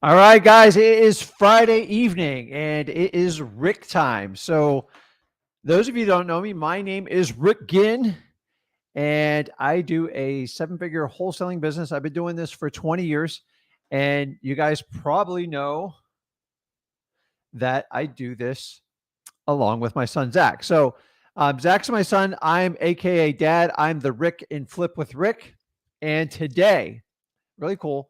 All right, guys, it is Friday evening and it is Rick time. So, those of you who don't know me, my name is Rick Ginn and I do a seven-figure wholesaling business. I've been doing this for 20 years, and you guys probably know that I do this along with my son, Zach. So, Zach's my son. I'm AKA Dad. I'm the Rick in Flip with Rick. And today, really cool,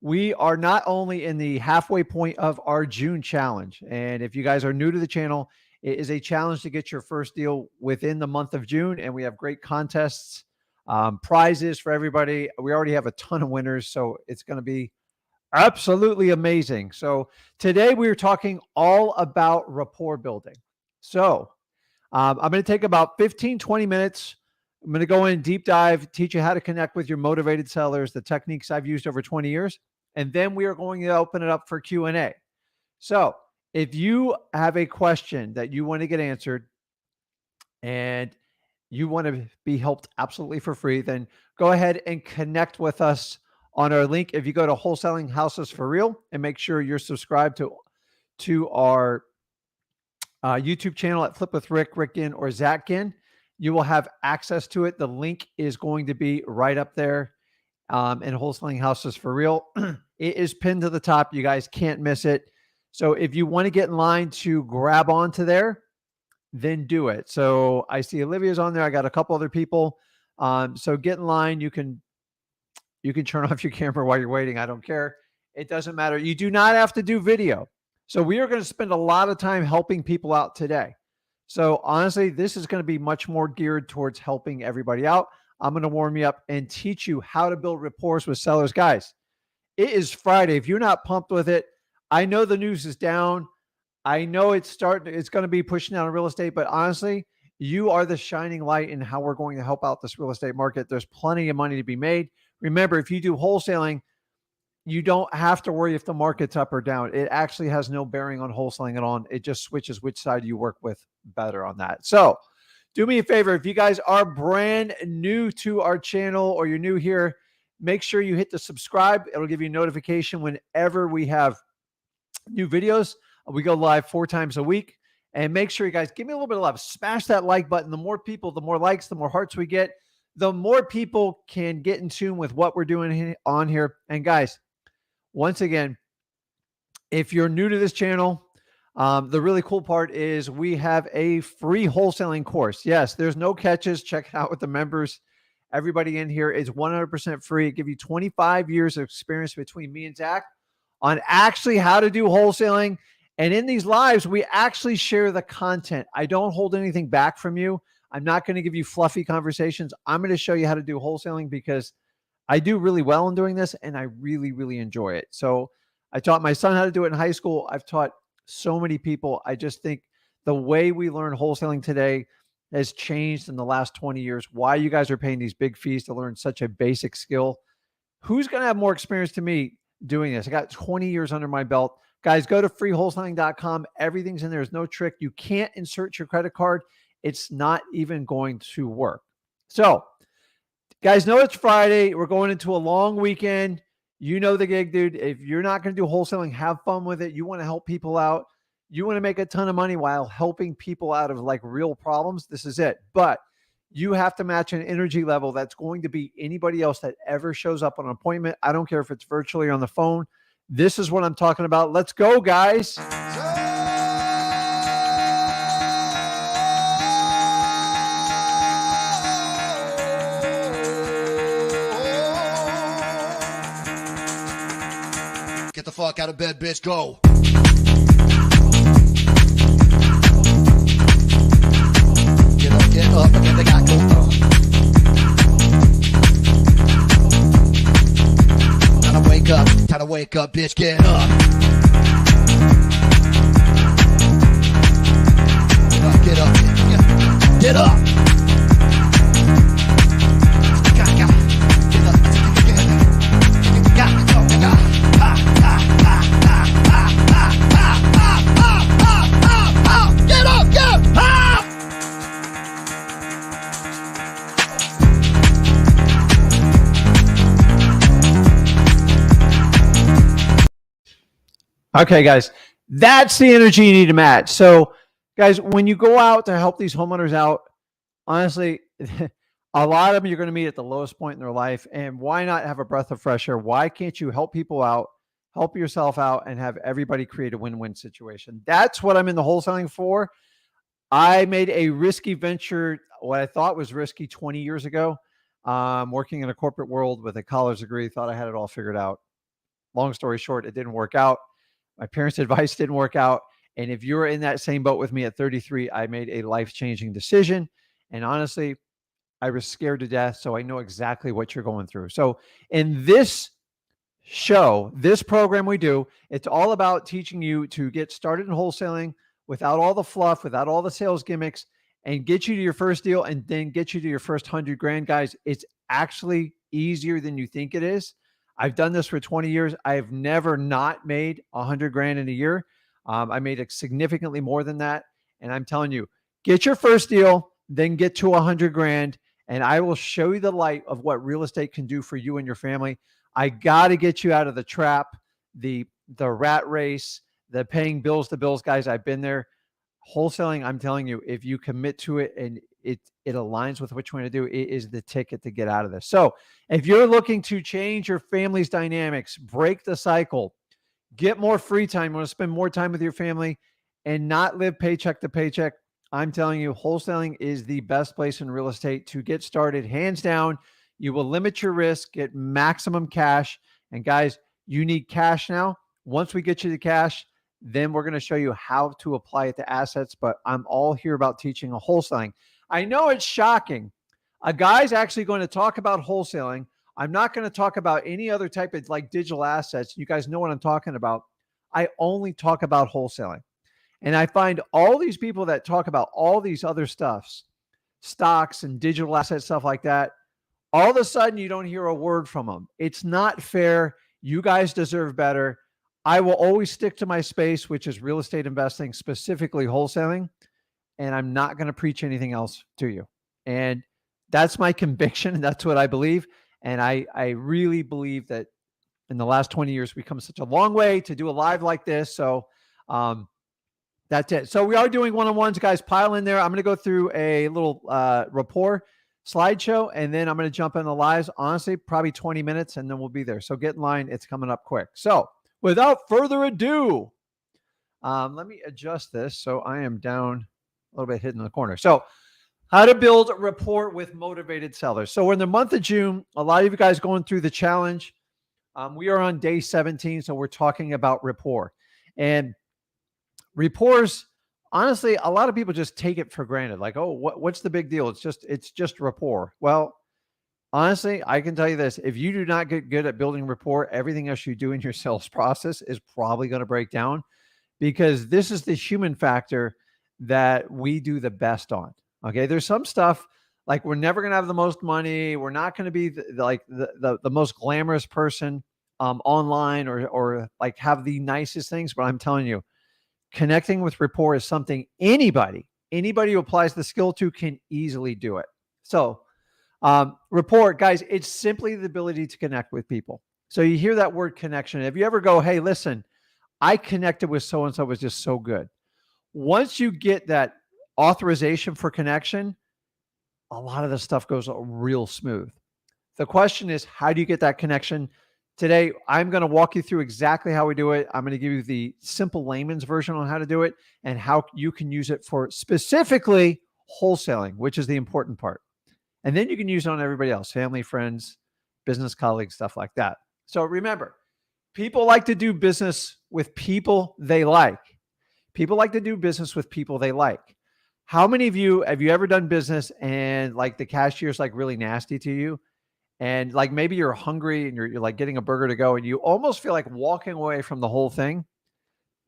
we are not only in the halfway point of our June challenge. And if you guys are new to the channel, it is a challenge to get your first deal within the month of June. And we have great contests, prizes for everybody. We already have a ton of winners, so it's going to be absolutely amazing. So today we are talking all about rapport building. So I'm going to take about 15, 20 minutes. I'm going to go in deep dive, teach you how to connect with your motivated sellers, the techniques I've used over 20 years. And then we are going to open it up for Q&A. So if you have a question that you want to get answered and you want to be helped absolutely for free, then go ahead and connect with us on our link. If you go to Wholesaling Houses for Real and make sure you're subscribed to our YouTube channel at Flip with Rick, Rick Ginn, or Zach Ginn, you will have access to it. The link is going to be right up there in Wholesaling Houses for Real. It is pinned to the top. You guys can't miss it. So if you want to get in line to grab onto there, then do it. So I see Olivia's on there. I got a couple other people. So get in line. You can turn off your camera while you're waiting. I don't care. It doesn't matter. You do not have to do video. So we are going to spend a lot of time helping people out today. So honestly, this is going to be much more geared towards helping everybody out. I'm going to warm you up and teach you how to build rapport with sellers. Guys, it is Friday. If you're not pumped with it, I know the news is down. I know it's going to be pushing down real estate, but honestly, you are the shining light in how we're going to help out this real estate market. There's plenty of money to be made. Remember, if you do wholesaling, you don't have to worry if the market's up or down. It actually has no bearing on wholesaling at all. It just switches which side you work with better on that. So do me a favor. If you guys are brand new to our channel or you're new here, make sure you hit the subscribe. It'll give you a notification whenever we have new videos. We go live 4 times a week. And make sure you guys give me a little bit of love. Smash that like button. The more people, the more likes, the more hearts we get, the more people can get in tune with what we're doing on here. And guys, once again, if you're new to this channel, the really cool part is we have a free wholesaling course. Yes, there's no catches. Check it out with the members. Everybody in here is 100% free. It gives you 25 years of experience between me and Zach on actually how to do wholesaling. And in these lives, we actually share the content. I don't hold anything back from you. I'm not going to give you fluffy conversations. I'm going to show you how to do wholesaling because I do really well in doing this and I really, really enjoy it. So I taught my son how to do it in high school. I've taught so many people. I just think the way we learn wholesaling today has changed in the last 20 years. Why you guys are paying these big fees to learn such a basic skill. Who's going to have more experience to me doing this? I got 20 years under my belt. Guys, go to freewholesaling.com. Everything's in there. There's no trick. You can't insert your credit card. It's not even going to work. So, guys, know it's Friday. We're going into a long weekend. You know the gig, dude. If you're not going to do wholesaling, have fun with it. You want to help people out. You want to make a ton of money while helping people out of like real problems. This is it. But you have to match an energy level that's going to be anybody else that ever shows up on an appointment. I don't care if it's virtually or on the phone. This is what I'm talking about. Let's go, guys. Get the fuck out of bed, bitch. Go. Get up, again, they got go. Time to wake up, bitch. Get up. Get up, get up. Get up. Okay, guys, that's the energy you need to match. So, guys, when you go out to help these homeowners out, honestly, a lot of them you're going to meet at the lowest point in their life. And why not have a breath of fresh air? Why can't you help people out, help yourself out, and have everybody create a win-win situation? That's what I'm in the wholesaling for. I made a risky venture, what I thought was risky 20 years ago, working in a corporate world with a college degree, thought I had it all figured out. Long story short, it didn't work out. My parents' advice didn't work out. And if you're in that same boat with me at 33, I made a life-changing decision. And honestly, I was scared to death. So I know exactly what you're going through. So in this show, this program we do, it's all about teaching you to get started in wholesaling without all the fluff, without all the sales gimmicks, and get you to your first deal and then get you to your first 100 grand. Guys, it's actually easier than you think it is. I've done this for 20 years. I've never not made 100 grand in a year. I made it significantly more than that. And I'm telling you, get your first deal, then get to 100 grand. And I will show you the light of what real estate can do for you and your family. I got to get you out of the trap, the rat race, the paying bills to bills. Guys, I've been there. Wholesaling, I'm telling you, if you commit to it and it aligns with what you want to do, it is the ticket to get out of this. So if you're looking to change your family's dynamics, break the cycle, get more free time, you want to spend more time with your family and not live paycheck to paycheck, I'm telling you, wholesaling is the best place in real estate to get started. Hands down, you will limit your risk, get maximum cash. And guys, you need cash now. Once we get you the cash, then we're going to show you how to apply it to assets. But I'm all here about teaching a wholesaling. I know it's shocking. A guy's actually going to talk about wholesaling. I'm not going to talk about any other type of like digital assets. You guys know what I'm talking about. I only talk about wholesaling. And I find all these people that talk about all these other stuffs, stocks and digital asset stuff like that, all of a sudden you don't hear a word from them. It's not fair. You guys deserve better. I will always stick to my space, which is real estate investing, specifically wholesaling. And I'm not going to preach anything else to you. And that's my conviction. That's what I believe. And I really believe that in the last 20 years, we've come such a long way to do a live like this. So that's it. So we are doing one-on-ones, guys. Pile in there. I'm going to go through a little rapport slideshow, and then I'm going to jump in the lives. Honestly, probably 20 minutes, and then we'll be there. So get in line. It's coming up quick. So without further ado, let me adjust this so I am down a little bit hidden in the corner. So how to build rapport with motivated sellers. So we're in the month of June. A lot of you guys going through the challenge. We are on day 17, so we're talking about rapport. And rapports, honestly, a lot of people just take it for granted. Like, oh, what's the big deal? It's just rapport. Well, honestly, I can tell you this. If you do not get good at building rapport, everything else you do in your sales process is probably going to break down, because this is the human factor that we do the best on. Okay. There's some stuff like we're never going to have the most money. We're not going to be the most glamorous person online or like have the nicest things. But I'm telling you, connecting with rapport is something anybody who applies the skill to can easily do it. So rapport, guys, it's simply the ability to connect with people. So you hear that word connection. If you ever go, hey, listen, I connected with so-and-so, was just so good. Once you get that authorization for connection, a lot of the stuff goes real smooth. The question is, how do you get that connection? Today, I'm going to walk you through exactly how we do it. I'm going to give you the simple layman's version on how to do it and how you can use it for specifically wholesaling, which is the important part. And then you can use it on everybody else, family, friends, business colleagues, stuff like that. So remember, people like to do business with people they like. People like to do business with people they like. How many of you, have you ever done business and like the cashier's like really nasty to you? And like maybe you're hungry and you're like getting a burger to go and you almost feel like walking away from the whole thing.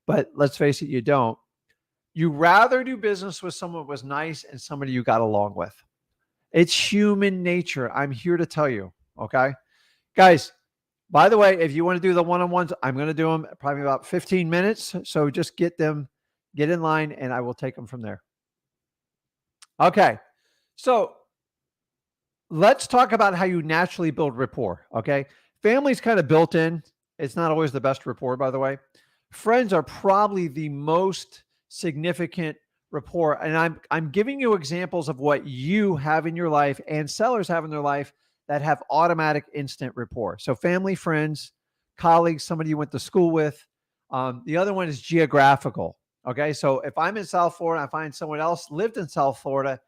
But let's face it, you don't. You rather do business with someone who was nice and somebody you got along with. It's human nature. I'm here to tell you. Okay. Guys, by the way, if you want to do the one-on-ones, I'm going to do them probably about 15 minutes. So just get in line and I will take them from there. Okay. So let's talk about how you naturally build rapport. Okay. Family's kind of built in. It's not always the best rapport, by the way. Friends are probably the most significant rapport. And I'm giving you examples of what you have in your life and sellers have in their life that have automatic instant rapport. So family, friends, colleagues, somebody you went to school with. The other one is geographical. Okay. So if I'm in South Florida, I find someone else lived in South Florida,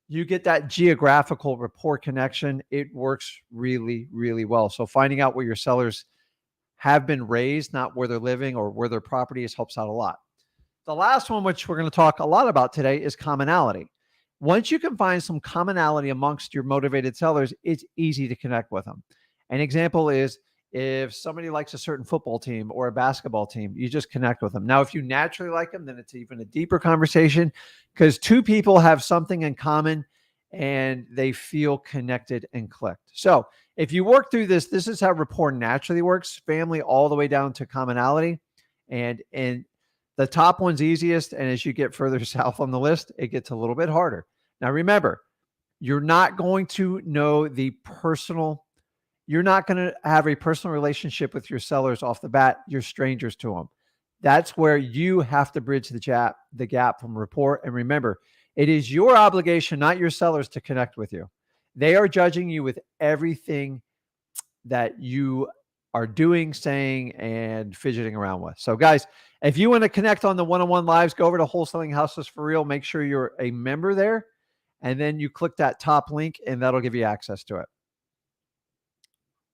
you get that geographical rapport connection. It works really, really well. So finding out where your sellers have been raised, not where they're living or where their property is, helps out a lot. The last one, which we're going to talk a lot about today, is commonality. Once you can find some commonality amongst your motivated sellers, it's easy to connect with them. An example is if somebody likes a certain football team or a basketball team, you just connect with them. Now, if you naturally like them, then it's even a deeper conversation because two people have something in common and they feel connected and clicked. So if you work through this, this is how rapport naturally works, family all the way down to commonality. And the top one's easiest. And as you get further south on the list, it gets a little bit harder. Now, remember, you're not going to know you're not going to have a personal relationship with your sellers off the bat. You're strangers to them. That's where you have to bridge the gap from rapport. And remember, it is your obligation, not your sellers, to connect with you. They are judging you with everything that you are doing, saying, and fidgeting around with. So guys, if you want to connect on the one-on-one lives, go over to Wholesaling Houses for Real. Make sure you're a member there. And then you click that top link and that'll give you access to it.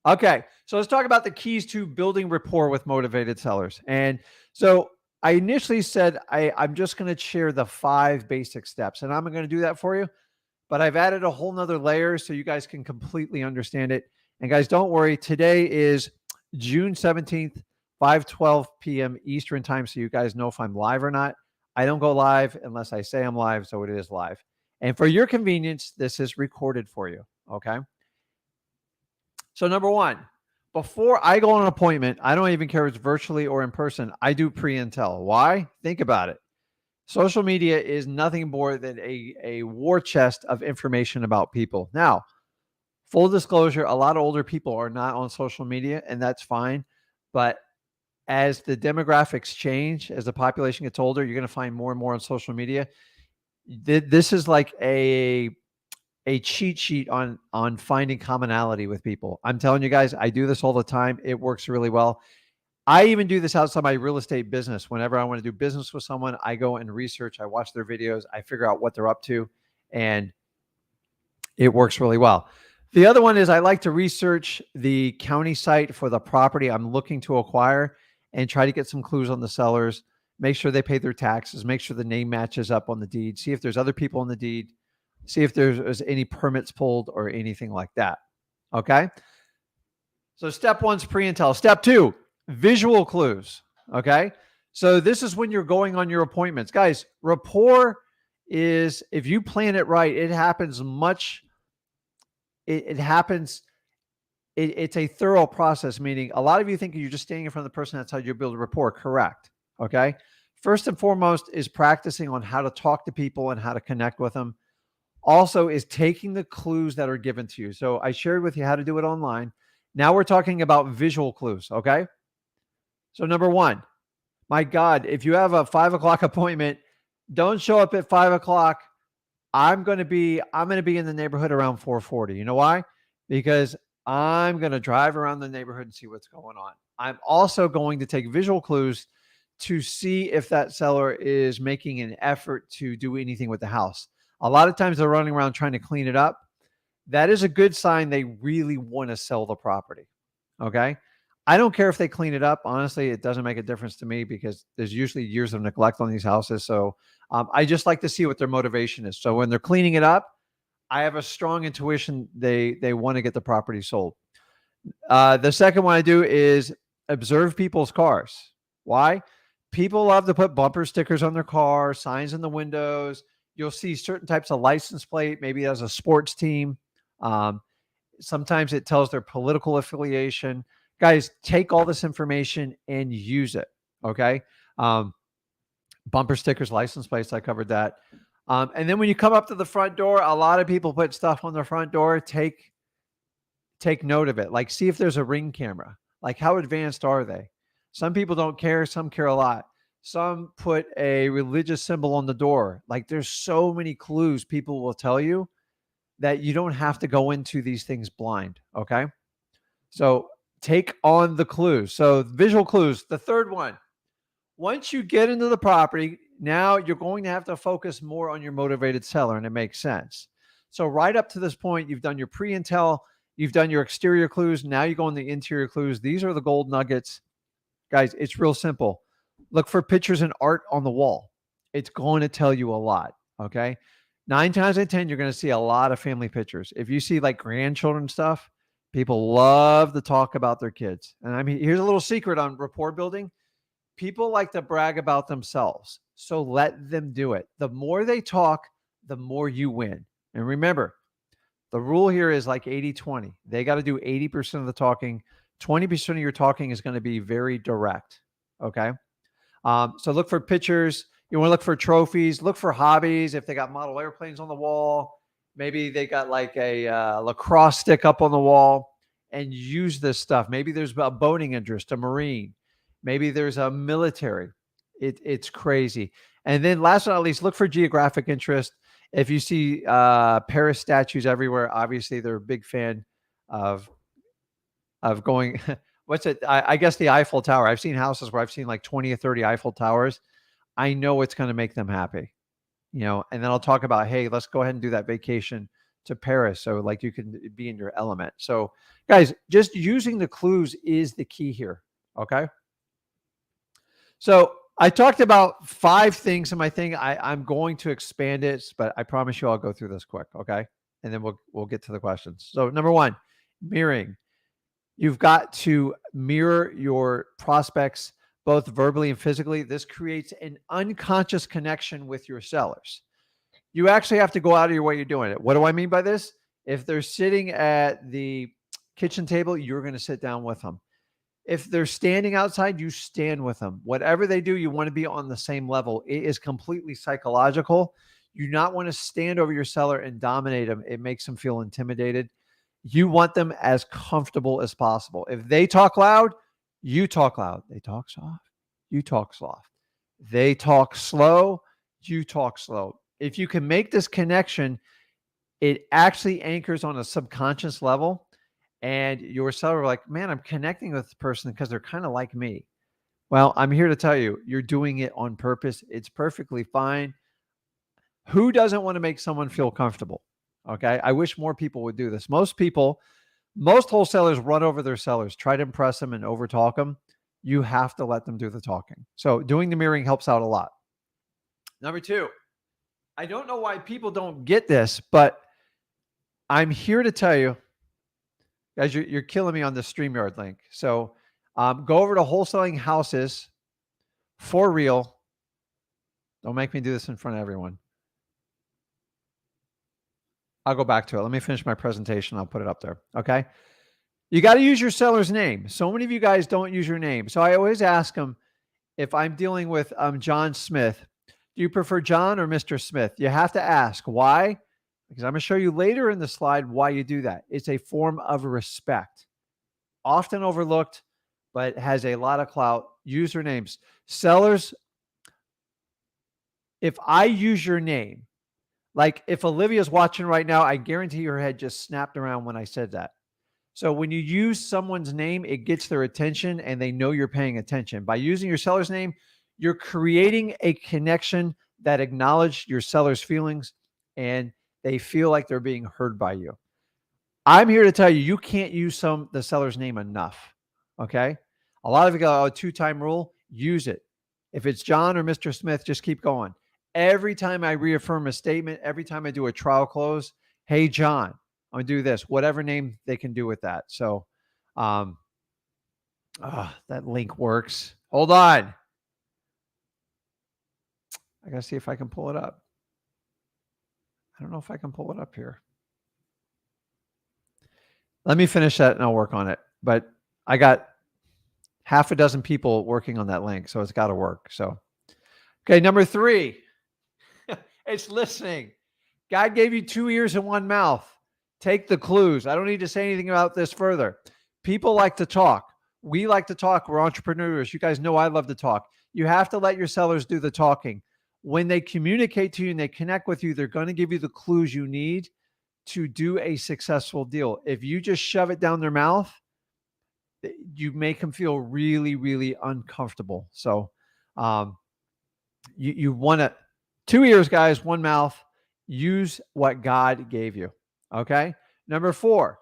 Okay, so let's talk about the keys to building rapport with motivated sellers. And so I initially said I'm just going to share the 5 basic steps, and I'm going to do that for you. But I've added a whole nother layer so you guys can completely understand it. And guys, don't worry. Today is June 17th, 5:12 p.m. Eastern time, so you guys know if I'm live or not. I don't go live unless I say I'm live, so it is live. And for your convenience, this is recorded for you, okay? So number 1, before I go on an appointment, I don't even care if it's virtually or in person, I do Preintel. Why? Think about it. Social media is nothing more than a war chest of information about people. Now, full disclosure, a lot of older people are not on social media, and that's fine. But as the demographics change, as the population gets older, you're going to find more and more on social media. This is like a cheat sheet on finding commonality with people. I'm telling you guys, I do this all the time. It works really well. I even do this outside my real estate business. Whenever I want to do business with someone, I go and research, I watch their videos, I figure out what they're up to, and it works really well. The other one is I like to research the county site for the property I'm looking to acquire and try to get some clues on the sellers, make sure they pay their taxes, make sure the name matches up on the deed, see if there's other people on the deed, see if there's any permits pulled or anything like that. Okay. So step 1's pre-intel. Step 2, visual clues. Okay. So this is when you're going on your appointments. Guys, rapport is, if you plan it right, it happens it's a thorough process, meaning a lot of you think you're just standing in front of the person. That's how you build a rapport. Correct. Okay. First and foremost is practicing on how to talk to people and how to connect with them. Also is taking the clues that are given to you. So I shared with you how to do it online. Now we're talking about visual clues. Okay. So number 1, my God, if you have a 5 o'clock appointment, don't show up at 5 o'clock. I'm going to be in the neighborhood around 4:40. You know why? Because I'm going to drive around the neighborhood and see what's going on. I'm also going to take visual clues to see if that seller is making an effort to do anything with the house. A lot of times they're running around trying to clean it up. That is a good sign they really want to sell the property. Okay. I don't care if they clean it up. Honestly, it doesn't make a difference to me because there's usually years of neglect on these houses. So I just like to see what their motivation is. So when they're cleaning it up, I have a strong intuition they want to get the property sold. The second one I do is observe people's cars. Why? People love to put bumper stickers on their car, signs in the windows. You'll see certain types of license plate, maybe as a sports team. Sometimes it tells their political affiliation. Guys, take all this information and use it. Okay. Bumper stickers, license plates, I covered that. And then when you come up to the front door, a lot of people put stuff on the front door. Take note of it. Like, see if there's a ring camera. Like, how advanced are they? Some people don't care. Some care a lot. Some put a religious symbol on the door. Like there's so many clues people will tell you that you don't have to go into these things blind. Okay. So take on the clues. So visual clues, the third one. Once you get into the property, now you're going to have to focus more on your motivated seller, and it makes sense. So right up to this point, you've done your pre-intel, you've done your exterior clues. Now you go on the interior clues. These are the gold nuggets. Guys, it's real simple. Look for pictures and art on the wall. It's going to tell you a lot, okay? 9 times out of 10, you're going to see a lot of family pictures. If you see like grandchildren stuff, people love to talk about their kids. And I mean, here's a little secret on rapport building. People like to brag about themselves. So let them do it. The more they talk, the more you win. And remember, the rule here is like 80-20. They got to do 80% of the talking. 20% of your talking is going to be very direct. Okay. So look for pictures. You want to look for trophies, look for hobbies. If they got model airplanes on the wall, maybe they got like a lacrosse stick up on the wall, and use this stuff. Maybe there's a boating interest, a Marine. Maybe there's a military. It's crazy. And then last but not least, look for geographic interest. If you see Paris statues everywhere, obviously they're a big fan of going, what's it? I guess the Eiffel Tower. I've seen houses where I've seen like 20 or 30 Eiffel Towers. I know it's going to make them happy, you know, and then I'll talk about, hey, let's go ahead and do that vacation to Paris. So like you can be in your element. So guys, just using the clues is the key here. Okay. So I talked about 5 things in my thing. I'm going to expand it, but I promise you I'll go through this quick. Okay. And then we'll get to the questions. So number 1, mirroring. You've got to mirror your prospects both verbally and physically. This creates an unconscious connection with your sellers. You actually have to go out of your way. You're doing it. What do I mean by this? If they're sitting at the kitchen table, you're going to sit down with them. If they're standing outside, you stand with them. Whatever they do, you want to be on the same level. It is completely psychological. You do not want to stand over your seller and dominate them. It makes them feel intimidated. You want them as comfortable as possible. If they talk loud, you talk loud. They talk soft, you talk soft. They talk slow, you talk slow. If you can make this connection, it actually anchors on a subconscious level. And your seller like, man, I'm connecting with this person because they're kind of like me. Well, I'm here to tell you, you're doing it on purpose. It's perfectly fine. Who doesn't want to make someone feel comfortable? Okay. I wish more people would do this. Most wholesalers run over their sellers, try to impress them and overtalk them. You have to let them do the talking. So doing the mirroring helps out a lot. Number 2, I don't know why people don't get this, but I'm here to tell you, guys, you're killing me on the Streamyard link. So go over to Wholesaling Houses for real. Don't make me do this in front of everyone. I'll go back to it. Let me finish my presentation. I'll put it up there. Okay. You got to use your seller's name. So many of you guys don't use your name. So I always ask them, if I'm dealing with John Smith, do you prefer John or Mr. Smith? You have to ask. Why? Because I'm going to show you later in the slide why you do that. It's a form of respect. Often overlooked, but has a lot of clout. Usernames. Sellers, if I use your name, like if Olivia's watching right now, I guarantee her head just snapped around when I said that. So when you use someone's name, it gets their attention and they know you're paying attention. By using your seller's name, you're creating a connection that acknowledges your seller's feelings and they feel like they're being heard by you. I'm here to tell you, you can't use the seller's name enough. Okay. A lot of you go, 2-time rule, use it. If it's John or Mr. Smith, just keep going. Every time I reaffirm a statement, every time I do a trial close, hey, John, I'm going to do this, whatever name they can do with that. So that link works. Hold on. I got to see if I can pull it up. I don't know if I can pull it up here. Let me finish that and I'll work on it. But I got half a dozen people working on that link, so it's got to work. So, okay, number 3, it's listening. God gave you 2 ears and 1 mouth. Take the clues. I don't need to say anything about this further. People like to talk. We like to talk. We're entrepreneurs. You guys know I love to talk. You have to let your sellers do the talking. When they communicate to you and they connect with you, they're going to give you the clues you need to do a successful deal. If you just shove it down their mouth, you make them feel really, really uncomfortable. So you want to, 2 ears, guys, one mouth. Use what God gave you. Okay. Number 4,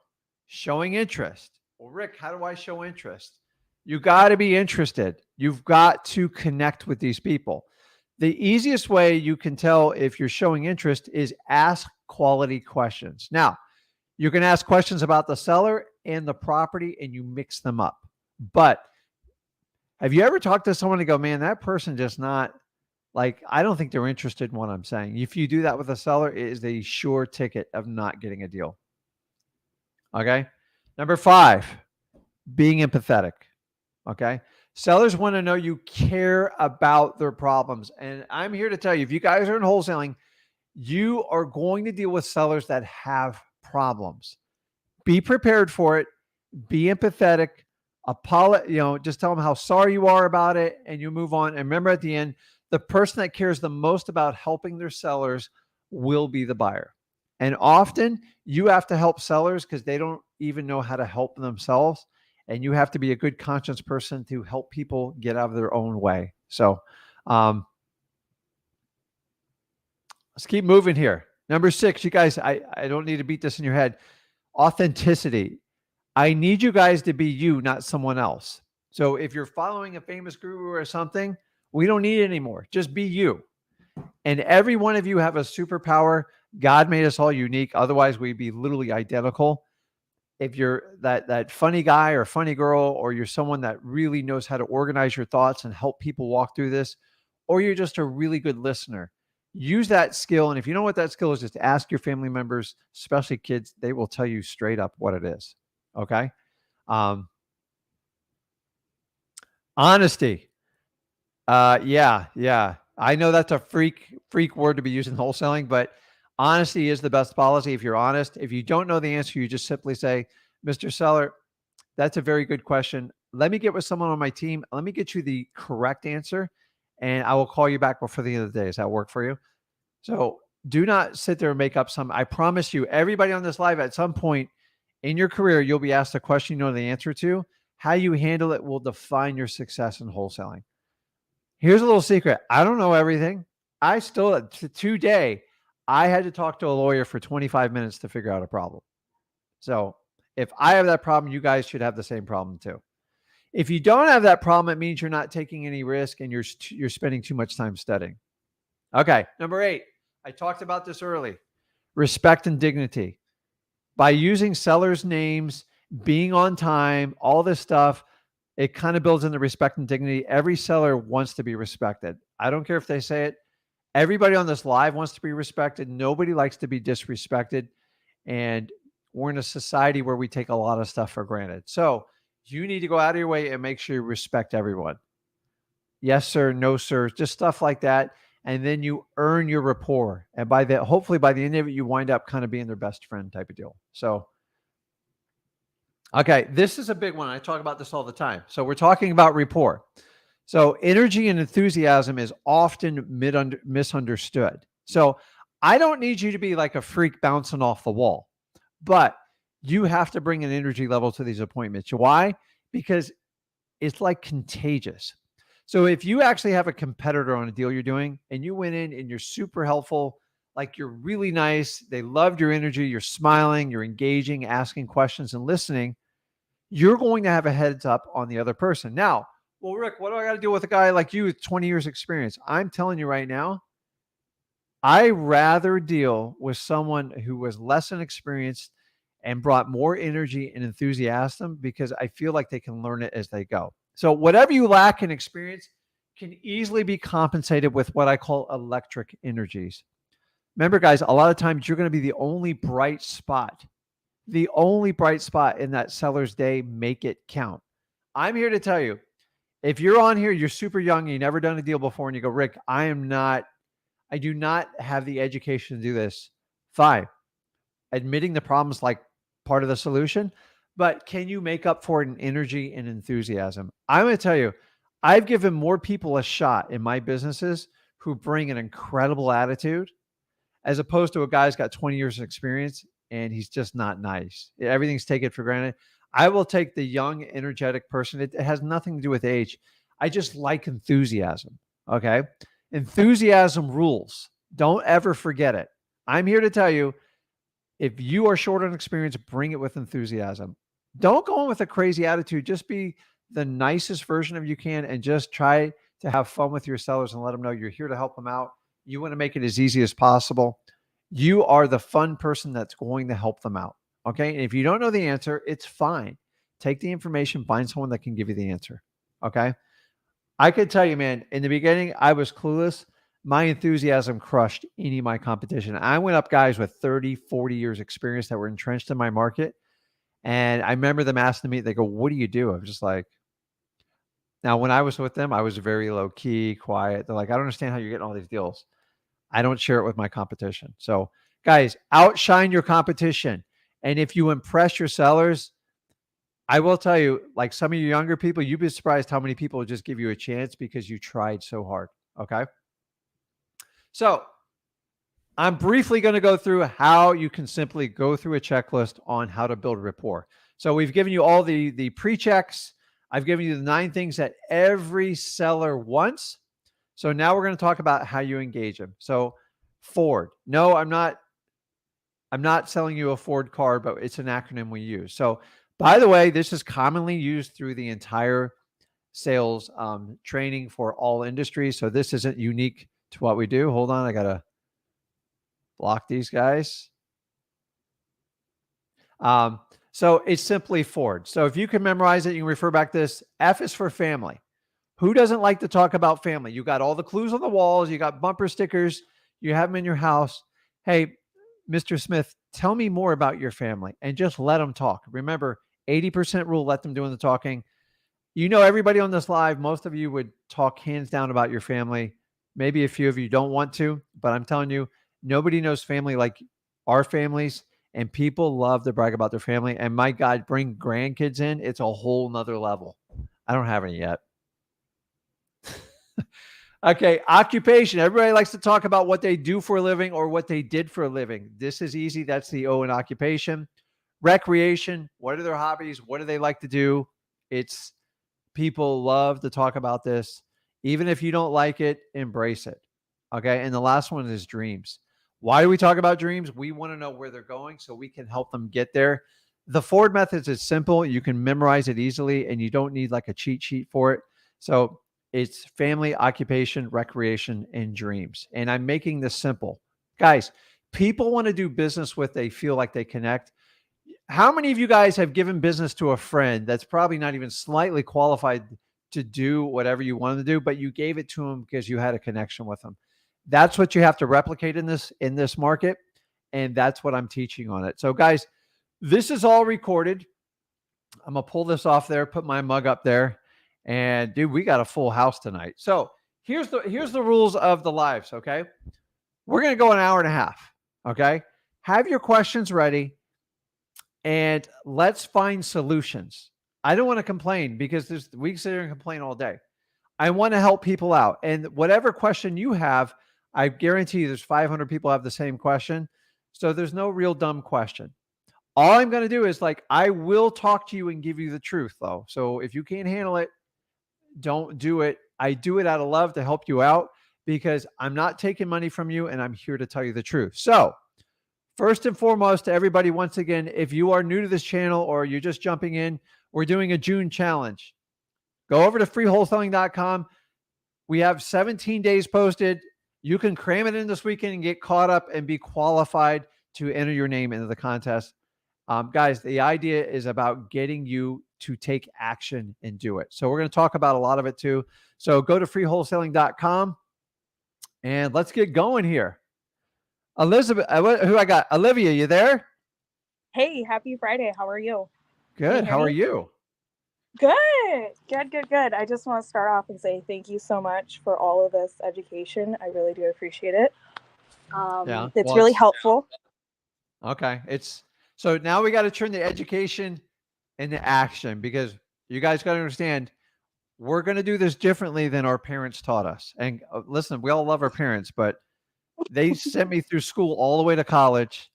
showing interest. Well, Rick, how do I show interest? You got to be interested. You've got to connect with these people. The easiest way you can tell if you're showing interest is ask quality questions. Now, you can ask questions about the seller and the property and you mix them up. But have you ever talked to someone and go, man, that person just not like, I don't think they're interested in what I'm saying. If you do that with a seller, it is a sure ticket of not getting a deal. Okay. Number 5, being empathetic. Okay. Sellers want to know you care about their problems. And I'm here to tell you, if you guys are in wholesaling, you are going to deal with sellers that have problems. Be prepared for it. Be empathetic. Just tell them how sorry you are about it and you move on. And remember at the end, the person that cares the most about helping their sellers will be the buyer. And often you have to help sellers because they don't even know how to help themselves. And you have to be a good conscience person to help people get out of their own way. So let's keep moving here. Number 6, you guys, I don't need to beat this in your head. Authenticity. I need you guys to be you, not someone else. So if you're following a famous guru or something, we don't need it anymore. Just be you. And every one of you have a superpower. God made us all unique. Otherwise, we'd be literally identical. If you're that funny guy or funny girl, or you're someone that really knows how to organize your thoughts and help people walk through this, or you're just a really good listener, use that skill. And if you know what that skill is, just ask your family members, especially kids. They will tell you straight up what it is. Okay. Honesty. Yeah. I know that's a freak word to be used in wholesaling, but honesty is the best policy. If you're honest, if you don't know the answer, you just simply say, Mr. Seller, that's a very good question. Let me get with someone on my team. Let me get you the correct answer, and I will call you back before the end of the day. Does that work for you? So do not sit there and make up some. I promise you, everybody on this live at some point in your career, you'll be asked a question you know the answer to. How you handle it will define your success in wholesaling. Here's a little secret. I don't know everything. I still, today, I had to talk to a lawyer for 25 minutes to figure out a problem. So if I have that problem, you guys should have the same problem too. If you don't have that problem, it means you're not taking any risk and you're spending too much time studying. Okay. Number 8, I talked about this early. Respect and dignity. By using sellers' names, being on time, all this stuff, it kind of builds in the respect and dignity. Every seller wants to be respected. I don't care if they say it. Everybody on this live wants to be respected. Nobody likes to be disrespected. And we're in a society where we take a lot of stuff for granted. So you need to go out of your way and make sure you respect everyone. Yes, sir. No, sir. Just stuff like that. And then you earn your rapport. And hopefully by the end of it, you wind up kind of being their best friend type of deal. So, okay, this is a big one. I talk about this all the time. So we're talking about rapport. So energy and enthusiasm is often misunderstood. So I don't need you to be like a freak bouncing off the wall, but you have to bring an energy level to these appointments. Why? Because it's like contagious. So if you actually have a competitor on a deal you're doing and you went in and you're super helpful, like you're really nice, they loved your energy, you're smiling, you're engaging, asking questions and listening, you're going to have a heads up on the other person. Now, well, Rick, what do I got to do with a guy like you with 20 years experience? I'm telling you right now, I rather deal with someone who was less inexperienced and brought more energy and enthusiasm because I feel like they can learn it as they go. So whatever you lack in experience can easily be compensated with what I call electric energies. Remember, guys, a lot of times you're going to be the only bright spot in that seller's day. Make it count. I'm here to tell you, if you're on here, you're super young, you've never done a deal before, and you go, Rick, I do not have the education to do this. Fine. Admitting the problem's like part of the solution, but can you make up for it in energy and enthusiasm? I'm going to tell you, I've given more people a shot in my businesses who bring an incredible attitude as opposed to a guy who's got 20 years of experience and he's just not nice. Everything's taken for granted. I will take the young, energetic person. It has nothing to do with age. I just like enthusiasm. Okay. Enthusiasm rules. Don't ever forget it. I'm here to tell you, if you are short on experience, bring it with enthusiasm. Don't go in with a crazy attitude. Just be the nicest version of you can and just try to have fun with your sellers and let them know you're here to help them out. You want to make it as easy as possible. You are the fun person that's going to help them out. Okay. And if you don't know the answer, it's fine. Take the information, find someone that can give you the answer. Okay. I could tell you, man, in the beginning, I was clueless. My enthusiasm crushed any of my competition. I went up guys with 30, 40 years experience that were entrenched in my market. And I remember them asking me, they go, what do you do? I was just like, now when I was with them, I was very low key, quiet. They're like, I don't understand how you're getting all these deals. I don't share it with my competition. So guys, outshine your competition. And if you impress your sellers, I will tell you, like some of you younger people, you'd be surprised how many people will just give you a chance because you tried so hard. Okay. So I'm briefly going to go through how you can simply go through a checklist on how to build rapport. So we've given you all the pre-checks. I've given you the 9 things that every seller wants. So now we're going to talk about how you engage them. So Ford. No, I'm not selling you a Ford car, but it's an acronym we use. So by the way, this is commonly used through the entire sales training for all industries. So this isn't unique to what we do. Hold on. I got to block these guys. So it's simply Ford. So if you can memorize it, you can refer back to this. F is for family. Who doesn't like to talk about family? You got all the clues on the walls. You got bumper stickers. You have them in your house. Hey, Mr. Smith, tell me more about your family and just let them talk. Remember, 80% rule, let them do the talking. You know, everybody on this live, most of you would talk hands down about your family. Maybe a few of you don't want to, but I'm telling you, nobody knows family like our families, and people love to brag about their family. And my God, bring grandkids in, it's a whole nother level. I don't have any yet. Okay, occupation. Everybody likes to talk about what they do for a living or what they did for a living. This is easy. That's the O in occupation. Recreation. What are their hobbies? What do they like to do? It's people love to talk about this. Even if you don't like it, embrace it. Okay. And the last one is dreams. Why do we talk about dreams? We want to know where they're going so we can help them get there. The Ford method is simple. You can memorize it easily and you don't need like a cheat sheet for it. So it's family, occupation, recreation, and dreams. And I'm making this simple. Guys, people want to do business with they feel like they connect. How many of you guys have given business to a friend that's probably not even slightly qualified to do whatever you wanted to do, but you gave it to them because you had a connection with them? That's what you have to replicate in this market. And that's what I'm teaching on it. So guys, this is all recorded. I'm going to pull this off there, put my mug up there. And dude, we got a full house tonight. So here's the rules of the lives. Okay. We're going to go an hour and a half. Okay. Have your questions ready and let's find solutions. I don't want to complain because we can sit here and complain all day. I want to help people out. And whatever question you have, I guarantee you there's 500 people have the same question. So there's no real dumb question. All I'm going to do is I will talk to you and give you the truth though. So if you can't handle it, don't do it. I do it out of love to help you out because I'm not taking money from you and I'm here to tell you the truth. So first and foremost to everybody, once again, if you are new to this channel or you're just jumping in, we're doing a June challenge. Go over to freewholesaling.com. We have 17 days posted. You can cram it in this weekend and get caught up and be qualified to enter your name into the contest. Guys, the idea is about getting you to take action and do it. So we're going to talk about a lot of it too. So go to freewholesaling.com and let's get going here. Elizabeth, who I got? Olivia, you there? Hey, happy Friday. How are you? Good. How are you? Good. I just want to start off and say thank you so much for all of this education. I really do appreciate it. It's really helpful. Okay. So now we got to turn the education into action, because you guys got to understand, we're going to do this differently than our parents taught us. And listen, we all love our parents, but they sent me through school all the way to college.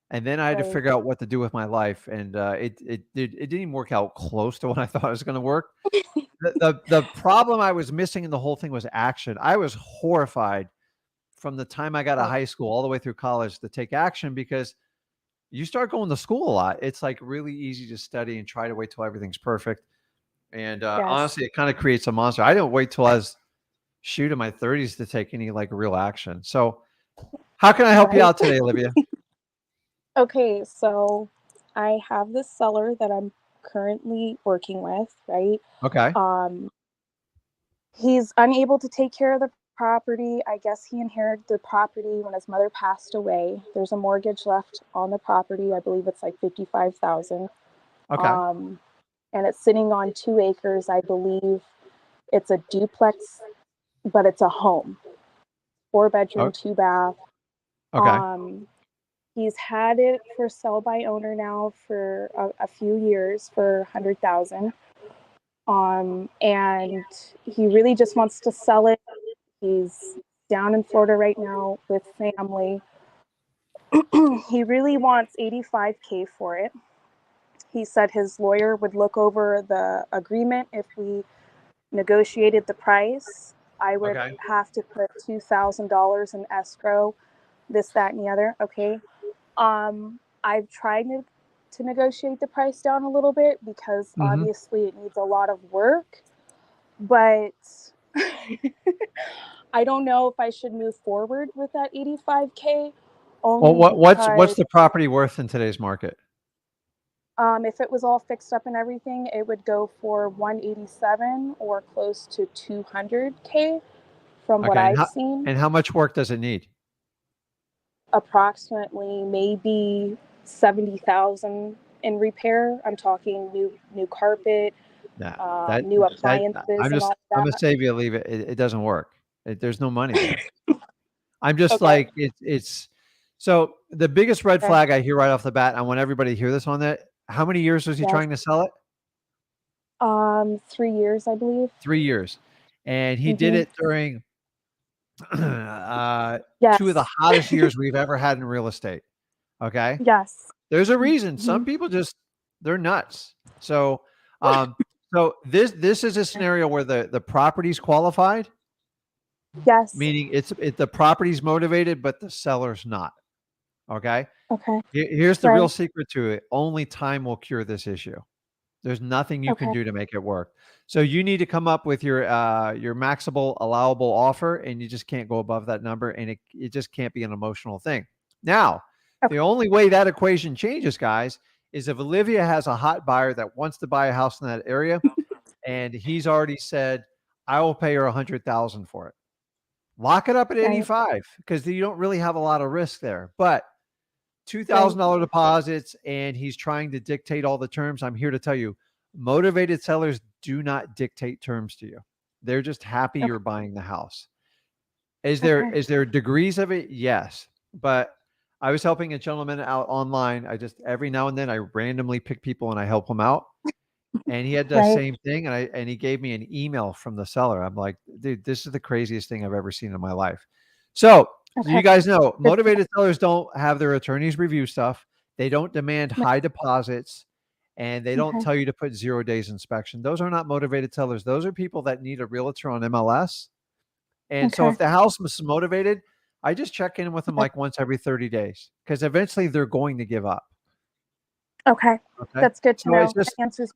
And then I had to figure out what to do with my life. And it didn't even work out close to what I thought it was going to work. The problem I was missing in the whole thing was action. I was horrified from the time I got out of high school all the way through college to take action, because you start going to school a lot. It's like really easy to study and try to wait till everything's perfect. And honestly, it kind of creates a monster. I didn't wait till I was in my 30s to take any like real action. So how can I help you out today, Olivia? Okay, so I have this seller that I'm currently working with, right? Okay. He's unable to take care of the property. I guess he inherited the property when his mother passed away. There's a mortgage left on the property. I believe it's like $55,000. Okay. And it's sitting on 2 acres. I believe it's a duplex, but it's a home. 4-bedroom, 2-bath. Okay. He's had it for sell by owner now for a few years for $100,000. And he really just wants to sell it. He's down in Florida right now with family. He really wants $85K for it. He said his lawyer would look over the agreement if we negotiated the price. I would have to put $2,000 in escrow, this, that, and the other. Okay. I've tried to negotiate the price down a little bit, because obviously it needs a lot of work, but I don't know if I should move forward with that $85K. Well, what's the property worth in today's market? If it was all fixed up and everything, it would go for $187 or close to $200K from what I've seen. And how much work does it need? Approximately maybe $70,000 in repair. I'm talking new carpet, new appliances. I'm gonna save you, leave it. It doesn't work. There's no money there. I'm just like it's. So the biggest red flag I hear right off the bat, I want everybody to hear this on that. How many years was he trying to sell it? 3 years, I believe. 3 years, and he did it during 2 of the hottest years we've ever had in real estate. Okay. Yes. There's a reason. Some people they're nuts. So, so this is a scenario where the property's qualified. Yes. Meaning the property's motivated, but the seller's not. Okay. Okay. Here's the real secret to it. Only time will cure this issue. There's nothing you can do to make it work. So you need to come up with your maxable allowable offer, and you just can't go above that number, and it just can't be an emotional thing. Now, the only way that equation changes, guys, is if Olivia has a hot buyer that wants to buy a house in that area, and he's already said, I will pay her $100,000 for it. Lock it up at 85, because you don't really have a lot of risk there. But $2,000 deposits, and he's trying to dictate all the terms. I'm here to tell you, motivated sellers do not dictate terms to you. They're just happy you're buying the house. Is there degrees of it? Yes. But I was helping a gentleman out online. Every now and then I randomly pick people and I help them out. And he had the same thing. And he gave me an email from the seller. I'm like, dude, this is the craziest thing I've ever seen in my life. So you guys know, motivated sellers don't have their attorneys review stuff. They don't demand high deposits, and they don't tell you to put 0 days inspection. Those are not motivated sellers. Those are people that need a realtor on MLS. And so if the house is motivated, I just check in with them like once every 30 days, because eventually they're going to give up. Okay. That's good to know. That answers.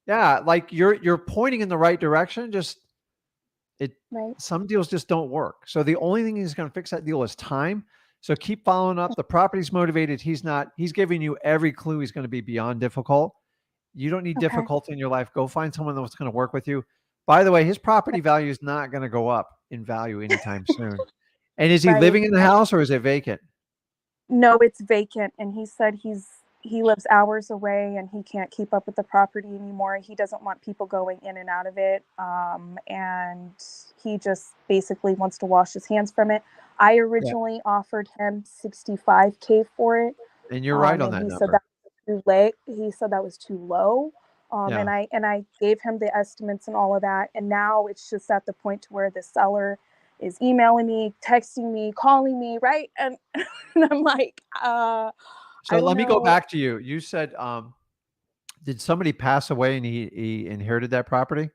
Yeah, like you're pointing in the right direction. Some deals just don't work. So the only thing he's going to fix that deal is time. So keep following up. The property's motivated. He's giving you every clue he's going to be beyond difficult. You don't need difficulty in your life. Go find someone that's going to work with you. By the way, his property value is not going to go up in value anytime soon. And is he living in the house, or is it vacant? No, it's vacant. And he said he lives hours away and he can't keep up with the property anymore. He doesn't want people going in and out of it. And he just basically wants to wash his hands from it. I originally offered him $65K for it. And you're right on that number. too late. He said that was too low. Yeah. And I gave him the estimates and all of that. And now it's just at the point to where the seller is emailing me, texting me, calling me, right? And, and I'm like, I So don't let me go know. back to you. You said, did somebody pass away and he inherited that property?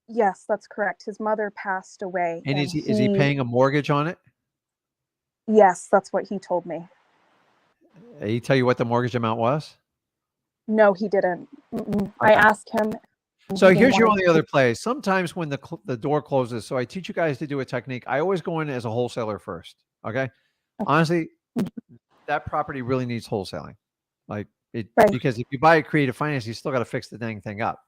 Yes, that's correct. His mother passed away, And and is he paying a mortgage on it? yes, that's what he told me. Did he tell you what the mortgage amount was? No, he didn't. I Okay. asked him. and So he didn't here's your want only to. other play. Sometimes when the door closes, so I teach you guys to do a technique. I always go in as a wholesaler first. Okay. Honestly, that property really needs wholesaling. Like it, Right. because if you buy a creative finance, you still got to fix the dang thing up.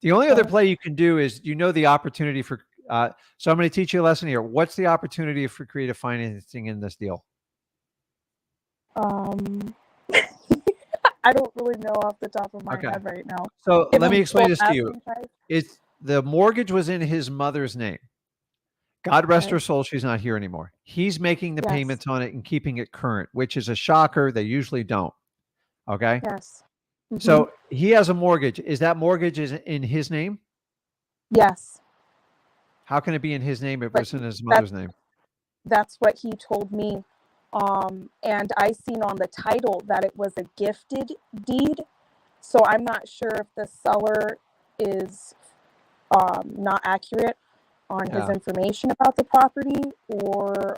The only other Right. play you can do is, the opportunity for, so I'm going to teach you a lesson here. What's the opportunity for creative financing in this deal? I don't really know off the top of my Okay. head right now. So Give let me him explain full this to you. asking price. It's the mortgage was in his mother's name. God rest her Okay. soul, she's not here anymore. He's making the Yes. payments on it and keeping it current, which is a shocker. They usually don't. Okay. Yes. Mhm. So he has a mortgage. Is that mortgage is in his name? Yes, How can it be in his name if But it's in his mother's name? that's what he told me. And I seen on the title that it was a gifted deed. So I'm not sure if the seller is not accurate on his Yeah. information about the property, or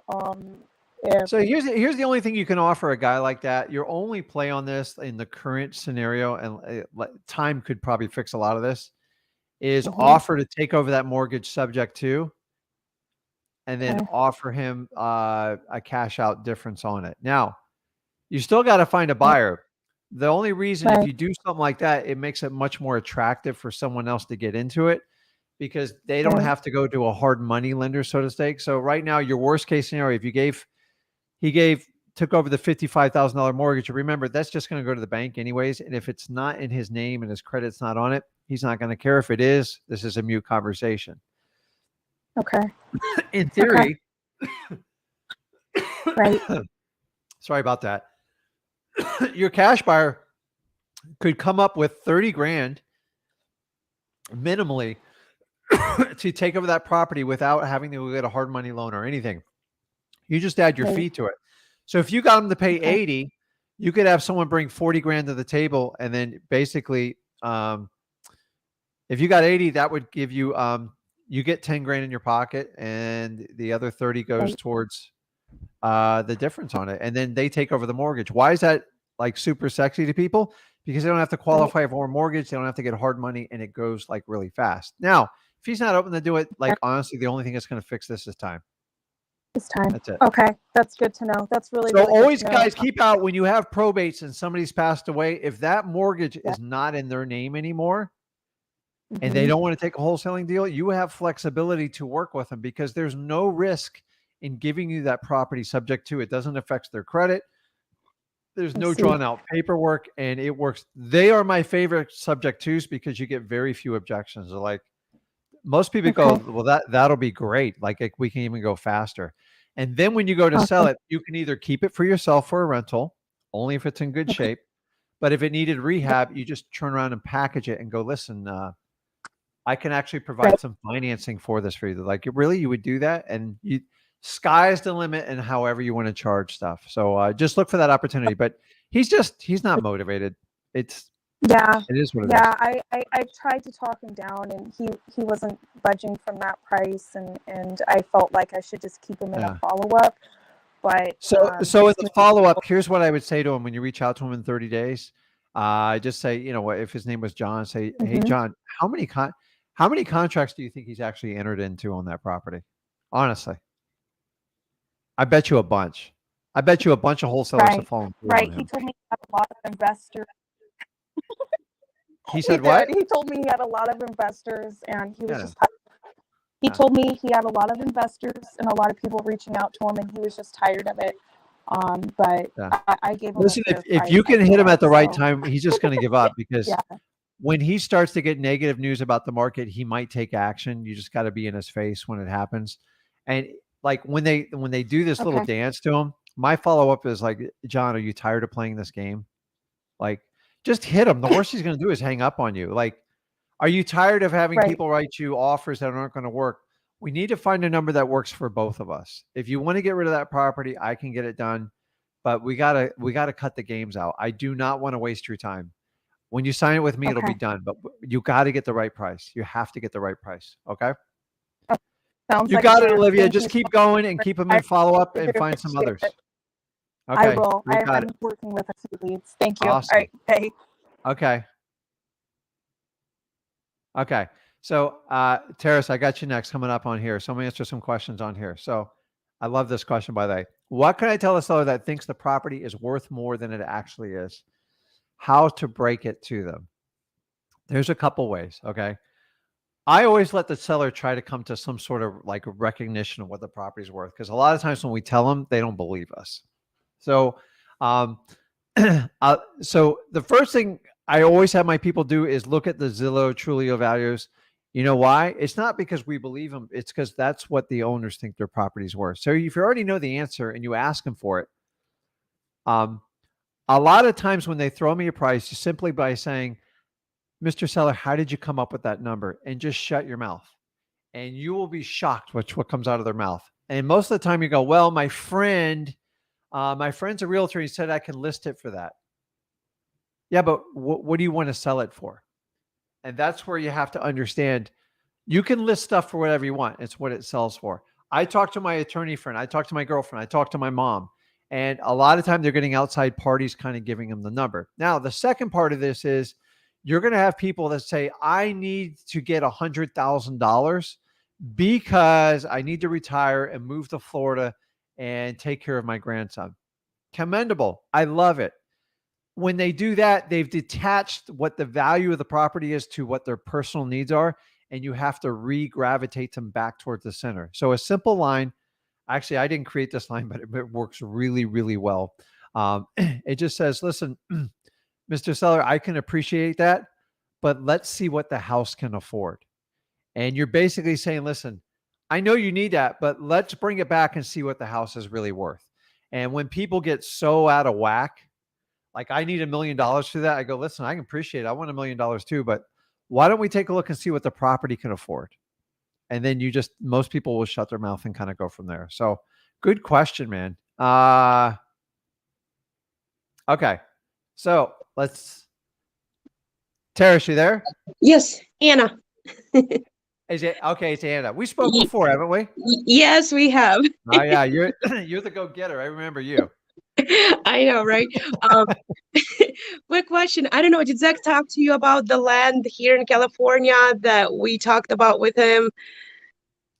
if So here's the only thing you can offer a guy like that. Your only play on this in the current scenario, and time could probably fix a lot of this, is Mhm. offer to take over that mortgage subject to, and then Okay. offer him a cash out difference on it. Now, you still got to find a buyer. The only reason if Right. you do something like that, it makes it much more attractive for someone else to get into it because they don't Right. have to go to a hard money lender, so to speak. So right now, your worst case scenario, if took over the $55,000 mortgage, remember that's just going to go to the bank anyways. And if it's not in his name and his credit's not on it, he's not going to care. If it is, this is a mute conversation. Okay. In theory, Right. sorry about that. Your cash buyer could come up with 30 grand minimally to take over that property without having to get a hard money loan or anything. You just add your Right. fee to it. So if you got them to pay Okay. 80, you could have someone bring 40 grand to the table. And then basically, if you got 80, that would give you, you get 10 grand in your pocket and the other 30 goes Right. towards the difference on it. And then they take over the mortgage. Why is that like super sexy to people? Because they don't have to qualify for a mortgage. They don't have to get hard money and it goes like really fast. Now, if he's not open to do it, like honestly, the only thing that's going to fix this is time. It's time. That's it. Okay. That's good to know. That's really, So really good always, to know. guys, keep out when you have probates and somebody's passed away. If that mortgage Yeah. is not in their name anymore and they Mhm. don't want to take a wholesaling deal, you have flexibility to work with them because there's no risk in giving you that property subject to. It doesn't affect their credit. There's I no see. drawn out paperwork and it works. They are my favorite subject twos because you get very few objections. They're like most people go, Okay. well, that'll be great. Like we can even go faster. And then when you go to sell Awesome. it, you can either keep it for yourself for a rental, only if it's in good Okay. shape. But if it needed rehab, you just turn around and package it and go, listen, I can actually provide Right. some financing for this for you. Like, really, you would do that? And sky's the limit and however you want to charge stuff. So just look for that opportunity. But he's not motivated. Yeah. It is what it is. Yeah. I tried to talk him down, and he wasn't budging from that price, and I felt like I should just keep him in Yeah. a follow-up. But So in just the moving follow-up, here's what I would say to him when you reach out to him in 30 days. Just say, what if his name was John, say, hey, Mhm. John, how many contracts do you think he's actually entered into on that property? Honestly. I bet you a bunch. I bet you a bunch of wholesalers have Right. fallen through Right. on He him. told me he had a lot of investors. He He said what? did. He told me he had a lot of investors, and he was Yeah. just tired. He Yeah. told me he had a lot of investors and a lot of people reaching out to him, and he was just tired of it. But Yeah. I gave him Listen, a fair if price, you I can feel hit him like, at the right so time, he's just going to give up because yeah. when he starts to get negative news about the market, he might take action. You just got to be in his face when it happens. And like when they do this little Okay. dance to him, my follow-up is like, John, are you tired of playing this game? Like, just hit them. The worst he's going to do is hang up on you. Like, are you tired of having Right. people write you offers that aren't going to work? We need to find a number that works for both of us. If you want to get rid of that property, I can get it done, but we gotta cut the games out. I do not want to waste your time. When you sign it with me, it'll be Okay. done, but you got to get the right price. You have to get the right price. Okay. Sounds You like got a it, plan. Olivia. Thank you Just so keep going and much. keep them in I follow up really and find some appreciate others. it. Okay. I will. We got I'm it. working with a few leads. Thank you. All Awesome. right. Bye. Okay. Okay. So, Terrace, I got you next coming up on here. So I'm gonna answer some questions on here. So I love this question, by the way. What can I tell a seller that thinks the property is worth more than it actually is? How to break it to them? There's a couple ways. Okay. I always let the seller try to come to some sort of like recognition of what the property's worth. Because a lot of times when we tell them, they don't believe us. So, um, so the first thing I always have my people do is look at the Zillow Trulio values. You know why? It's not because we believe them. It's because that's what the owners think their property's worth. So if you already know the answer and you ask them for it, um, a lot of times when they throw me a price, just simply by saying, Mr. Seller, how did you come up with that number? And just shut your mouth. And you will be shocked what comes out of their mouth. And most of the time you go, well, my friend's a realtor. He said I can list it for that. Yeah, but what do you want to sell it for? And that's where you have to understand you can list stuff for whatever you want. It's what it sells for. I talked to my attorney friend. I talked to my girlfriend. I talked to my mom. And a lot of time they're getting outside parties kind of giving them the number. Now, the second part of this is you're going to have people that say, I need to get $100,000 because I need to retire and move to Florida and take care of my grandson. Commendable. I love it. When they do that, they've detached what the value of the property is to what their personal needs are, and you have to re-gravitate them back towards the center. So a simple line, actually, I didn't create this line, but it works really, really well. It just says, listen, Mr. Seller, I can appreciate that, but let's see what the house can afford. And you're basically saying, listen, I know you need that, but let's bring it back and see what the house is really worth. And when people get so out of whack, like I need $1 million for that, I go, listen, I can appreciate it. I want $1 million too, but why don't we take a look and see what the property can afford? And then most people will shut their mouth and kind of go from there. So good question, man. Okay. So Terrace, you there? Yes, Anna. Is it okay? It's Anna. We spoke before, haven't we? Yes, we have. Oh yeah, you're the go-getter. I remember you. I know, right? Quick question. I don't know. Did Zach talk to you about the land here in California that we talked about with him?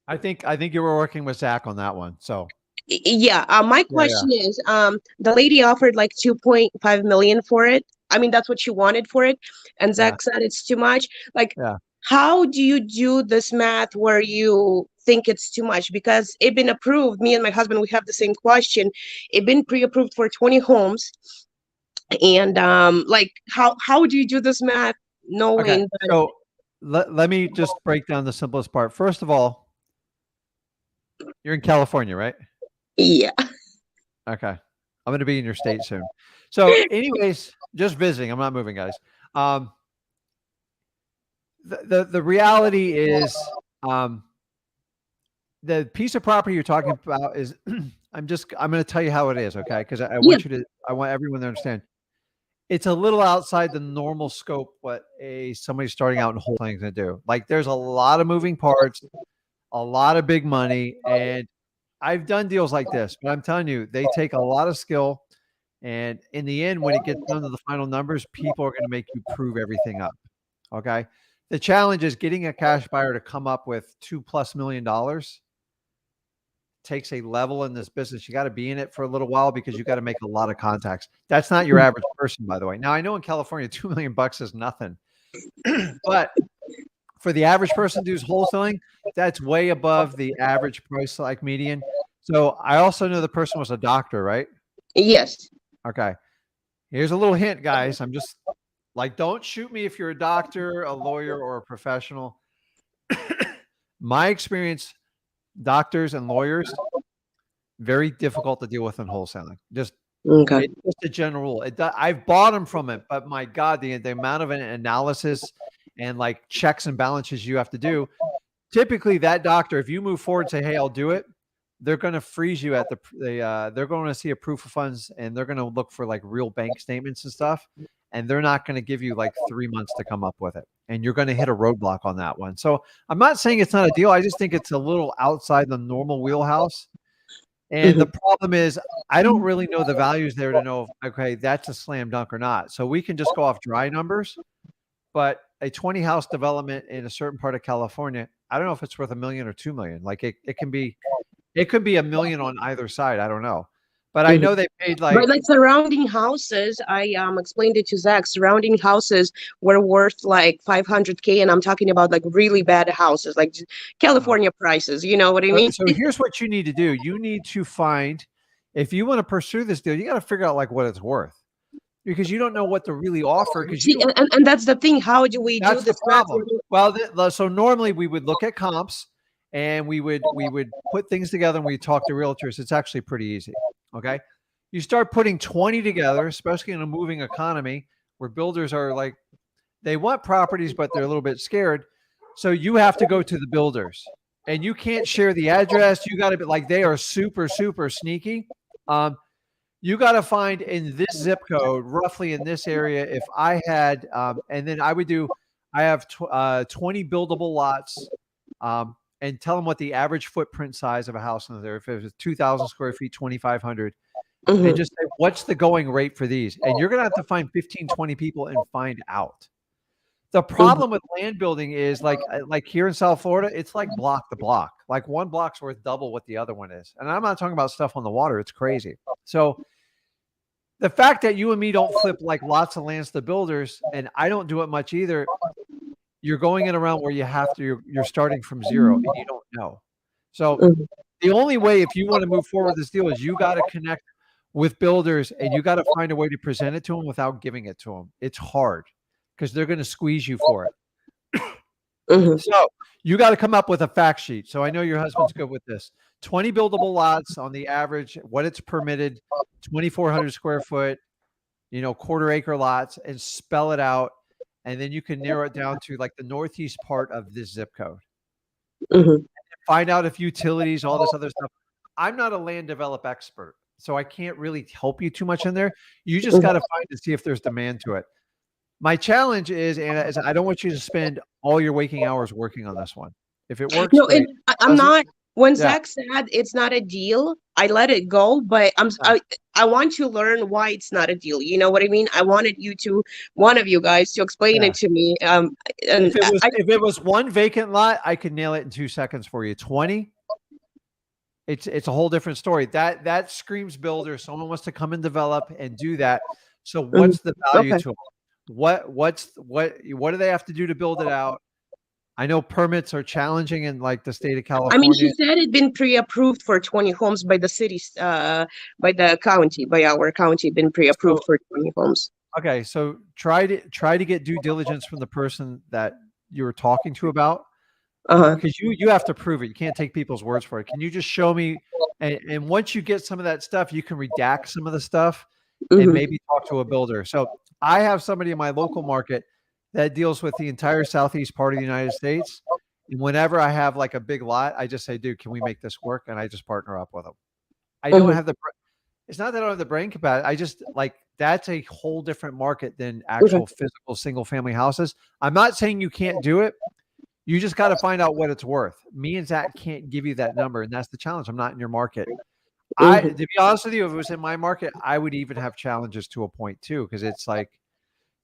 I think you were working with Zach on that one. So Yeah. My question is, the lady offered like 2.5 million for it. I mean, that's what she wanted for it, and Zach said it's too much. Like, how do you do this math where you think it's too much? Because it been approved. Me and my husband, we have the same question. It been pre-approved for 20 homes, and like, how do you do this math knowing that? So let me just break down the simplest part. First of all, you're in California, right? Yeah. Okay. I'm going to be in your state soon. So anyways, just visiting. I'm not moving, guys. The reality is, the piece of property you're talking about is, I'm going to tell you how it is. Okay. Cause I want everyone to understand. It's a little outside the normal scope what somebody starting out in wholesaling is going to do. Like there's a lot of moving parts, a lot of big money, and I've done deals like this, but I'm telling you, they take a lot of skill. And in the end, when it gets down to the final numbers, people are going to make you prove everything up. Okay. The challenge is getting a cash buyer to come up with $2+ million takes a level in this business. You got to be in it for a little while because you got to make a lot of contacts. That's not your average person, by the way. Now I know in California, $2 million is nothing, but for the average person who's wholesaling, that's way above the average price, like median. So I also know the person was a doctor, right? Yes. Okay. Here's a little hint, guys. I'm just like, don't shoot me if you're a doctor, a lawyer, or a professional. My experience, doctors and lawyers, very difficult to deal with in wholesaling. Just Okay. It's just a general rule. I've bought them from it, but my God, the amount of an analysis and like checks and balances you have to do. Typically, that doctor, if you move forward and say, "Hey, I'll do it," they're going to freeze you at they're going to see a proof of funds, and they're going to look for like real bank statements and stuff, and they're not going to give you like 3 months to come up with it, and you're going to hit a roadblock on that one. So I'm not saying it's not a deal. I just think it's a little outside the normal wheelhouse. And the problem is, I don't really know the values there to know if, okay, that's a slam dunk or not. So we can just go off dry numbers, but a 20 house development in a certain part of California, I don't know if it's worth $1 million or $2 million. Like it could be $1 million on either side. I don't know, but I know they paid like. But like surrounding houses, I explained it to Zach. Surrounding houses were worth like 500K, and I'm talking about like really bad houses, like California prices. You know what I mean? So here's what you need to do. You need to find, if you want to pursue this deal, you got to figure out like what it's worth, because you don't know what to really offer. Because and that's the thing. How do we do this? Problem. Well, so normally we would look at comps, and we would put things together, and we talk to realtors. It's actually pretty easy. Okay. You start putting 20 together, especially in a moving economy where builders are like, they want properties, but they're a little bit scared. So you have to go to the builders, and you can't share the address. You got to be like, they are super, super sneaky. You got to find in this zip code, roughly in this area. If I had, and then I have 20 buildable lots, and tell them what the average footprint size of a house is there. If it was 2,000 square feet, 2,500, and just say, what's the going rate for these? And you're going to have to find 15, 20 people and find out. The problem with land building is like here in South Florida, it's like block to block. Like one block's worth double what the other one is. And I'm not talking about stuff on the water. It's crazy. So the fact that you and me don't flip like lots of lands to builders, and I don't do it much either, you're going in around where you have to, you're starting from zero and you don't know. So the only way, if you want to move forward with this deal, is you got to connect with builders, and you got to find a way to present it to them without giving it to them. It's hard because they're going to squeeze you for it. So you got to come up with a fact sheet. So I know your husband's good with this. 20 buildable lots on the average, what it's permitted, 2,400 square foot, quarter acre lots, and spell it out. And then you can narrow it down to like the northeast part of this zip code. Find out if utilities, all this other stuff. I'm not a land develop expert, so I can't really help you too much in there. You just got to find to see if there's demand to it. My challenge is, Anna, is I don't want you to spend all your waking hours working on this one. If it works, great. I'm not. When Zach said it's not a deal, I let it go, but I want to learn why it's not a deal. You know what I mean? I wanted one of you guys to explain it to me. And if it was one vacant lot, I could nail it in 2 seconds for you. 20, it's a whole different story. That screams builder. Someone wants to come and develop and do that. So what's the value to them? What do they have to do to build it out? I know permits are challenging in like the state of California. I mean, she said it'd been pre-approved for 20 homes by the cities, by the county, by our county, been pre-approved for 20 homes. Okay, so try to get due diligence from the person that you were talking to about, because you have to prove it. You can't take people's words for it. Can you just show me? And once you get some of that stuff, you can redact some of the stuff and maybe talk to a builder. So I have somebody in my local market that deals with the entire southeast part of the United States. And whenever I have like a big lot, I just say, dude, can we make this work? And I just partner up with them. I don't have it's not that I don't have the brain capacity. I just like, that's a whole different market than actual physical single family houses. I'm not saying you can't do it. You just got to find out what it's worth. Me and Zach can't give you that number. And that's the challenge. I'm not in your market. To be honest with you, if it was in my market, I would even have challenges to a point too. Cause it's like,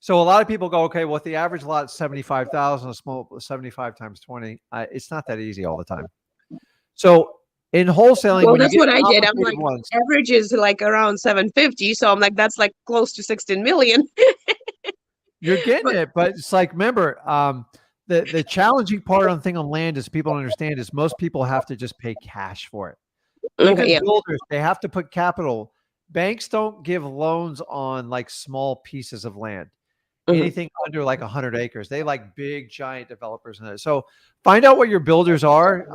so a lot of people go, okay, well, if the average lot is 75,000, a small 75 times 20, it's not that easy all the time. So in wholesaling, well, that's what I did. I'm like, average is like around 750. So I'm like, that's like close to 16 million. You're getting it, but it's like, remember, the challenging part on land is people don't understand is most people have to just pay cash for it. Even builders, they have to put capital. Banks don't give loans on like small pieces of land. Anything under like 100 acres, they like big giant developers in it. So find out what your builders are.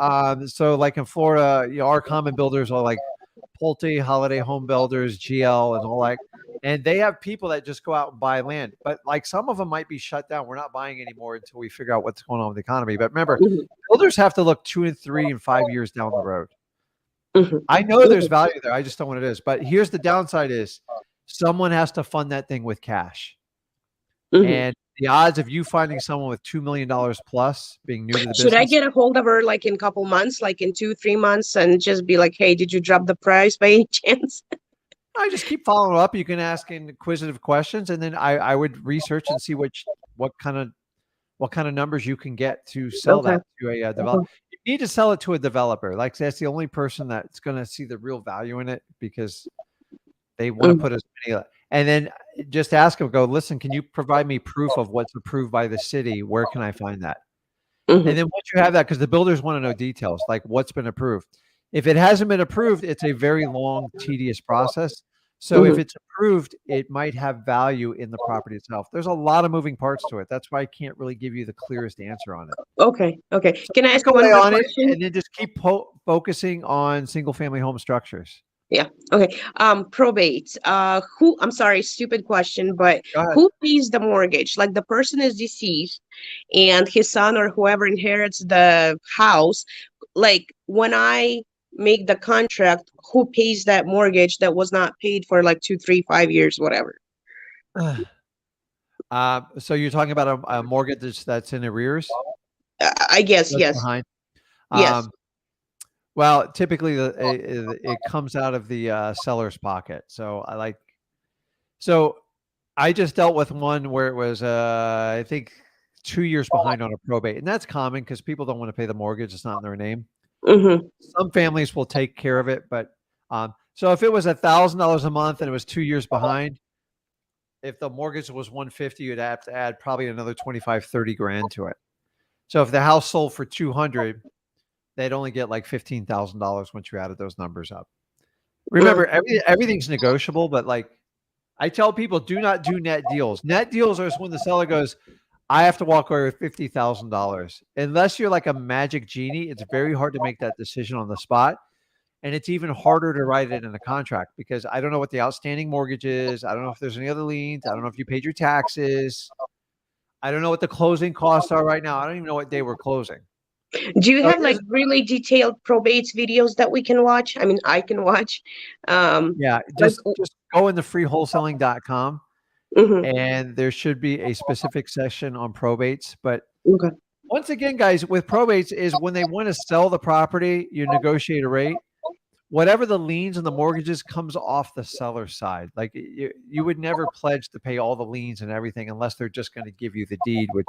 So like in Florida, our common builders are like Pulte, Holiday Home Builders, GL, and all that. And they have people that just go out and buy land. But like some of them might be shut down. We're not buying anymore until we figure out what's going on with the economy. But remember, builders have to look 2 and 3 and 5 years down the road. I know there's value there. I just don't know what it is. But here's the downside is someone has to fund that thing with cash. And the odds of you finding someone with $2 million plus being new to the business. Should I get a hold of her like in a couple months, like in 2-3 months, and just be like, hey, did you drop the price by any chance? I just keep following up. You can ask inquisitive questions, and then I would research and see what kind of numbers you can get to sell that to a developer. You need to sell it to a developer. Like that's the only person that's going to see the real value in it because they want to put as many. And then just ask them, go, listen, can you provide me proof of what's approved by the city? Where can I find that? And then once you have that, because the builders want to know details, like what's been approved. If it hasn't been approved, it's a very long, tedious process. So if it's approved, it might have value in the property itself. There's a lot of moving parts to it. That's why I can't really give you the clearest answer on it. Okay. So can I ask one more question? And then just keep focusing on single-family home structures. Yeah. Okay. Probate. I'm sorry, stupid question, but who pays the mortgage? Like the person is deceased and his son or whoever inherits the house. Like when I make the contract, who pays that mortgage that was not paid for like 2, 3, 5 years, whatever? So you're talking about a mortgage that's in arrears? I guess, yes. Behind? Yes. Well, typically it comes out of the seller's pocket. So I just dealt with one where it was, I think 2 years behind on a probate, and that's common because people don't want to pay the mortgage. It's not in their name. Some families will take care of it, but so if it was $1,000 a month and it was 2 years behind, if the mortgage was $150, you'd have to add probably another 25, 30 grand to it. So if the house sold for 200, they'd only get like $15,000 once you added those numbers up. Remember, everything's negotiable, but like I tell people, do not do net deals. Net deals are when the seller goes, I have to walk away with $50,000. Unless you're like a magic genie, it's very hard to make that decision on the spot. And it's even harder to write it in a contract because I don't know what the outstanding mortgage is. I don't know if there's any other liens. I don't know if you paid your taxes. I don't know what the closing costs are right now. I don't even know what day we're closing. Do you have like really detailed probate videos that we can watch? I mean, I can watch. Yeah, just go in the freewholesaling.com and there should be a specific section on probates. But once again, guys, with probates is when they want to sell the property, you negotiate a rate. Whatever the liens and the mortgages comes off the seller's side. Like you would never pledge to pay all the liens and everything unless they're just going to give you the deed, which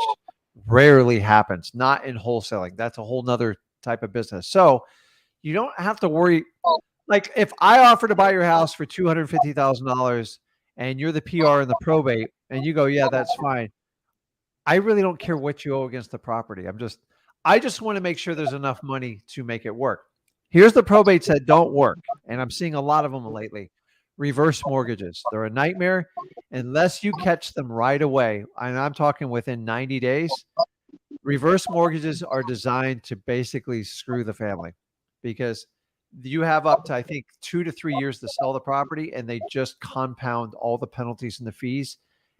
rarely happens, not in wholesaling. That's a whole nother type of business. So you don't have to worry. Like if I offer to buy your house for $250,000 and you're the PR in the probate and you go, yeah, that's fine. I really don't care what you owe against the property. I just want to make sure there's enough money to make it work. Here's the probates that don't work. And I'm seeing a lot of them lately. Reverse mortgages. They're a nightmare unless you catch them right away. And I'm talking within 90 days. Reverse mortgages are designed to basically screw the family because you have up to, I think, 2 to 3 years to sell the property and they just compound all the penalties and the fees.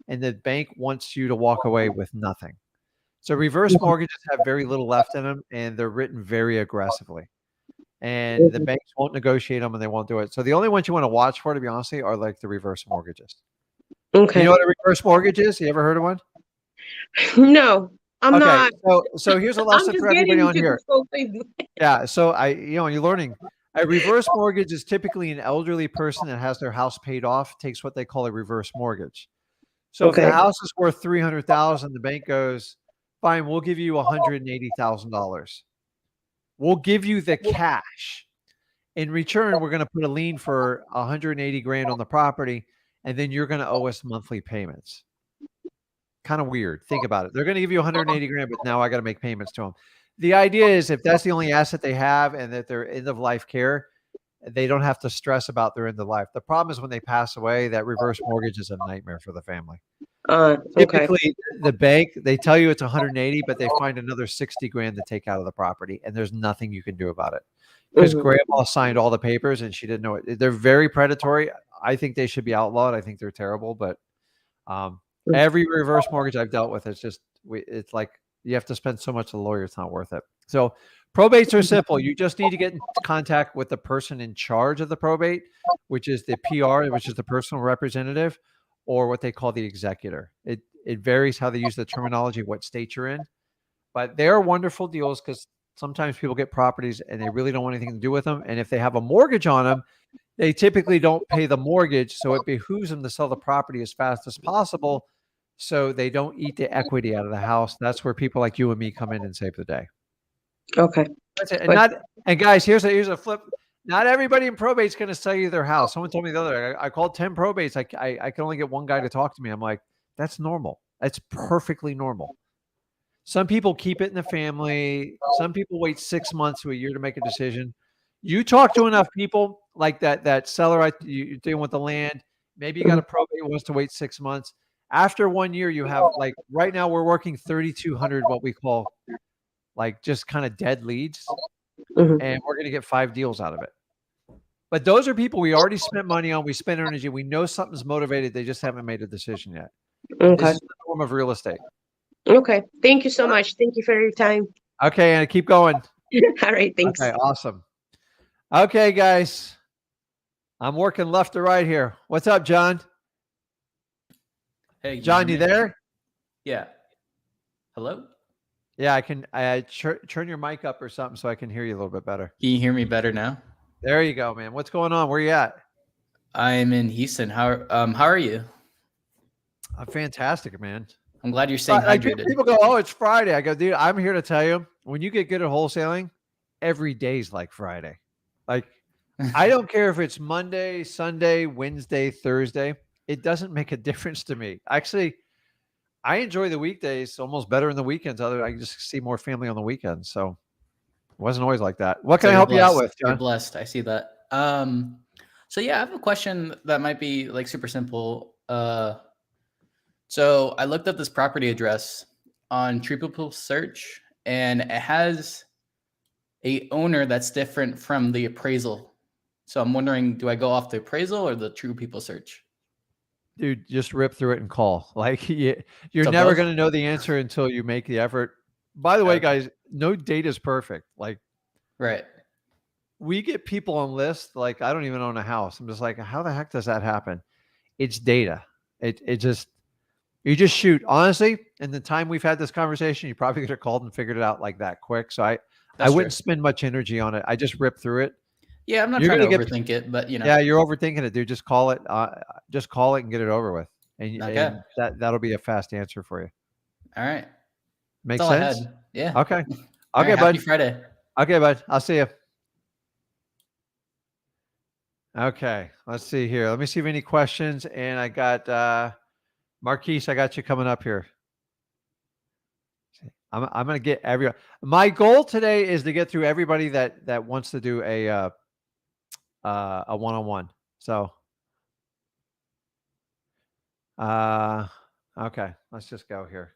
And the bank wants you to walk away with nothing. So reverse mortgages have very little left in them and they're written very aggressively. And the banks won't negotiate them and they won't do it. So the only ones you want to watch for, to be honest, are like the reverse mortgages. Okay. You know what a reverse mortgage is? You ever heard of one? No, I'm not. So here's a lesson for everybody on here. Yeah. So you're learning. A reverse mortgage is typically an elderly person that has their house paid off, takes what they call a reverse mortgage. So if the house is worth $300,000, the bank goes, fine, we'll give you $180,000. We'll give you the cash. In return, we're going to put a lien for 180 grand on the property, and then you're going to owe us monthly payments. Kind of weird. Think about it. They're going to give you 180 grand, but now I got to make payments to them. The idea is if that's the only asset they have and that they're end of life care, they don't have to stress about their end of life. The problem is when they pass away, that reverse mortgage is a nightmare for the family. Typically, the bank, they tell you it's 180, but they find another 60 grand to take out of the property, and there's nothing you can do about it. because grandma signed all the papers and she didn't know it. They're very predatory. I think they should be outlawed. I think they're terrible, but every reverse mortgage I've dealt with, it's like you have to spend so much on the lawyer, it's not worth it. So probates are simple. You just need to get in contact with the person in charge of the probate, which is the PR, which is the personal representative, or what they call the executor. It varies how they use the terminology, what state you're in, but they are wonderful deals because sometimes people get properties and they really don't want anything to do with them. And if they have a mortgage on them, they typically don't pay the mortgage. So it behooves them to sell the property as fast as possible so they don't eat the equity out of the house. That's where people like you and me come in and save the day. Okay. That's it. And guys, here's a flip. Not everybody in probate is going to sell you their house. Someone told me the other day, I called 10 probates. I can only get one guy to talk to me. I'm like, that's normal. That's perfectly normal. Some people keep it in the family. Some people wait 6 months to a year to make a decision. You talk to enough people like that seller you're dealing with the land. Maybe you got a probate who wants to wait 6 months. After 1 year, you have like right now we're working 3,200 what we call like just kind of dead leads, and we're going to get 5 deals out of it. But those are people we already spent money on. We spent energy. We know something's motivated. They just haven't made a decision yet. Okay. This is the form of real estate. Okay. Thank you so much. Thank you for your time. Okay, and keep going. All right. Thanks. Okay, awesome. Okay, guys. I'm working left to right here. What's up, John? Hey, John, you there? Yeah. Hello? Yeah, I can turn your mic up or something so I can hear you a little bit better. Can you hear me better now? There you go, man. What's going on? Where you at? I'm in Houston. How are you? I'm fantastic, man. I'm glad you're staying hydrated. People go, oh, it's Friday. I go, dude, I'm here to tell you, when you get good at wholesaling, every day's like Friday. Like, I don't care if it's Monday, Sunday, Wednesday, Thursday. It doesn't make a difference to me. Actually, I enjoy the weekdays almost better than the weekends. I just see more family on the weekends. So it wasn't always like that. What can I help you out with, John? You're blessed. I see that. So yeah, I have a question that might be like super simple. So I looked up this property address on True People Search, and it has a owner that's different from the appraisal. So I'm wondering, do I go off the appraisal or the True People Search? Dude, just rip through it and call. Like you're never going to know the answer until you make the effort. By the way, guys, no data is perfect. Like, right. We get people on lists. Like, I don't even own a house. I'm just like, how the heck does that happen? It's data. You just shoot. Honestly, in the time we've had this conversation, you probably could have called and figured it out like that quick. So I wouldn't spend much energy on it. I just rip through it. Yeah, I'm not trying to overthink it, but you know. Yeah, you're overthinking it, dude. Just call it. Just call it and get it over with, and that'll be a fast answer for you. All right. Makes sense. Yeah. Okay. Okay, right, bud. Happy Friday. Okay, bud. I'll see you. Okay, let's see here. Let me see if any questions. And I got Marquise. I got you coming up here. I'm going to get everyone. My goal today is to get through everybody that wants to do a one-on-one. So, okay, let's just go here.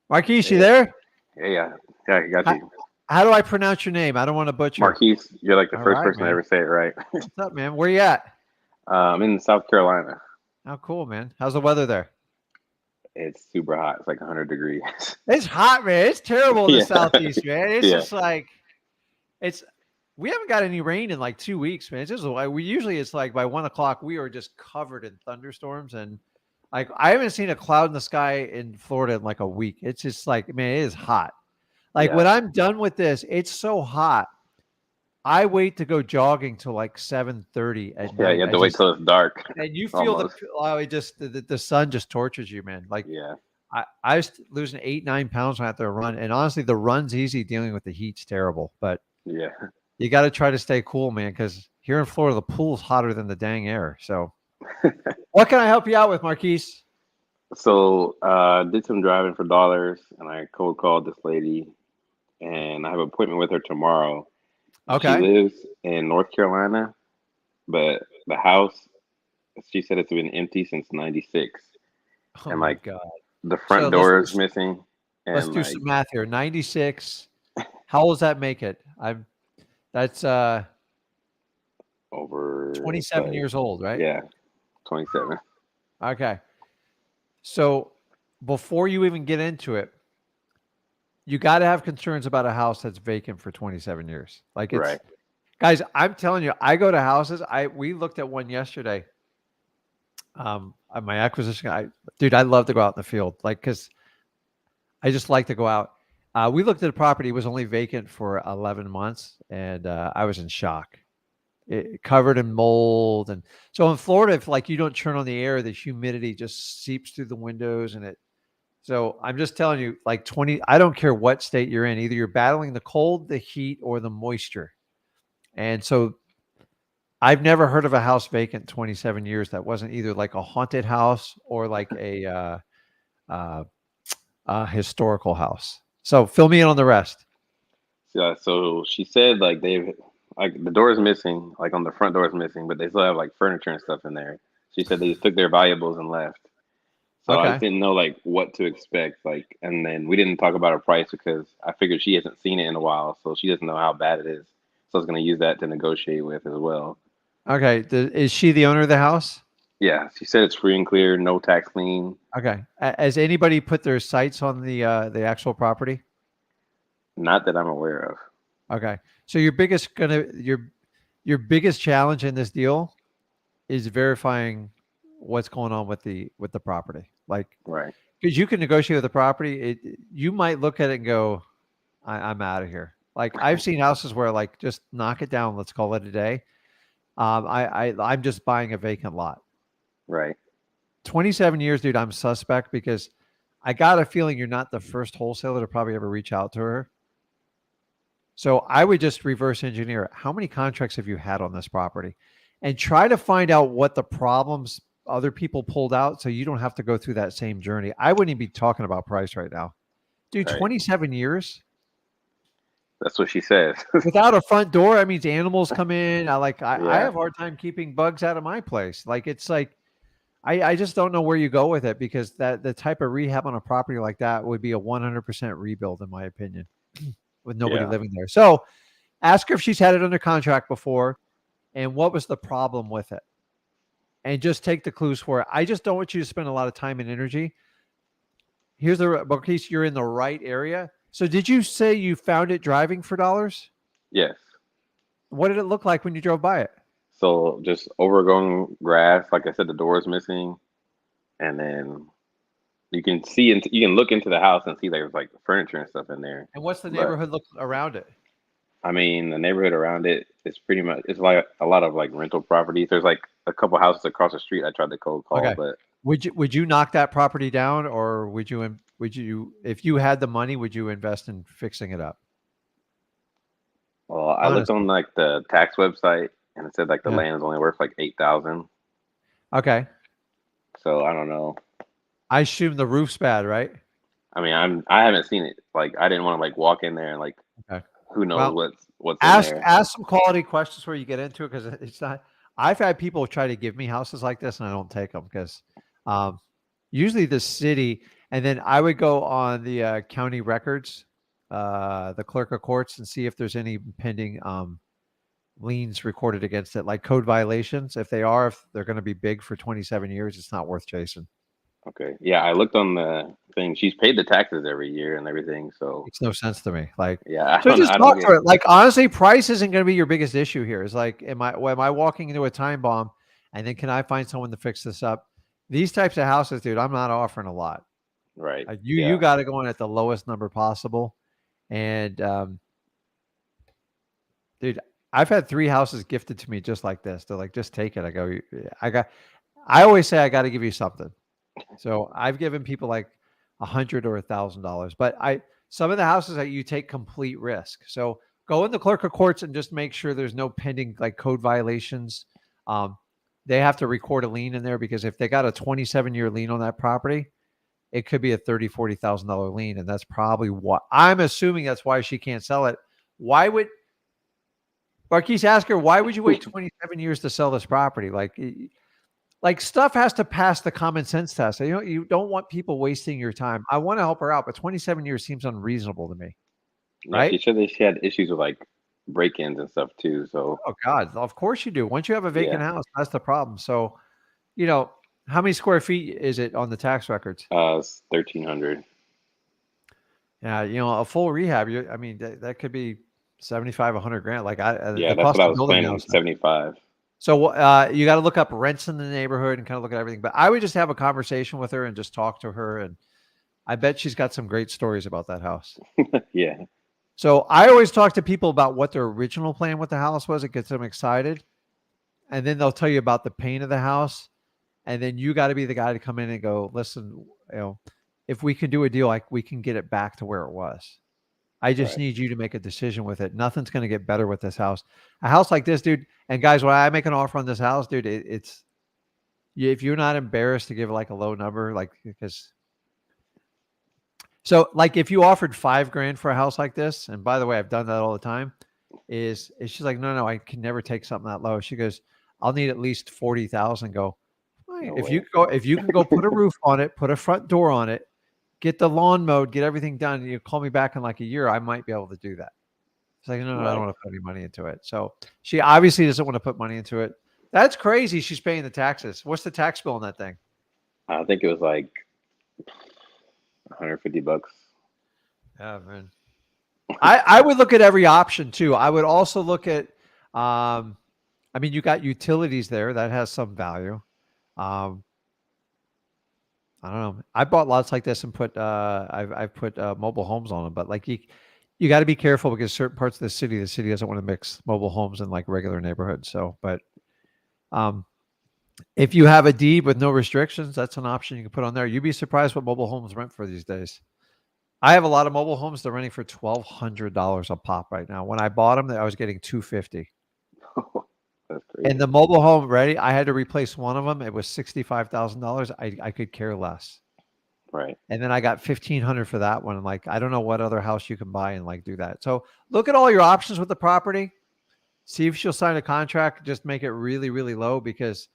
Marquise, you there? Yeah, I got you. How do I pronounce your name? I don't want to butcher. Marquise, you're like the first person to ever say it right. What's up, man? Where you at? I'm in South Carolina. Oh, cool, man. How's the weather there? It's super hot. It's like 100 degrees. It's hot, man. It's terrible in the Southeast, man. It's just like, we haven't got any rain in like 2 weeks, man. It's just like, it's like by 1 o'clock, we are just covered in thunderstorms. And like, I haven't seen a cloud in the sky in Florida in like a week. It's just like, man, it is hot. Like when I'm done with this, it's so hot. I wait to go jogging till like 7:30 at night. Yeah, you have to wait till it's dark. And you feel the sun just tortures you, man. Like, I was losing 8-9 pounds when I had to run. And honestly, the run's easy. Dealing with the heat's terrible. But you got to try to stay cool, man, because here in Florida, the pool's hotter than the dang air. So what can I help you out with, Marquise? So did some driving for dollars, and I cold called this lady, and I have an appointment with her tomorrow. Okay. She lives in North Carolina, but the house, she said it's been empty since '96. Oh and my like God. the front door is missing. Let's And do like some math here. 96. How old does that make it? That's over 27 like, years old, right? yeah, 27. Okay. So before you even get into it, you got to have concerns about a house that's vacant for 27 years. Like Right. guys, I'm telling you, I go to houses. We looked at one yesterday. My acquisition guy, dude, I love to go out in the field, like, cause I just like to go out. We looked at a property, it was only vacant for 11 months, and I was in shock. It covered in mold. And so in Florida, if like you don't turn on the air, the humidity just seeps through the windows so I'm just telling you, like 20, I don't care what state you're in, either you're battling the cold, the heat, or the moisture. And so I've never heard of a house vacant 27 years that wasn't either like a haunted house or like a historical house. So fill me in on the rest. Yeah, so she said like they've like the door is missing, like on the front door is missing, but they still have like furniture and stuff in there. She said they just took their valuables and left. So I Okay. just didn't know like what to expect. Like, and then we didn't talk about a price because I figured she hasn't seen it in a while, so she doesn't know how bad it is. So I was gonna use that to negotiate with as well. Okay. Is she the owner of the house? Yeah, she said it's free and clear, no tax lien. Okay. Has anybody put their sights on the actual property? Not that I'm aware of. Okay. So your biggest challenge in this deal is verifying what's going on with the property. Like, Right. because you can negotiate with the property, you might look at it and go, I'm out of here. Like I've seen houses where like just knock it down, let's call it a day. I'm just buying a vacant lot. Right. 27 years, dude, I'm suspect because I got a feeling you're not the first wholesaler to probably ever reach out to her. So I would just reverse engineer it. How many contracts have you had on this property? And try to find out what the problems other people pulled out so you don't have to go through that same journey. I wouldn't even be talking about price right now. Dude, Right. 27 years? That's what she says. Without a front door, that means animals come in. I Yeah. have a hard time keeping bugs out of my place. Like it's like I just don't know where you go with it because the type of rehab on a property like that would be a 100% rebuild, in my opinion, with nobody Yeah. living there. So ask her if she's had it under contract before and what was the problem with it. And just take the clues for it. I just don't want you to spend a lot of time and energy. Here's Marquise, you're in the right area. So did you say you found it driving for dollars? Yes. What did it look like when you drove by it? So just overgrown grass. Like I said, the door is missing, and then you can see into you can look into the house and see there's like furniture and stuff in there. And what's the But neighborhood look around it? I mean, the neighborhood around it is pretty much it's like a lot of like rental properties. There's like a couple houses across the street. I tried to cold call, Okay. but Would you knock that property down, or would you if you had the money, would you invest in fixing it up? well, I looked Honestly. on like the tax website and it said like the Yeah. land is only worth like 8,000. Okay. So I don't know. I assume the roof's bad, right? I mean, I haven't seen it. Like I didn't want to like walk in there and like Okay. who knows Well, what's in there. ask some quality questions before you get into it because it's not. I've had people try to give me houses like this and I don't take them because usually the city, and then I would go on the county records, the clerk of courts, and see if there's any pending liens recorded against it, like code violations. If they're going to be big for 27 years, it's not worth chasing. Okay. Yeah, I looked on the thing. She's paid the taxes every year and everything. So Makes no sense to me. Like, yeah, so just I talk don't to her. Like, honestly, price isn't going to be your biggest issue here. It's like, am I walking into a time bomb, and then can I find someone to fix this up? These types of houses, dude, I'm not offering a lot. right. You got to go in at the lowest number possible, and dude, I've had 3 houses gifted to me just like this. They're like, just take it. I always say I got to give you something. So I've given people like $100 or $1,000, but some of the houses that you take complete risk. So go in the clerk of courts and just make sure there's no pending like code violations. They have to record a lien in there because if they got a 27-year lien on that property, it could be a $30,000, $40,000 lien. And that's probably what I'm assuming that's why she can't sell it. Why would Marquise ask her, why would you wait 27 years to sell this property? Like, like stuff has to pass the common sense test. You don't want people wasting your time. I want to help her out, but 27 years seems unreasonable to me. Yeah, Right? she said that she had issues with like break-ins and stuff too. So Oh God, of course you do. Once you have a vacant yeah, house, that's the problem. So, how many square feet is it on the tax records? it's 1,300. Yeah, a full rehab. I mean, that could be 75, 100 grand. Like Yeah, the that's cost what I of was building a planning, house. 75. So you got to look up rents in the neighborhood and kind of look at everything. But I would just have a conversation with her and just talk to her. And I bet she's got some great stories about that house. Yeah, So I always talk to people about what their original plan with the house was. It gets them excited. And then they'll tell you about the pain of the house. And then you got to be the guy to come in and go, listen, if we can do a deal, like we can get it back to where it was. I just right. need you to make a decision with it. Nothing's going to get better with this house. A house like this, dude. And guys, when I make an offer on this house, dude, it's if you're not embarrassed to give like a low number, like because so like if you offered $5,000 for a house like this, and by the way, I've done that all the time, is she's like, no, I can never take something that low. She goes, I'll need at least 40,000. Go, No if way. you can go put a roof on it, put a front door on it, get the lawn mowed, get everything done. You call me back in like a year, I might be able to do that. It's like, no, I don't Right. want to put any money into it. So she obviously doesn't want to put money into it. That's crazy. She's paying the taxes. What's the tax bill on that thing? I think it was like $150. Yeah, man. I would look at every option too. I would also look at, I mean, you got utilities there that has some value. I don't know. I bought lots like this and put, I've put mobile homes on them, but like you got to be careful because certain parts of the city doesn't want to mix mobile homes in like regular neighborhoods. So, but if you have a deed with no restrictions, that's an option you can put on there. You'd be surprised what mobile homes rent for these days. I have a lot of mobile homes. They're renting for $1,200 a pop right now. When I bought them, I was getting $250. That's crazy. And the mobile home ready, I had to replace one of them. It was $65,000. I could care less. Right. And then I got $1,500 for that one. And like, I don't know what other house you can buy and like do that. So look at all your options with the property. See if she'll sign a contract. Just make it really, really low because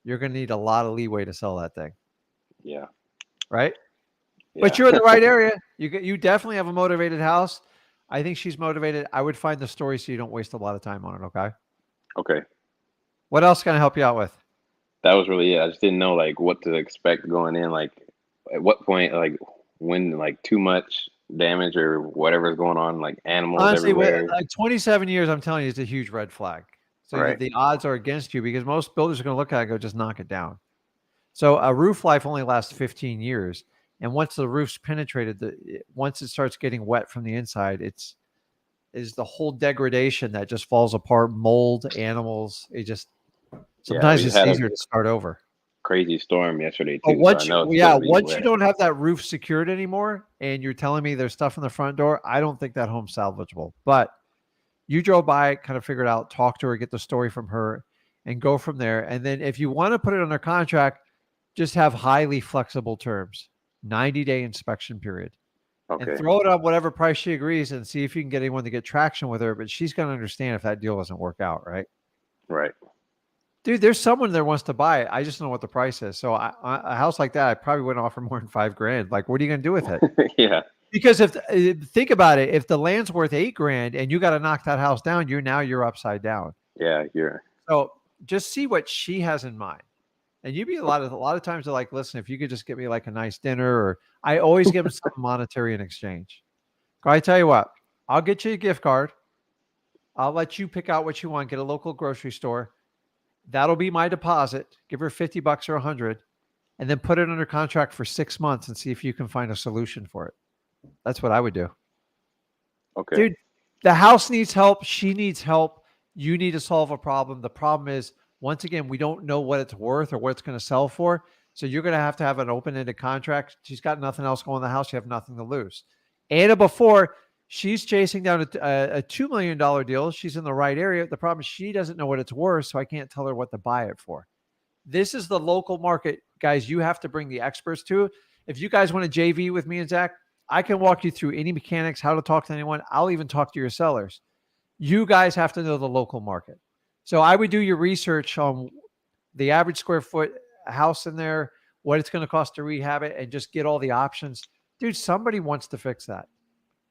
you're going to need a lot of leeway to sell that thing. Yeah. Right. Yeah. But you're in the right area. You definitely have a motivated house. I think she's motivated. I would find the story so you don't waste a lot of time on it. Okay. Okay. What else can I help you out with? That was really it. I just didn't know like what to expect going in. Like at what point, like when like too much damage or whatever's going on, like animals Honestly, with everywhere. like 27 years, I'm telling you, it's a huge red flag. So Right. the odds are against you because most builders are going to look at it and go, just knock it down. So a roof life only lasts 15 years. And once the roof's penetrated, once it starts getting wet from the inside, is the whole degradation that just falls apart, mold, animals. Sometimes we it's had easier a to start over. crazy storm yesterday But too. So once I know you, it's yeah, gonna be once you wet. don't have that roof secured anymore, and you're telling me there's stuff in the front door, I don't think that home's salvageable. But you drove by, kind of figured out, talk to her, get the story from her, and go from there. And then if you want to put it under contract, just have highly flexible terms, 90-day inspection period, and Okay. throw it on whatever price she agrees, and see if you can get anyone to get traction with her. But she's going to understand if that deal doesn't work out, right? Right. Dude, there's someone there wants to buy it. I just don't know what the price is. So a house like that, I probably wouldn't offer more than $5,000. Like, what are you going to do with it? Yeah. Because think about it, if the land's worth $8,000 and you got to knock that house down, you're upside down. Yeah. You're So just see what she has in mind. And you'd be a lot of times they're like, listen, if you could just get me like a nice dinner, or I always give them something monetary in exchange. I tell you what, I'll get you a gift card. I'll let you pick out what you want. Get a local grocery store. That'll be my deposit. Give her $50 or $100, and then put it under contract for 6 months and see if you can find a solution for it. That's what I would do. okay. Dude, the house needs help. She needs help. You need to solve a problem. The problem is, once again, we don't know what it's worth or what it's going to sell for. So you're going to have an open-ended contract. She's got nothing else going in the house. You have nothing to lose. Anna, before, she's chasing down a $2 million deal. She's in the right area. The problem is she doesn't know what it's worth, so I can't tell her what to buy it for. This is the local market. Guys, you have to bring the experts to it. If you guys want to JV with me and Zach, I can walk you through any mechanics, how to talk to anyone. I'll even talk to your sellers. You guys have to know the local market. So I would do your research on the average square foot house in there, what it's going to cost to rehab it, and just get all the options. Dude, somebody wants to fix that.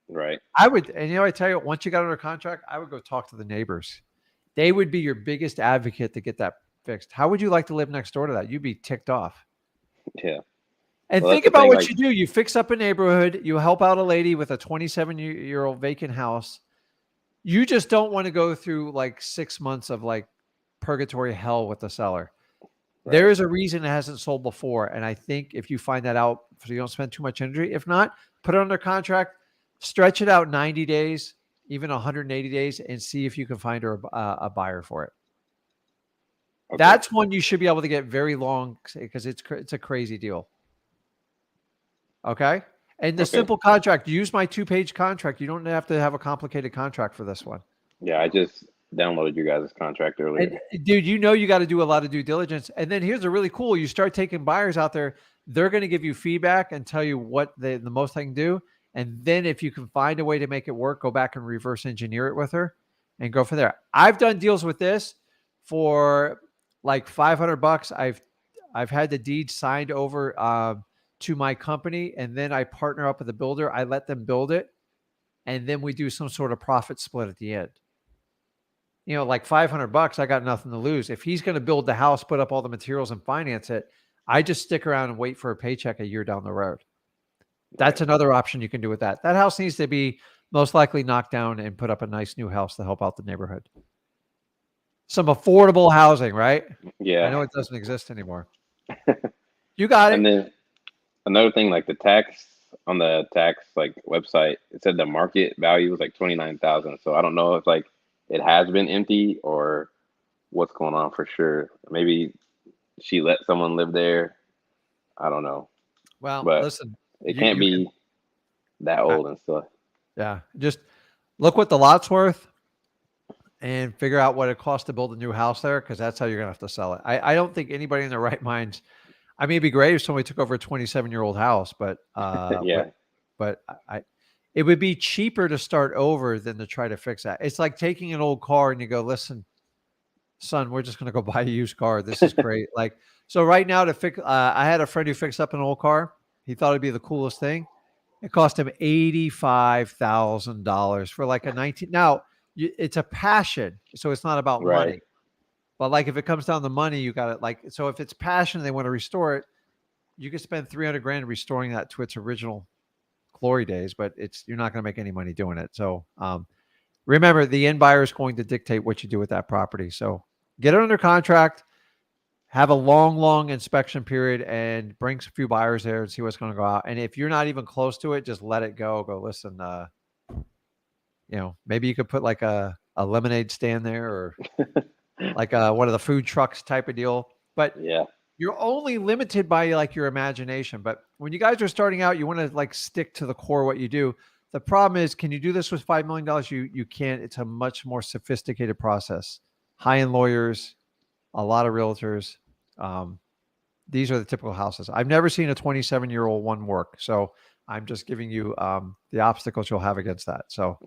Right. I would, and I tell you, once you got under contract, I would go talk to the neighbors. They would be your biggest advocate to get that fixed. How would you like to live next door to that? You'd be ticked off. Yeah. And Well, think about what you do. You fix up a neighborhood. You help out a lady with a 27-year-old vacant house. You just don't want to go through like 6 months of like purgatory hell with the seller. Right. There is a reason it hasn't sold before. And I think if you find that out, so you don't spend too much energy. If not, put it under contract, stretch it out 90 days, even 180 days, and see if you can find her a buyer for it. Okay. That's one you should be able to get very long because it's a crazy deal. Okay. And the simple contract, use my 2-page contract. You don't have to have a complicated contract for this one. Yeah. I just downloaded your guys' contract earlier. And, dude, you got to do a lot of due diligence. And then here's a really cool, you start taking buyers out there. They're going to give you feedback and tell you what the most they can do. And then if you can find a way to make it work, go back and reverse engineer it with her and go from there. I've done deals with this for like $500. I've had the deed signed over, to my company, and then I partner up with the builder. I let them build it, and then we do some sort of profit split at the end. Like $500, I got nothing to lose. If he's going to build the house, put up all the materials and finance it, I just stick around and wait for a paycheck a year down the road. That's another option you can do with that. That house needs to be most likely knocked down and put up a nice new house to help out the neighborhood. Some affordable housing, right? Yeah. I know it doesn't exist anymore. You got it. And then another thing, like the tax on the tax like website, it said the market value was like 29,000. So I don't know if like it has been empty or what's going on for sure. Maybe she let someone live there. I don't know. Well, but listen, it can't be that old and stuff. Yeah, just look what the lot's worth and figure out what it costs to build a new house there, because that's how you're gonna have to sell it. I don't think anybody in their right minds. I mean, it'd be great if somebody took over a 27-year-old house, but yeah, but it would be cheaper to start over than to try to fix that. It's like taking an old car and you go, listen, son, we're just gonna go buy a used car. This is great. Like, so right now to fix, I had a friend who fixed up an old car. He thought it'd be the coolest thing. It cost him $85,000 for like a 19. Now it's a passion, so it's not about money. But like if it comes down to money, you got it. Like, so if it's passion, they want to restore it. You could spend $300,000 restoring that to its original glory days, but you're not going to make any money doing it. So remember, the end buyer is going to dictate what you do with that property. So get it under contract, have a long inspection period, and bring a few buyers there and see what's going to go out. And if you're not even close to it, just let it go. Go, listen, maybe you could put like a lemonade stand there or like one of the food trucks type of deal. But yeah, you're only limited by like your imagination. But when you guys are starting out, you want to like stick to the core of what you do. The problem is, can you do this with $5 million? You can't. It's a much more sophisticated process. High-end lawyers, a lot of realtors. These are the typical houses. I've never seen a 27-year-old one work. So I'm just giving you the obstacles you'll have against that. So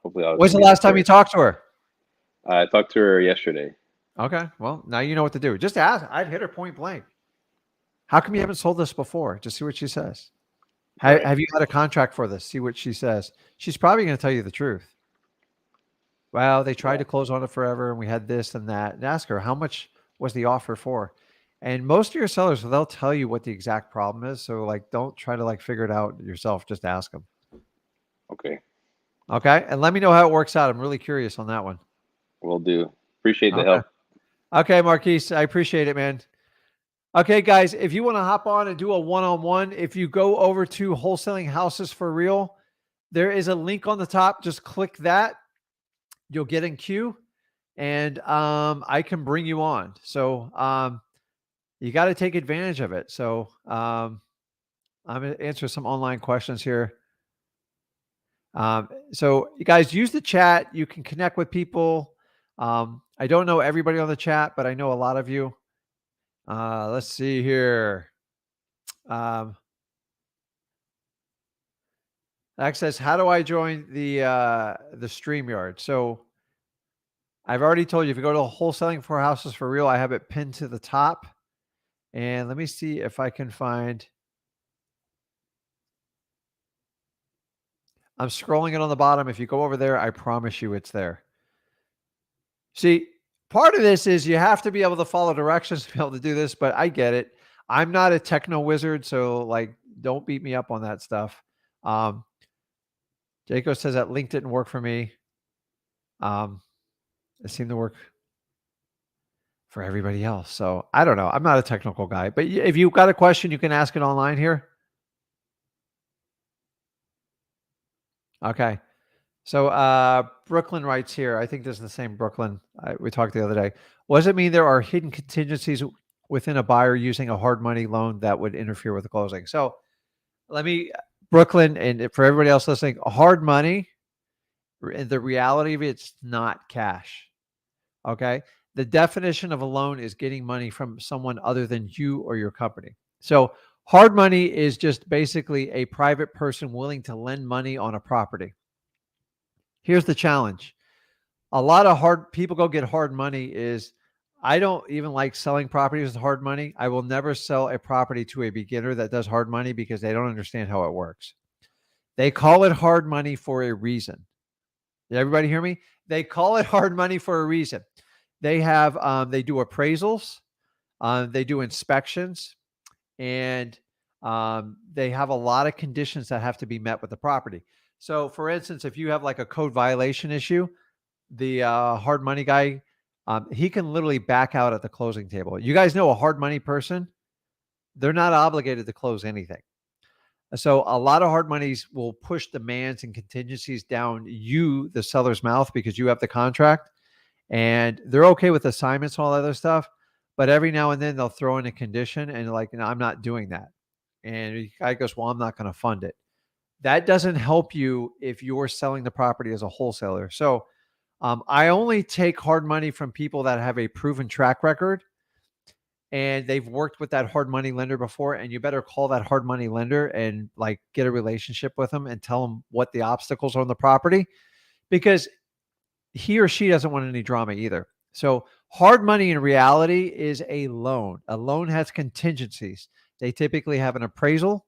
hopefully, when's the last time you talked to her? I talked to her yesterday. Okay. Well, now you know what to do. Just ask. I'd hit her point blank. How come you haven't sold this before? Just see what she says. Have you had a contract for this? See what she says. She's probably going to tell you the truth. Well, they tried to close on it forever, and we had this and that. And ask her, how much was the offer for? And most of your sellers, they'll tell you what the exact problem is. So like, don't try to like figure it out yourself. Just ask them. Okay. Okay. And let me know how it works out. I'm really curious on that one. Will do. Appreciate the help. Okay, Marquise. I appreciate it, man. Okay, guys, if you want to hop on and do a one-on-one, if you go over to Wholesaling Houses for Real, there is a link on the top. Just click that. You'll get in queue, and I can bring you on. So you got to take advantage of it. So I'm going to answer some online questions here. So you guys use the chat. You can connect with people. I don't know everybody on the chat, but I know a lot of you. Let's see here. Access, how do I join the Streamyard? So I've already told you, if you go to Wholesaling for Houses for Real, I have it pinned to the top. And let me see if I can find. I'm scrolling it on the bottom. If you go over there, I promise you it's there. See, part of this is you have to be able to follow directions to be able to do this, but I get it. I'm not a techno wizard, so like, don't beat me up on that stuff. Jaco says that link didn't work for me. It seemed to work for everybody else. So I don't know. I'm not a technical guy, but if you've got a question, you can ask it online here. Okay. So Brooklyn writes here, I think this is the same Brooklyn we talked the other day. What does it mean there are hidden contingencies within a buyer using a hard money loan that would interfere with the closing? So Brooklyn, and for everybody else listening, hard money, the reality of it's not cash. Okay. The definition of a loan is getting money from someone other than you or your company. So hard money is just basically a private person willing to lend money on a property. Here's the challenge. A lot of people go get hard money is, I don't even like selling properties with hard money. I will never sell a property to a beginner that does hard money because they don't understand how it works. They call it hard money for a reason. Did everybody hear me? They call it hard money for a reason. They have, they do appraisals, they do inspections, and they have a lot of conditions that have to be met with the property. So for instance, if you have like a code violation issue, the hard money guy, he can literally back out at the closing table. You guys know a hard money person, they're not obligated to close anything. So a lot of hard monies will push demands and contingencies down the seller's mouth, because you have the contract, and they're okay with assignments and all that other stuff. But every now and then they'll throw in a condition and like, no, I'm not doing that. And the guy goes, well, I'm not going to fund it. That doesn't help you if you're selling the property as a wholesaler. So I only take hard money from people that have a proven track record and they've worked with that hard money lender before. And you better call that hard money lender and like get a relationship with them and tell them what the obstacles are on the property, because he or she doesn't want any drama either. So hard money in reality is a loan. A loan has contingencies. They typically have an appraisal,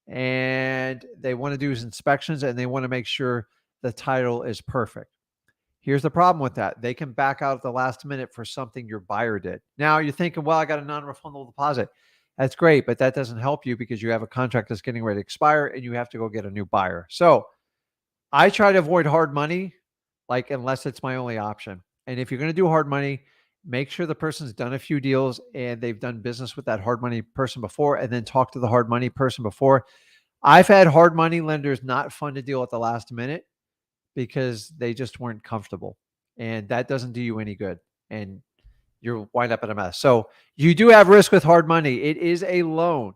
and they want to do inspections, and they want to make sure the title is perfect. Here's the problem with that. They can back out at the last minute for something your buyer did. Now you're thinking, well, I got a non-refundable deposit. That's great, but that doesn't help you because you have a contract that's getting ready to expire and you have to go get a new buyer. So I try to avoid hard money, like unless it's my only option. And if you're going to do hard money, make sure the person's done a few deals and they've done business with that hard money person before, and then talk to the hard money person before. I've had hard money lenders not fund a deal at the last minute because they just weren't comfortable, and that doesn't do you any good, and you'll wind up in a mess. So you do have risk with hard money. It is a loan.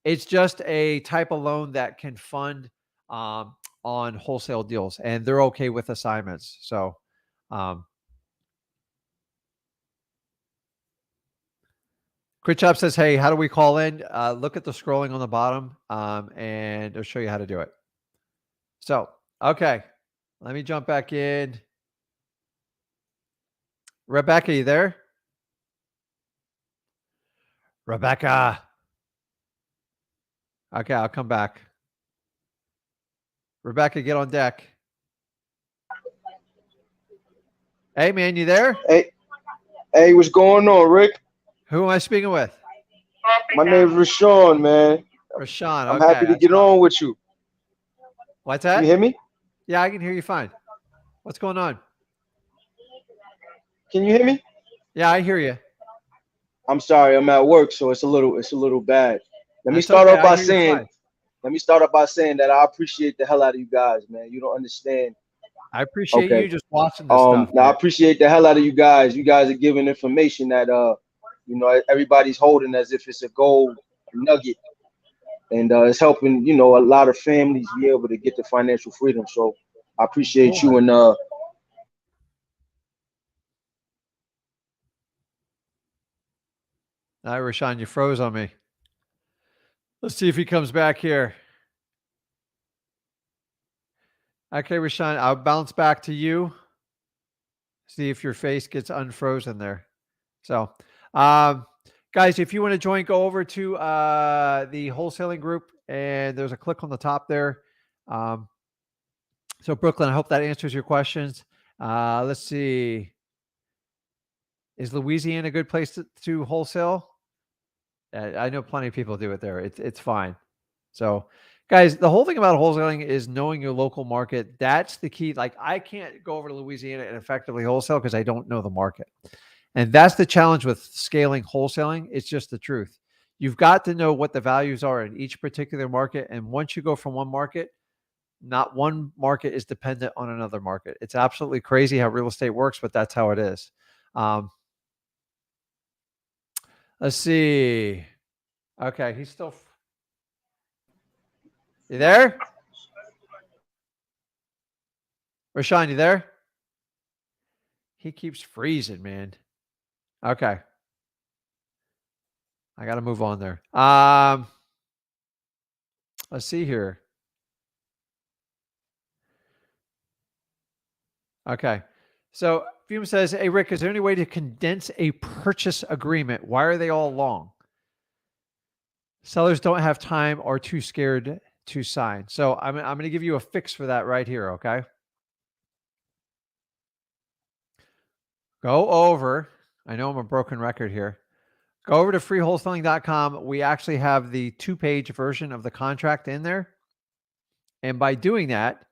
It's just a type of loan that can fund on wholesale deals, and they're okay with assignments. So Critchop says, hey, how do we call in? Look at the scrolling on the bottom, and it'll show you how to do it. So, okay, let me jump back in. Rebecca, you there? Rebecca. Okay, I'll come back. Rebecca, get on deck. Hey, man, you there? Hey, what's going on, Rick? Who am I speaking with? My name is Rashawn, man. Rashawn, I'm happy to get on with you. What's that? Can you hear me? Yeah, I can hear you fine. What's going on? Can you hear me? Yeah, I hear you. I'm sorry, I'm at work, so it's a little bad. Let me That's start okay. off by I hear you saying fine. Let me start off by saying that I appreciate the hell out of you guys, man. You don't understand. I appreciate you just watching this stuff. Now I appreciate the hell out of you guys. You guys are giving information that everybody's holding as if it's a gold nugget, and it's helping a lot of families be able to get the financial freedom. So I appreciate you. And all right, Rashawn, you froze on me. Let's see if he comes back here. Okay, Rashawn, I'll bounce back to you. See if your face gets unfrozen there. So, Guys, if you want to join, go over to the wholesaling group, and there's a click on the top there. So Brooklyn, I hope that answers your questions. Let's see. Is Louisiana a good place to wholesale? I know plenty of people do it there. It's fine. So guys, the whole thing about wholesaling is knowing your local market. That's the key. Like, I can't go over to Louisiana and effectively wholesale because I don't know the market. And that's the challenge with scaling wholesaling. It's just the truth. You've got to know what the values are in each particular market. And once you go from one market, not one market is dependent on another market. It's absolutely crazy how real estate works, but that's how it is. Let's see. Okay, he's still. You there? Rashawn, you there? He keeps freezing, man. Okay. I got to move on there. Let's see here. Okay. So Fume says, hey, Rick, is there any way to condense a purchase agreement? Why are they all long? Sellers don't have time or too scared to sign. So I'm going to give you a fix for that right here, okay? Go over. I know I'm a broken record here. Go over to freewholesaling.com. We actually have the 2-page version of the contract in there. And by doing that,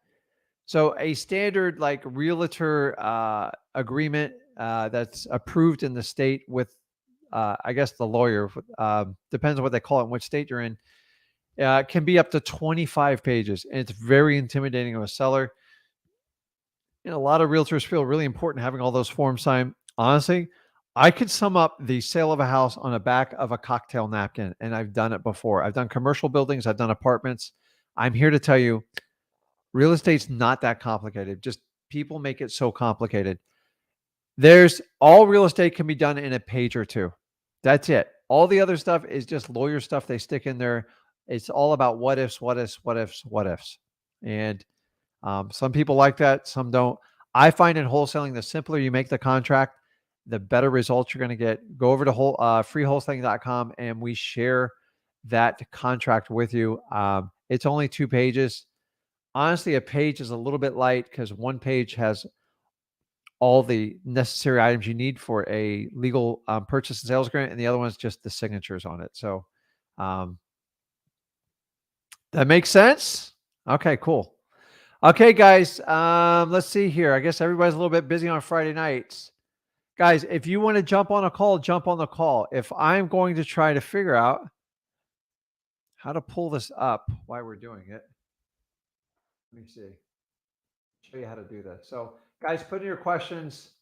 so a standard like realtor agreement that's approved in the state with, I guess, the lawyer, depends on what they call it and which state you're in, can be up to 25 pages. And it's very intimidating of a seller. And a lot of realtors feel really important having all those forms signed. Honestly, I could sum up the sale of a house on the back of a cocktail napkin, and I've done it before. I've done commercial buildings. I've done apartments. I'm here to tell you, real estate's not that complicated. Just people make it so complicated. All real estate can be done in a page or two. That's it. All the other stuff is just lawyer stuff they stick in there. It's all about what ifs, what ifs, what ifs, what ifs. And some people like that, some don't. I find in wholesaling, the simpler you make the contract, the better results you're going to get. Go over to freewholesaling.com and we share that contract with you. It's only 2 pages. Honestly, a page is a little bit light because one page has all the necessary items you need for a legal purchase and sales agreement, and the other one's just the signatures on it. So that makes sense? Okay, cool. Okay, guys, let's see here. I guess everybody's a little bit busy on Friday nights. Guys, if you want to jump on a call, jump on the call. If I'm going to try to figure out how to pull this up while we're doing it, let me see. Show you how to do this. So, guys, put in your questions.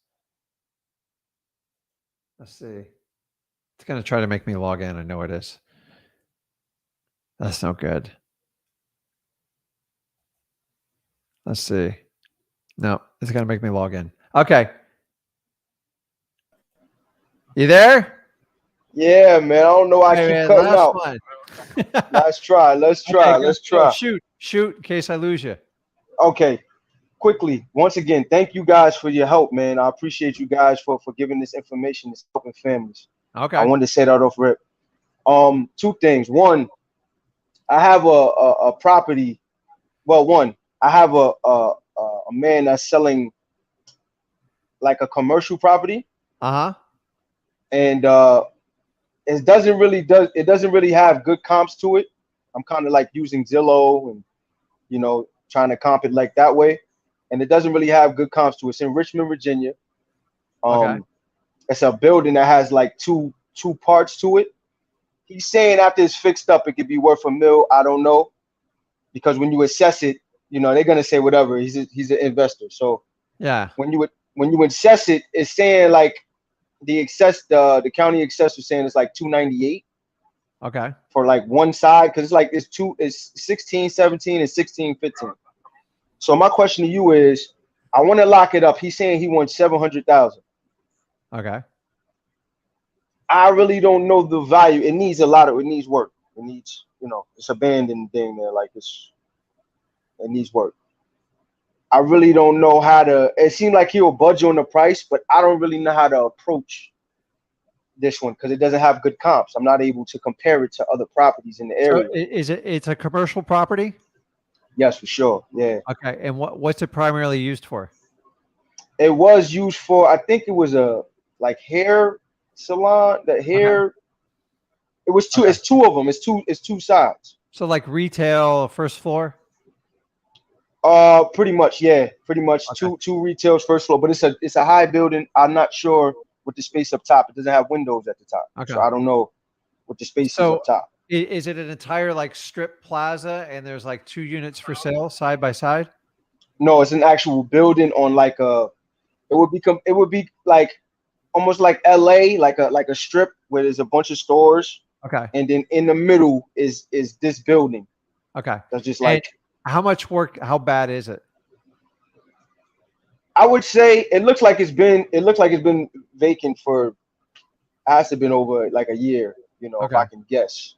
Let's see. It's going to try to make me log in. I know it is. That's no good. Let's see. No, it's going to make me log in. Okay. You there? Yeah, man. I don't know why I keep cutting out. Let's try. Okay, let's try. Shoot, in case I lose you. Okay. Quickly, once again, thank you guys for your help, man. I appreciate you guys for giving this information. It's helping families. Okay. I wanted to say that off rip. 2 things. One, I have a property. Well, one, I have a man that's selling like a commercial property. And it doesn't really have good comps to it. I'm kind of like using Zillow and trying to comp it like that way. And it doesn't really have good comps to it. It's in Richmond, Virginia. Okay. It's a building that has like two parts to it. He's saying after it's fixed up, it could be worth $1 million. I don't know, because when you assess it, they're gonna say whatever. He's an investor. So yeah, when you assess it, it's saying like the county assessor saying it's like $298. Okay. For like one side, because it's 16, 17, and 16, 15. So my question to you is, I want to lock it up. He's saying he wants $700,000. Okay. I really don't know the value. It needs work. It needs, it's abandoned thing there. Like it needs work. I really don't know how to, it seemed like he'll budge on the price, but I don't really know how to approach this one because it doesn't have good comps. I'm not able to compare it to other properties in the area. So it's a commercial property? Yes, for sure. Yeah. Okay. And what's it primarily used for? It was used for, I think it was a like hair salon, the hair. Okay. It was two, it's two of them. It's two sides. So like retail first floor? Pretty much, yeah. Pretty much two retails first floor, but it's a high building. I'm not sure with the space up top. It doesn't have windows at the top. Okay. So I don't know what the space is up top. Is it an entire like strip plaza and there's like 2 units for sale side by side? No, it's an actual building on like it would be like almost like LA, like a strip where there's a bunch of stores. Okay. And then in the middle is this building. Okay. That's just like, and how much work, how bad is it? I would say it looks like it's been vacant for, has to been over like a year, you know, if I can guess.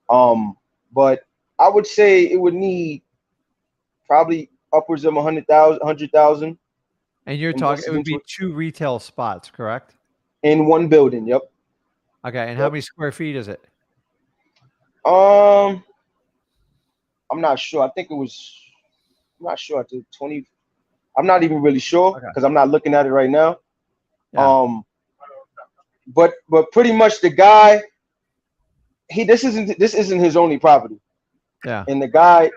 But I would say it would need probably upwards of 100,000. And you're talking, it would be 2 retail spots, correct? In one building, yep. Okay, and how many square feet is it? I'm not sure. I think it was, I'm not sure. I think 20. I'm not even really sure because I'm not looking at it right now. Yeah. But pretty much the guy, this isn't his only property. Yeah. And the guy,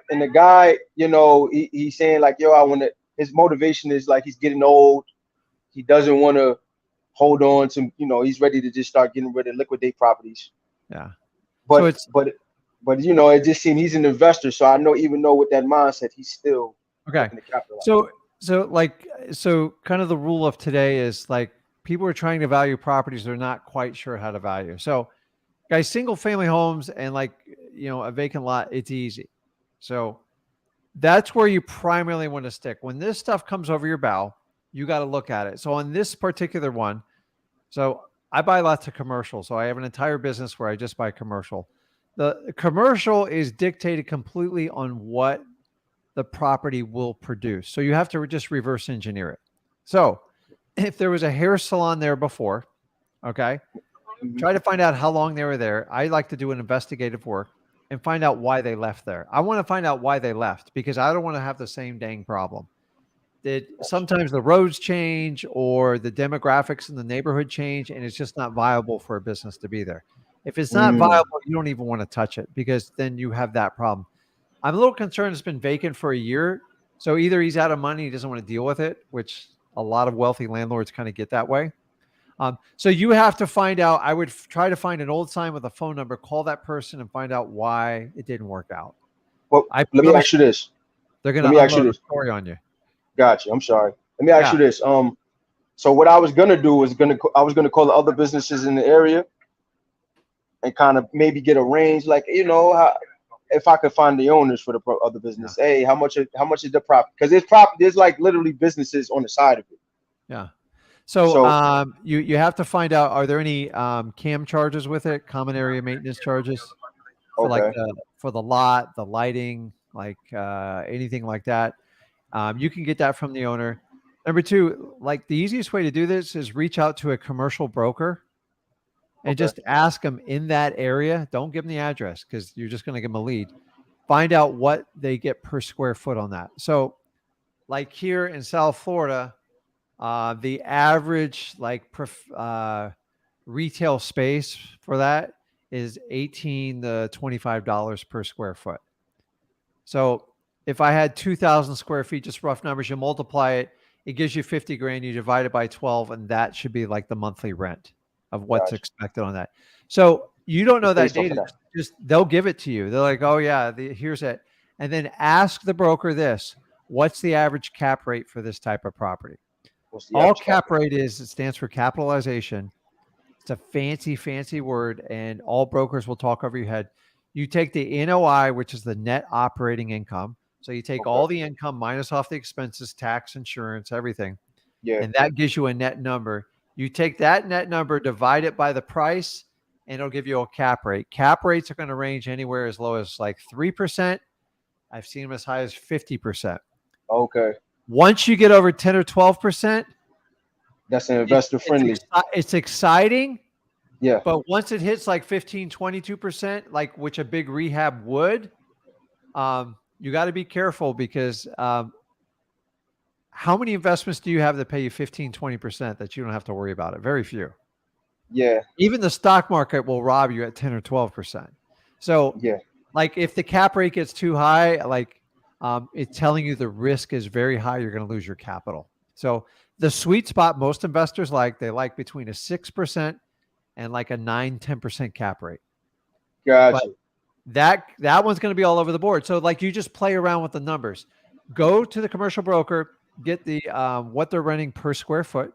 you know, he's saying like, yo, I want to. His motivation is like he's getting old. He doesn't want to hold on to, you know, he's ready to just start getting rid of liquidate properties. Yeah. But you know, it just seemed he's an investor, so I know even though with that mindset, he's still okay. So kind of the rule of today is like people are trying to value properties they're not quite sure how to value. So guys, single family homes and like, you know, a vacant lot, it's easy. So that's where you primarily want to stick. When this stuff comes over your bow, you got to look at it. So on this particular one, so I buy lots of commercial. So I have an entire business where I just buy commercial. The commercial is dictated completely on what the property will produce. So you have to just reverse engineer it. So if there was a hair salon there before, okay, try to find out how long they were there. I like to do an investigative work and find out why they left there. I want to find out why they left because I don't want to have the same dang problem. That sometimes the roads change or the demographics in the neighborhood change and it's just not viable for a business to be there. If it's not viable, you don't even want to touch it because then you have that problem. I'm a little concerned it's been vacant for a year. So either he's out of money, he doesn't want to deal with it, which a lot of wealthy landlords kind of get that way. So you have to find out. I would try to find an old sign with a phone number, call that person and find out why it didn't work out. Well, let me ask you this. They're going to unload a story on you. Gotcha. I'm sorry. Let me ask you this. So what I was going to do was I was going to call the other businesses in the area and kind of maybe get a range, like, you know, if I could find the owners for the other business. Yeah. Hey, how much is the property? Because there's like literally businesses on the side of it. Yeah. So you have to find out, are there any CAM charges with it, common area maintenance charges for like for the lot, the lighting, like anything like that. You can get that from the owner. Number 2, like the easiest way to do this is reach out to a commercial broker and just ask them in that area. Don't give them the address because you're just going to give them a lead. Find out what they get per square foot on that. So like here in South Florida, the average like retail space for that is $18 to $25 per square foot. So if I had 2,000 square feet, just rough numbers, you multiply it, it gives you 50 grand, you divide it by 12, and that should be like the monthly rent of what's expected on that. So you don't know that data, just they'll give it to you. They're like, oh yeah, here's it. And then ask the broker this, what's the average cap rate for this type of property? All cap rate is, it stands for capitalization. It's a fancy word, and all brokers will talk over your head. You take the NOI, which is the net operating income. So you take all the income minus off the expenses, tax, insurance, everything. Yeah. And that gives you a net number. You take that net number, divide it by the price, and it'll give you a cap rate. Cap rates are going to range anywhere as low as like 3%. I've seen them as high as 50%. Okay. Once you get over 10 or 12%, that's an investor friendly. It's exciting, Yeah. But once it hits like 15, 22%, like which a big rehab would, you got to be careful because how many investments do you have that pay you 15, 20% that you don't have to worry about it? Very few. Yeah. Even the stock market will rob you at 10 or 12%. So Yeah. like if the cap rate gets too high, like it's telling you the risk is very high, you're going to lose your capital. So the sweet spot most investors they like between a 6% and like a 9-10% cap rate. Gotcha. But that one's going to be all over the board. So like you just play around with the numbers. Go to the commercial broker, get the what they're renting per square foot,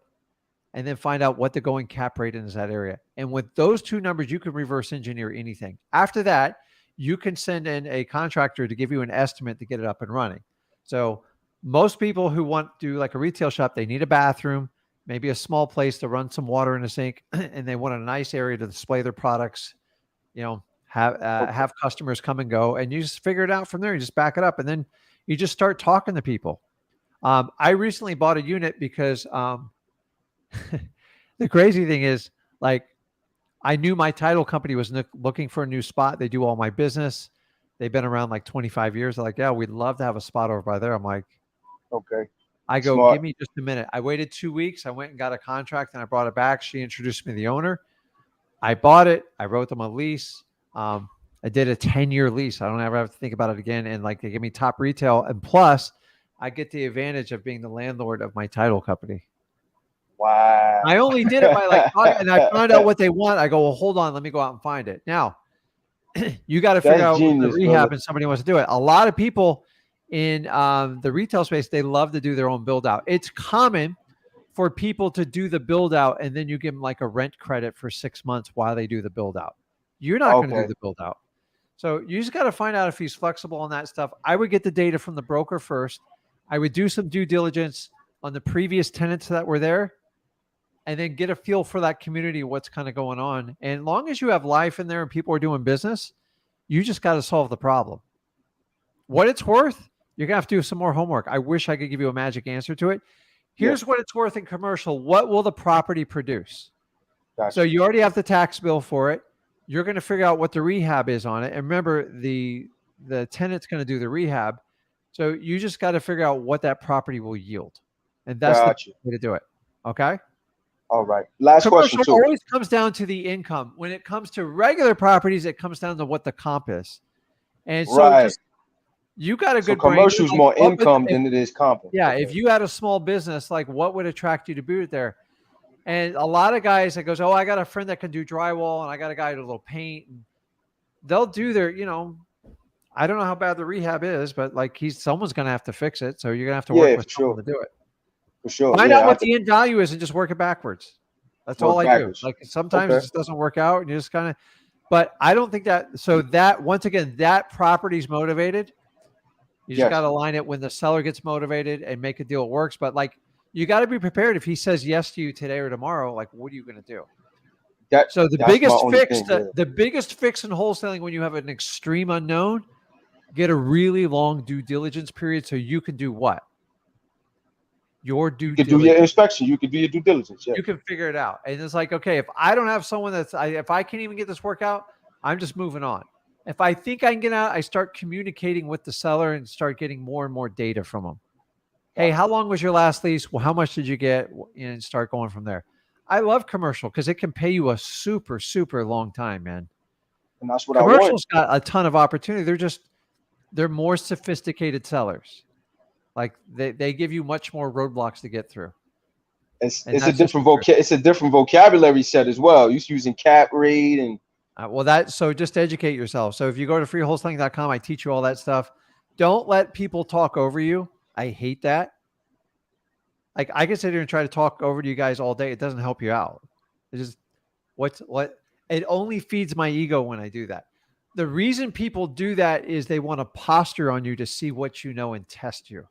and then find out what the going cap rate is in that area. And with those two numbers, you can reverse engineer anything. After that, you can send in a contractor to give you an estimate to get it up and running. So most people who want to do like a retail shop, they need a bathroom, maybe a small place to run some water in a sink, and they want a nice area to display their products, have customers come and go, and you just figure it out from there. You just back it up, and then you just start talking to people. I recently bought a unit because the crazy thing is, like, I knew my title company was looking for a new spot. They do all my business. They've been around like 25 years. They're like, yeah, we'd love to have a spot over by there. I'm like, okay. I go, Smart. give me just a minute. I waited 2 weeks. I went and got a contract and I brought it back. She introduced me to the owner. I bought it. I wrote them a lease. I did a 10-year lease. I don't ever have to think about it again. And like they give me top retail. And plus, I get the advantage of being the landlord of my title company. Wow. I only did it by like talking, and I find out what they want. I go, well, hold on, let me go out and find it. Now, you got to figure out genius, the rehab, brother. and somebody wants to do it. A lot of people in the retail space, they love to do their own build out. It's common for people to do the build out, and then you give them like a rent credit for 6 months while they do the build out. You're not going to do the build out. So you just got to find out if he's flexible on that stuff. I would get the data from the broker first. I would do some due diligence on the previous tenants that were there, and then get a feel for that community, what's kind of going on. And as long as you have life in there and people are doing business, you just got to solve the problem. What it's worth, you're going to have to do some more homework. I wish I could give you a magic answer to it. Here's what it's worth in commercial. What will the property produce? Gotcha. So you already have the tax bill for it. You're going to figure out what the rehab is on it. And remember, the tenant's going to do the rehab. So you just got to figure out what that property will yield. And that's the way to do it. Okay? All right. Last question too. Always comes down to the income. When it comes to regular properties, it comes down to what the comp is. And so you got a good commercial is more income than it is comp. Yeah. Okay. If you had a small business, like what would attract you to be there? And a lot of guys that goes, oh, I got a friend that can do drywall and I got a guy to do a little paint. And they'll do their, I don't know how bad the rehab is, but like someone's going to have to fix it. So you're going to have to work with someone to do it. For sure. Find out what the end value is and just work it backwards. That's all I do. Like sometimes it just doesn't work out and you just kind of, but I don't think that, so that once again, that property's motivated. You just got to line it when the seller gets motivated and make a deal that works. But like, you got to be prepared. If he says yes to you today or tomorrow, like, what are you going to do? So the biggest fix in wholesaling when you have an extreme unknown, get a really long due diligence period so you can do what? Your due diligence. You can do your inspection. You can do your due diligence. Yeah. You can figure it out. And it's like, okay, if I don't have someone if I can't even get this work out, I'm just moving on. If I think I can get out, I start communicating with the seller and start getting more and more data from them. Hey, how long was your last lease? Well, how much did you get? And start going from there. I love commercial because it can pay you a super, super long time, man. And that's what I want. Commercial's got a ton of opportunity. They're more sophisticated sellers. Like they give you much more roadblocks to get through. It's a different vocabulary set as well. You're using cap rate and so just educate yourself. So if you go to freewholesaling.com, I teach you all that stuff. Don't let people talk over you. I hate that. Like I can sit here and try to talk over to you guys all day. It doesn't help you out. It's just it only feeds my ego when I do that. The reason people do that is they want to posture on you to see what you know and test you.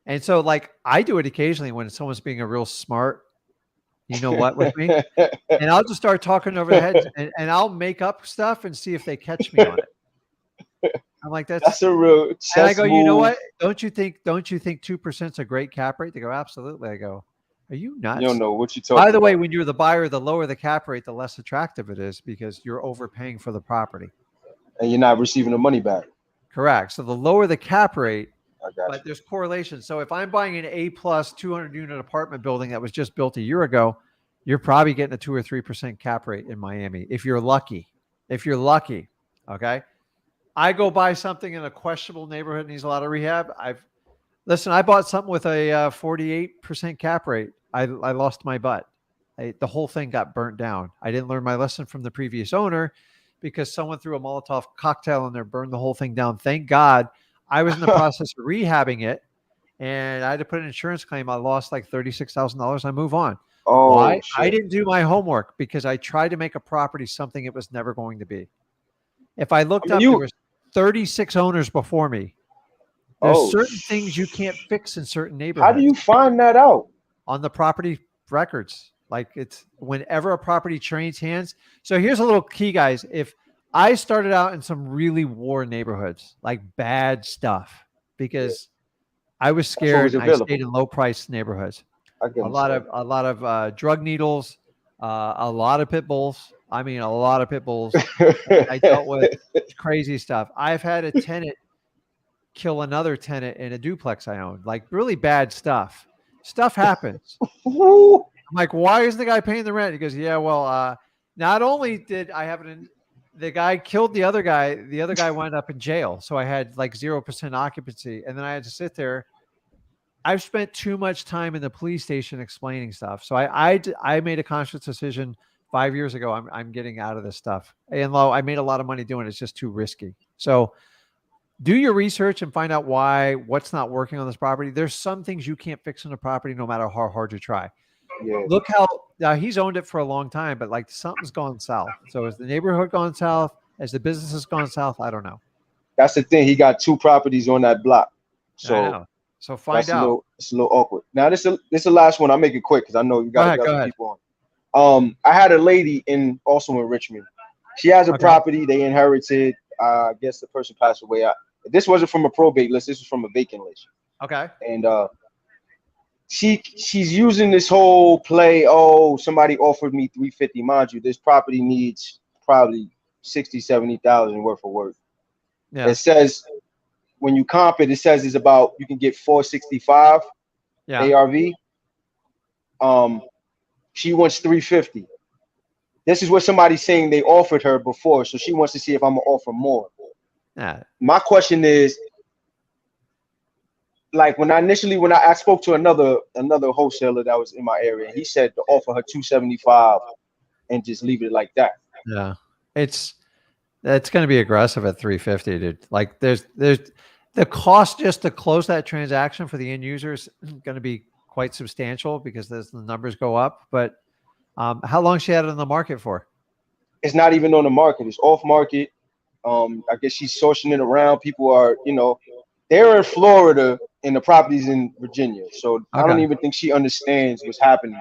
And so like I do it occasionally when someone's being a real smart, with me, and I'll just start talking over their heads and I'll make up stuff and see if they catch me on it. I'm like, that's a real and I go, you know what? Don't you think 2% is a great cap rate? They go, absolutely. I go, Are you nuts? You don't know what you're talking about. By the way, when you're the buyer, the lower the cap rate, the less attractive it is because you're overpaying for the property. And you're not receiving the money back. Correct. So the lower the cap rate, I got but you. there's correlation. So if I'm buying an A+ 200 unit apartment building that was just built a year ago, you're probably getting a 2 or 3% cap rate in Miami. If you're lucky, okay. I go buy something in a questionable neighborhood that needs a lot of rehab. I bought something with a 48% cap rate. I lost my butt. The whole thing got burnt down. I didn't learn my lesson from the previous owner because someone threw a Molotov cocktail in there, burned the whole thing down. Thank God I was in the process of rehabbing it and I had to put an insurance claim. I lost like $36,000. I move on. Oh, why? shit. I didn't do my homework because I tried to make a property something it was never going to be. If I looked up, there was 36 owners before me. There's certain things you can't fix in certain neighborhoods. How do you find that out? On the property records. Like it's whenever a property changes hands. So here's a little key, guys. If I started out in some really war neighborhoods, like bad stuff, because I was scared and I stayed in low price neighborhoods. A lot of drug needles, a lot of pit bulls. I mean, a lot of pit bulls. I dealt with crazy stuff. I've had a tenant kill another tenant in a duplex I owned, like really bad stuff. Stuff happens. I'm like, why isn't the guy paying the rent? He goes, yeah, well, not only did I have the guy killed the other guy wound up in jail. So I had like 0% occupancy. And then I had to sit there. I've spent too much time in the police station explaining stuff. So I made a conscious decision 5 years ago. I'm getting out of this stuff. And I made a lot of money doing it. It's just too risky. So do your research and find out what's not working on this property. There's some things you can't fix on the property, no matter how hard you try. Yeah. Look how he's owned it for a long time, but like something's gone south. So has the neighborhood gone south? Has the business has gone south? I don't know. That's the thing. He got 2 properties on that block. So I know. So find out. It's a little awkward. Now this is the last one. I'll make it quick because I know you got other people on. I had a lady also in Richmond. She has a property they inherited. I guess the person passed away. This wasn't from a probate list. This was from a vacant list. Okay. And she's using this whole play. Oh, somebody offered me $350. Mind you, this property needs probably $60,000-$70,000 worth of work. Yeah. It says when you comp it, it says it's about you can get $465 ARV. She wants $350. This is what somebody's saying they offered her before, so she wants to see if I'm gonna offer more. Yeah. My question is, like when I spoke to another wholesaler that was in my area, he said to offer her $275 and just leave it like that. Yeah, it's going to be aggressive at $350, dude. Like there's the cost just to close that transaction for the end user is going to be quite substantial because as the numbers go up. But how long she had it on the market for? It's not even on the market. It's off market. I guess she's sourcing it around. People are, they're in Florida and the property's in Virginia. So okay. I don't even think she understands what's happening.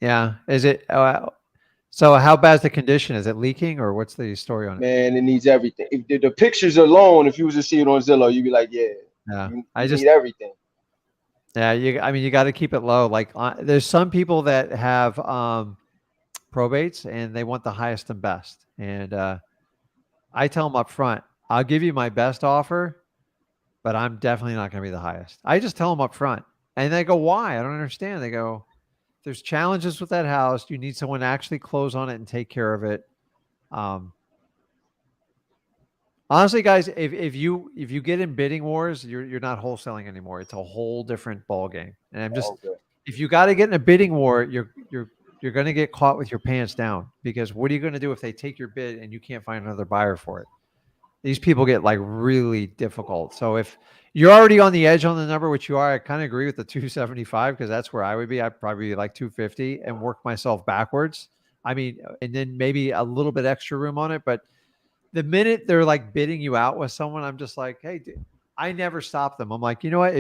Yeah. Is it, so how bad's the condition? Is it leaking or what's the story on it? Man, it needs everything. If the pictures alone, if you was to see it on Zillow, you'd be like, yeah, you need everything. Yeah. You got to keep it low. Like there's some people that have probates and they want the highest and best. And I tell them up front, I'll give you my best offer, but I'm definitely not going to be the highest. I just tell them up front. And they go, why? I don't understand. They go, there's challenges with that house. You need someone to actually close on it and take care of it. Honestly, guys, if you get in bidding wars, you're not wholesaling anymore. It's a whole different ball game. And I'm just, if you got to get in a bidding war, you're going to get caught with your pants down because what are you going to do if they take your bid and you can't find another buyer for it? These people get like really difficult. So if you're already on the edge on the number, which you are, I kind of agree with the 275 because that's where I would be. I'd probably be like 250 and work myself backwards. I mean, and then maybe a little bit extra room on it. But the minute they're like bidding you out with someone, I'm just like, hey, dude, I never stop them. I'm like, you know what?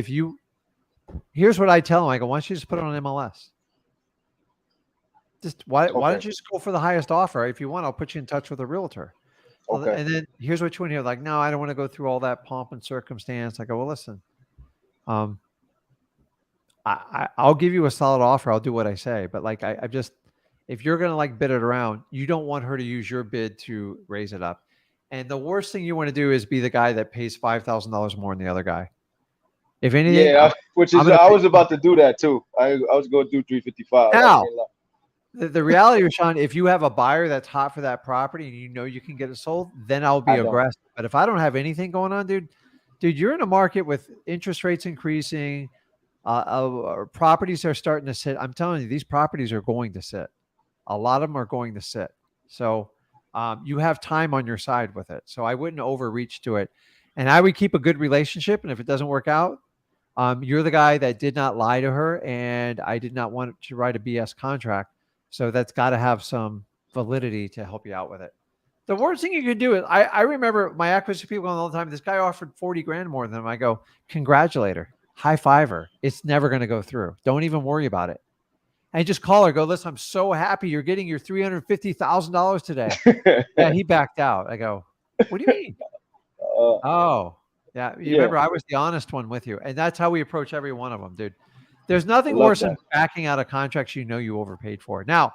Here's what I tell them. I go, why don't you just put it on MLS? Just why don't you just go for the highest offer? If you want, I'll put you in touch with a realtor. Okay. And then here's what you want to hear. Like, no, I don't want to go through all that pomp and circumstance. I go, well, listen, I'll give you a solid offer. I'll do what I say. But like, I just, if you're going to like bid it around, you don't want her to use your bid to raise it up. And the worst thing you want to do is be the guy that pays $5,000 more than the other guy. If anything, Yeah, I was about to do that too. I was going to do 355. Now, the reality, Rashawn, if you have a buyer that's hot for that property and you know you can get it sold, then I'll be aggressive. But if I don't have anything going on, dude, you're in a market with interest rates increasing, properties are starting to sit. I'm telling you, these properties are going to sit. A lot of them are going to sit. So you have time on your side with it. So I wouldn't overreach to it. And I would keep a good relationship. And if it doesn't work out, you're the guy that did not lie to her. And I did not want to write a BS contract. So that's got to have some validity to help you out with it. The worst thing you can do is, I remember my acquisition people going all the time, this guy offered 40 grand more than him. I go, congratulate her, high five her. It's never going to go through. Don't even worry about it. And just call her, go, listen, I'm so happy you're getting your $350,000 today. Yeah, he backed out. I go, what do you mean? Oh, yeah. Remember, I was the honest one with you. And that's how we approach every one of them, dude. There's nothing worse than backing out of contracts you know you overpaid for. Now,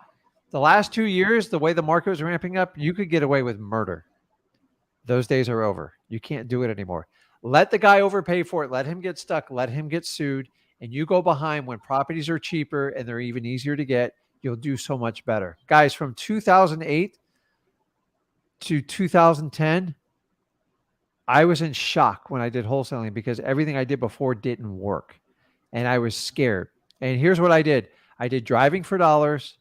the last 2 years, the way the market was ramping up, you could get away with murder. Those days are over. You can't do it anymore. Let the guy overpay for it. Let him get stuck. Let him get sued. And you go behind when properties are cheaper and they're even easier to get. You'll do so much better. Guys, from 2008 to 2010, I was in shock when I did wholesaling because everything I did before didn't work. And I was scared. And here's what I did. I did driving for dollars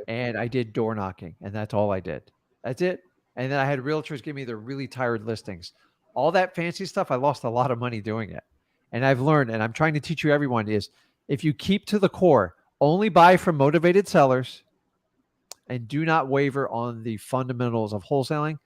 and I did door knocking. And that's all I did. That's it. And then I had realtors give me the really tired listings. All that fancy stuff, I lost a lot of money doing it. And I've learned, and I'm trying to teach you everyone, is if you keep to the core, only buy from motivated sellers and do not waver on the fundamentals of wholesaling.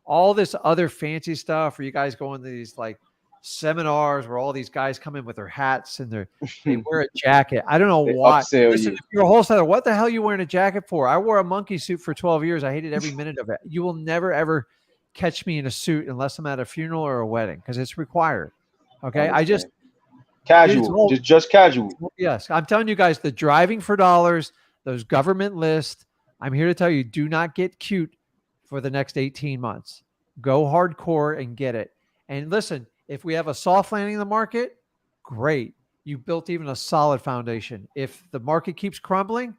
All this other fancy stuff where you guys go into these like seminars where all these guys come in with their hats and they wear a jacket. I don't know why. Listen, if you're a wholesaler, what the hell are you wearing a jacket for? I wore a monkey suit for 12 years. I hated every minute of it. You will never, ever catch me in a suit unless I'm at a funeral or a wedding because it's required. Okay. I just casual, just casual. Yes. I'm telling you guys, the driving for dollars, those government lists, I'm here to tell you, do not get cute for the next 18 months. Go hardcore and get it. And listen, if we have a soft landing in the market, great. You built even a solid foundation. If the market keeps crumbling,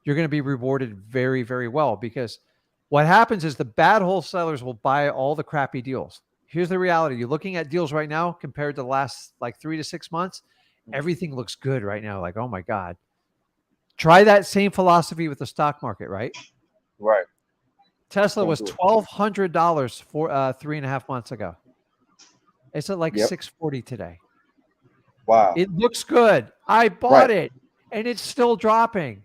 you're going to be rewarded very, very well because what happens is the bad wholesalers will buy all the crappy deals. Here's the reality. You're looking at deals right now compared to the last like 3 to 6 months. Everything looks good right now. Like, oh my God. Try that same philosophy with the stock market, right? Right. Tesla was $1,200 for 3.5 months ago. It's at like 640 today. Wow. It looks good. I bought it and it's still dropping.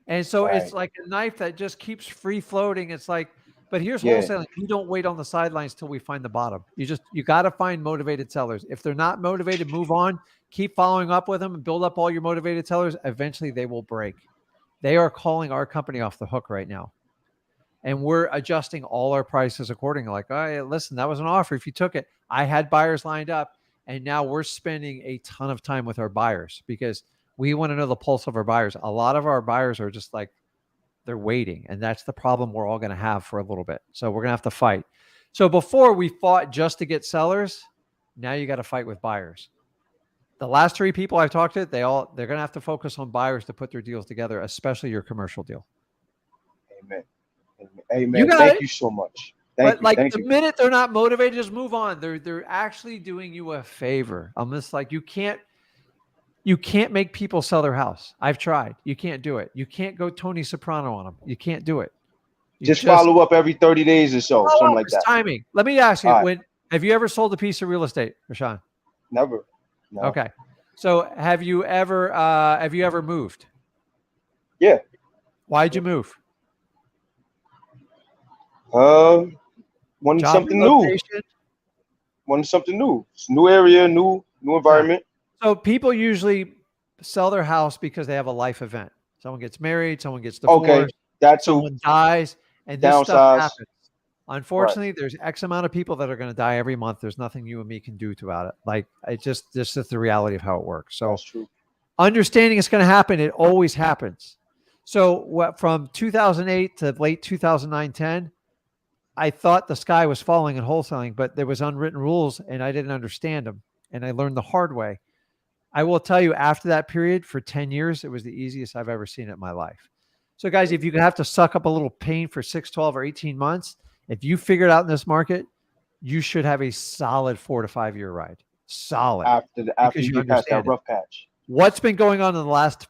And so it's like a knife that just keeps free floating. It's like, but here's wholesaling. You don't wait on the sidelines till we find the bottom. You got to find motivated sellers. If they're not motivated, move on. Keep following up with them and build up all your motivated sellers. Eventually they will break. They are calling our company off the hook right now. And we're adjusting all our prices accordingly. Like, oh, listen, that was an offer. If you took it, I had buyers lined up. And now we're spending a ton of time with our buyers because we want to know the pulse of our buyers. A lot of our buyers are just like, they're waiting. And that's the problem we're all going to have for a little bit. So we're going to have to fight. So before we fought just to get sellers, now you got to fight with buyers. The last 3 people I've talked to, they're going to have to focus on buyers to put their deals together, especially your commercial deal. Amen. Amen. Thank you so much. But the minute they're not motivated, just move on. They're actually doing you a favor. I'm just like, you can't make people sell their house. I've tried. You can't do it. You can't go Tony Soprano on them. You can't do it. Just follow up every 30 days or so, something like that. Timing. Let me ask you, have you ever sold a piece of real estate, Rashawn? Never. No. Okay. So have you ever moved? Yeah. Why'd you move? Wanted something new. Wanted something new. It's new area, new environment. So people usually sell their house because they have a life event. Someone gets married, someone gets divorced, okay, that too. Someone dies, and this stuff happens. Unfortunately, there's X amount of people that are going to die every month. There's nothing you and me can do about it. Like, this is the reality of how it works. So that's true. understanding it's going to happen. It always happens. So what, from 2008 to late 2009, 10, I thought the sky was falling in wholesaling, but there was unwritten rules and I didn't understand them. And I learned the hard way. I will tell you, after that period for 10 years, it was the easiest I've ever seen it in my life. So guys, if you have to suck up a little pain for 6, 12, or 18 months, if you figure it out in this market, you should have a solid 4 to 5 year ride. Solid. After you get past that rough patch. What's been going on in the last,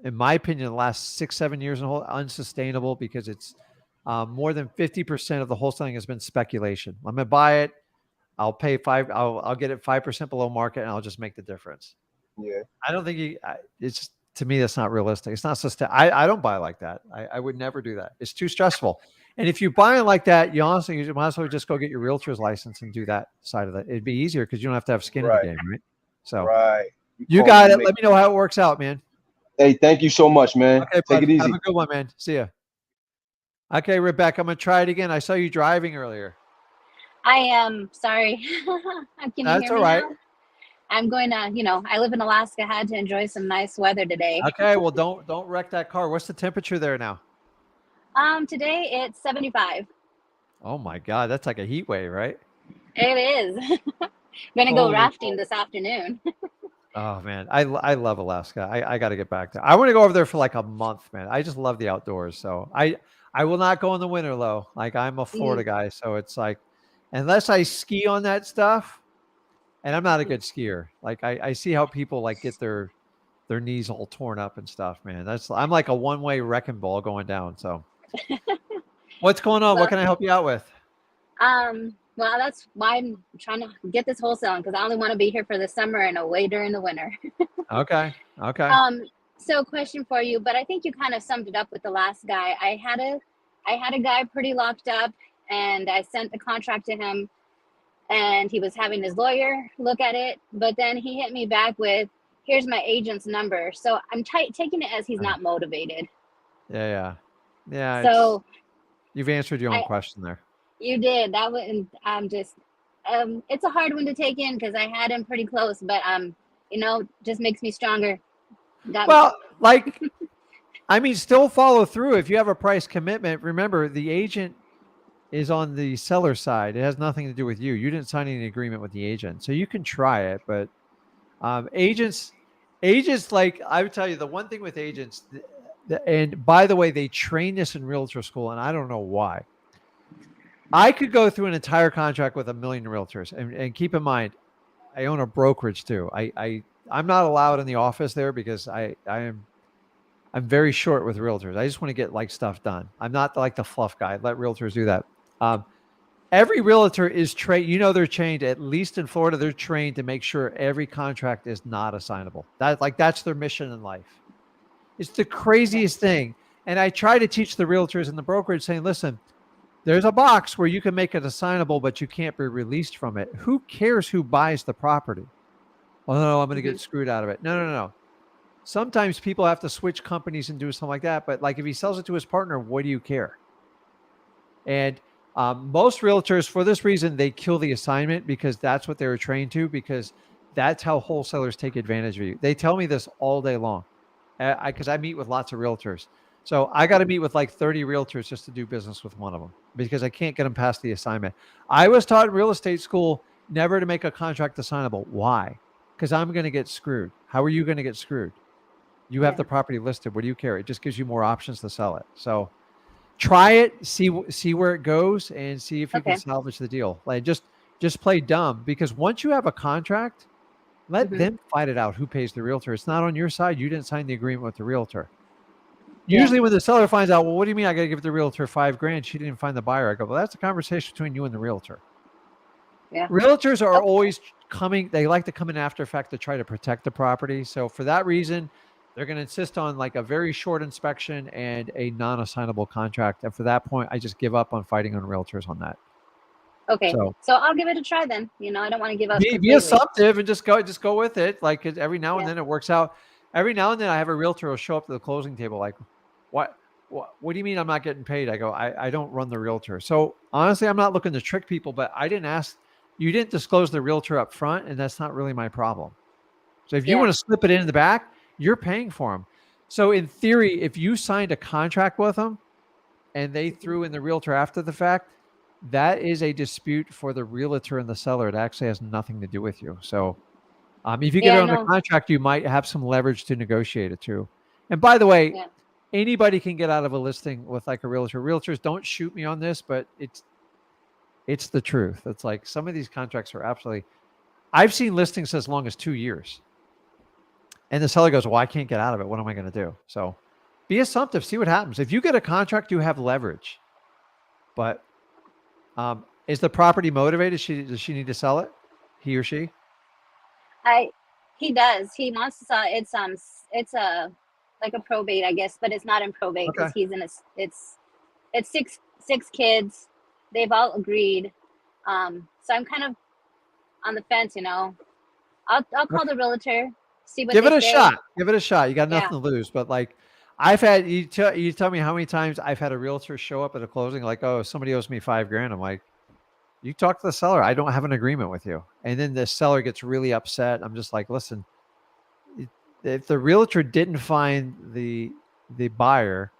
in my opinion, the last 6, 7 years in whole, unsustainable, because it's more than 50% of the wholesaling has been speculation. I'm going to buy it. I'll pay I'll get it 5% below market and I'll just make the difference. Yeah. I don't think it's, to me, that's not realistic. It's not I don't buy like that. I would never do that. It's too stressful. And if you buy it like that, you honestly, you might as well just go get your realtor's license and do that side of it. It'd be easier because you don't have to have skin in the game, right? So you got it. Let me know how it works out, man. Hey, thank you so much, man. Okay, take it easy. Have a good one, man. See ya. Okay, Rebecca, I'm going to try it again. I saw you driving earlier. I am sorry. Can you That's hear me all right. now? I'm going to, I live in Alaska. I had to enjoy some nice weather today. Okay, well, don't wreck that car. What's the temperature there now? Today it's 75. Oh my God, that's like a heat wave, right? It is. I'm gonna go rafting this afternoon. Oh man, I love Alaska. I got to get back there. I want to go over there for like a month, man. I just love the outdoors. So I will not go in the winter though. Like I'm a Florida guy, so it's like, unless I ski on that stuff, and I'm not a good skier. Like I see how people like get their knees all torn up and stuff, man. I'm like a one-way wrecking ball going down. So what's going on? What can I help you out with? Well, that's why I'm trying to get this wholesaling, because I only want to be here for the summer and away during the winter. Okay. So question for you, but I think you kind of summed it up with the last guy. I had a guy pretty locked up, and I sent the contract to him, and he was having his lawyer look at it, but then he hit me back with, here's my agent's number. So I'm taking it as he's not motivated. Yeah. So you've answered your own question there. You did. That one, I'm just, it's a hard one to take in because I had him pretty close, but just makes me stronger. Still follow through. If you have a price commitment, remember the agent is on the seller side. It has nothing to do with you. You didn't sign any agreement with the agent, so you can try it. But agents, like I would tell you, the one thing with agents, and by the way, they train this in realtor school, and I don't know why. I could go through an entire contract with 1 million realtors, and keep in mind, I own a brokerage too. I'm not allowed in the office there because I'm very short with realtors. I just want to get like stuff done. I'm not like the fluff guy. Let realtors do that. Every realtor is trained. They're trained, at least in Florida, they're trained to make sure every contract is not assignable. That's their mission in life. It's the craziest thing. And I try to teach the realtors in the brokerage saying, listen, there's a box where you can make it assignable, but you can't be released from it. Who cares who buys the property? Oh, no, I'm going to get screwed out of it. No. Sometimes people have to switch companies and do something like that. But like if he sells it to his partner, what do you care? And most realtors, for this reason, they kill the assignment because that's what they were trained to, because that's how wholesalers take advantage of you. They tell me this all day long because I meet with lots of realtors. So I got to meet with like 30 realtors just to do business with one of them because I can't get them past the assignment. I was taught in real estate school never to make a contract assignable. Why? Because I'm going to get screwed. How are you going to get screwed? You have the property listed. What do you care? It just gives you more options to sell it. So try it, see where it goes, and see if you can salvage the deal. Like just play dumb, because once you have a contract, let them fight it out. Who pays the realtor? It's not on your side. You didn't sign the agreement with the realtor. Usually when the seller finds out, well, what do you mean I got to give the realtor $5,000? She didn't find the buyer. I go, well, that's a conversation between you and the realtor. Yeah. Realtors are always coming. They like to come in after effect to try to protect the property. So for that reason, they're going to insist on like a very short inspection and a non-assignable contract. And for that point, I just give up on fighting on realtors on that. Okay. So I'll give it a try then. I don't want to give up. Be assumptive and just go with it. Like every now and then it works out. Every now and then I have a realtor who'll show up to the closing table like, what do you mean I'm not getting paid? I go, I don't run the realtor. So honestly, I'm not looking to trick people, but you didn't disclose the realtor up front, and that's not really my problem. So if you want to slip it in the back, you're paying for them. So in theory, if you signed a contract with them and they threw in the realtor after the fact, that is a dispute for the realtor and the seller. It actually has nothing to do with you. So if you get Yeah, it I on the know. contract, you might have some leverage to negotiate it too. And by the way, Yeah. anybody can get out of a listing with like a realtor. Realtors, don't shoot me on this, but it's the truth. It's like some of these contracts are absolutely. I've seen listings as long as 2 years, and the seller goes, "Well, I can't get out of it. What am I going to do?" So, be assumptive. See what happens. If you get a contract, you have leverage. But is the property motivated? Does she need to sell it? He or she? He does. He wants to sell. It's a like a probate, I guess, but it's not in probate because Okay. he's in a. It's six kids. They've all agreed. So I'm kind of on the fence, you know. I'll call the realtor, see what Give they it a say. shot. Give it a shot. You got Yeah. nothing to lose. But like, I've had you tell me how many times I've had a realtor show up at a closing like, "Oh, somebody owes me $5,000." I'm like, "You talk to the seller. I don't have an agreement with you." And then the seller gets really upset. I'm just like, "Listen, if the realtor didn't find the buyer,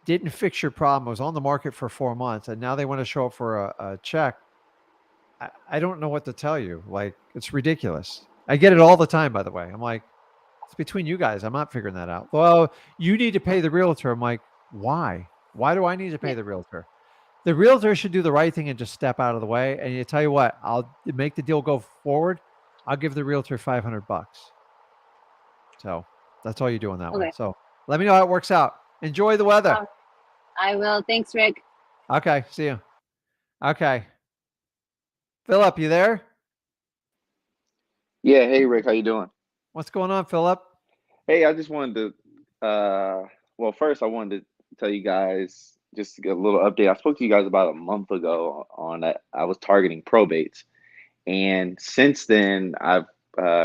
didn't fix your problem, was on the market for 4 months, and now they want to show up for a check, I don't know what to tell you. Like, it's ridiculous." I get it all the time, by the way. I'm like, it's between you guys. I'm not figuring that out. Well, you need to pay the realtor. I'm like, why? Why do I need to pay Yeah. the realtor? The realtor should do the right thing and just step out of the way. And you tell you what, I'll make the deal go forward. I'll give the realtor $500. So that's all you do in that way. Okay. So let me know how it works out. Enjoy the weather. I will. Thanks, Rick. Okay. See you. Okay. Philip, you there? Yeah. Hey, Rick, how you doing? What's going on, Philip? Hey, I just wanted to, well, first I wanted to tell you guys just to get a little update. I spoke to you guys about a month ago on that. I was targeting probates, and since then I've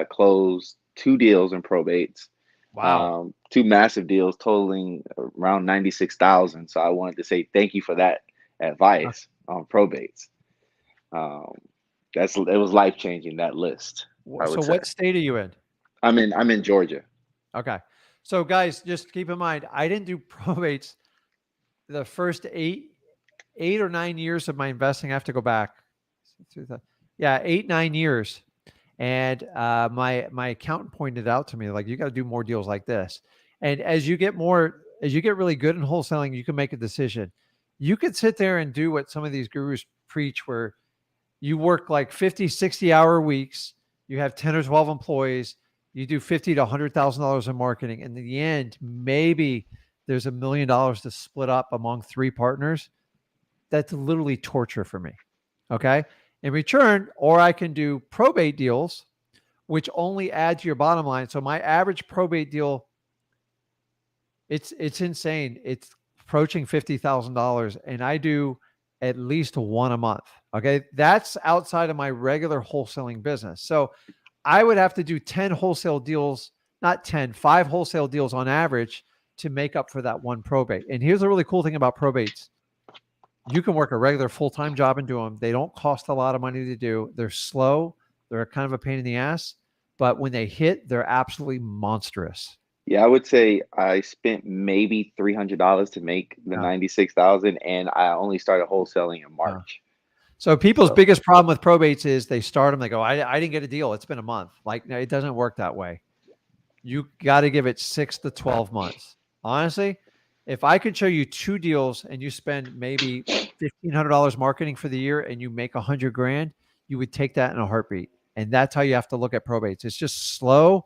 closed 2 deals in probates. Wow. 2 massive deals totaling around 96,000. So I wanted to say thank you for that advice on probates. It was life changing, that list, I So would say. what state are you in? I'm in Georgia. Okay. So guys, just keep in mind, I didn't do probates the first 8 or 9 years of my investing. I have to go back. Yeah, 8, 9 years. And my accountant pointed out to me, like, you got to do more deals like this. And as you get really good in wholesaling, you can make a decision. You could sit there and do what some of these gurus preach, where you work like 50, 60-hour weeks. You have 10 or 12 employees. You do $50,000 to $100,000 in marketing. And in the end, maybe there's $1 million to split up among 3 partners. That's literally torture for me. Okay. In return, or I can do probate deals, which only add to your bottom line. So my average probate deal, it's insane. It's approaching $50,000, and I do at least 1 a month. Okay. That's outside of my regular wholesaling business. So I would have to do 10 wholesale deals, not 10, 5 wholesale deals on average to make up for that 1 probate. And here's the really cool thing about probates. You can work a regular full-time job and do them. They don't cost a lot of money to do. They're slow. They're kind of a pain in the ass, but when they hit, they're absolutely monstrous. Yeah, I would say I spent maybe $300 to make the 96,000, and I only started wholesaling in March. So people's biggest problem with probates is they start them, they go, I didn't get a deal. It's been a month. Like, no, it doesn't work that way. You got to give it 6 to 12 months. Honestly, if I could show you 2 deals and you spend maybe $1,500 marketing for the year and you make $100,000, you would take that in a heartbeat. And that's how you have to look at probates. It's just slow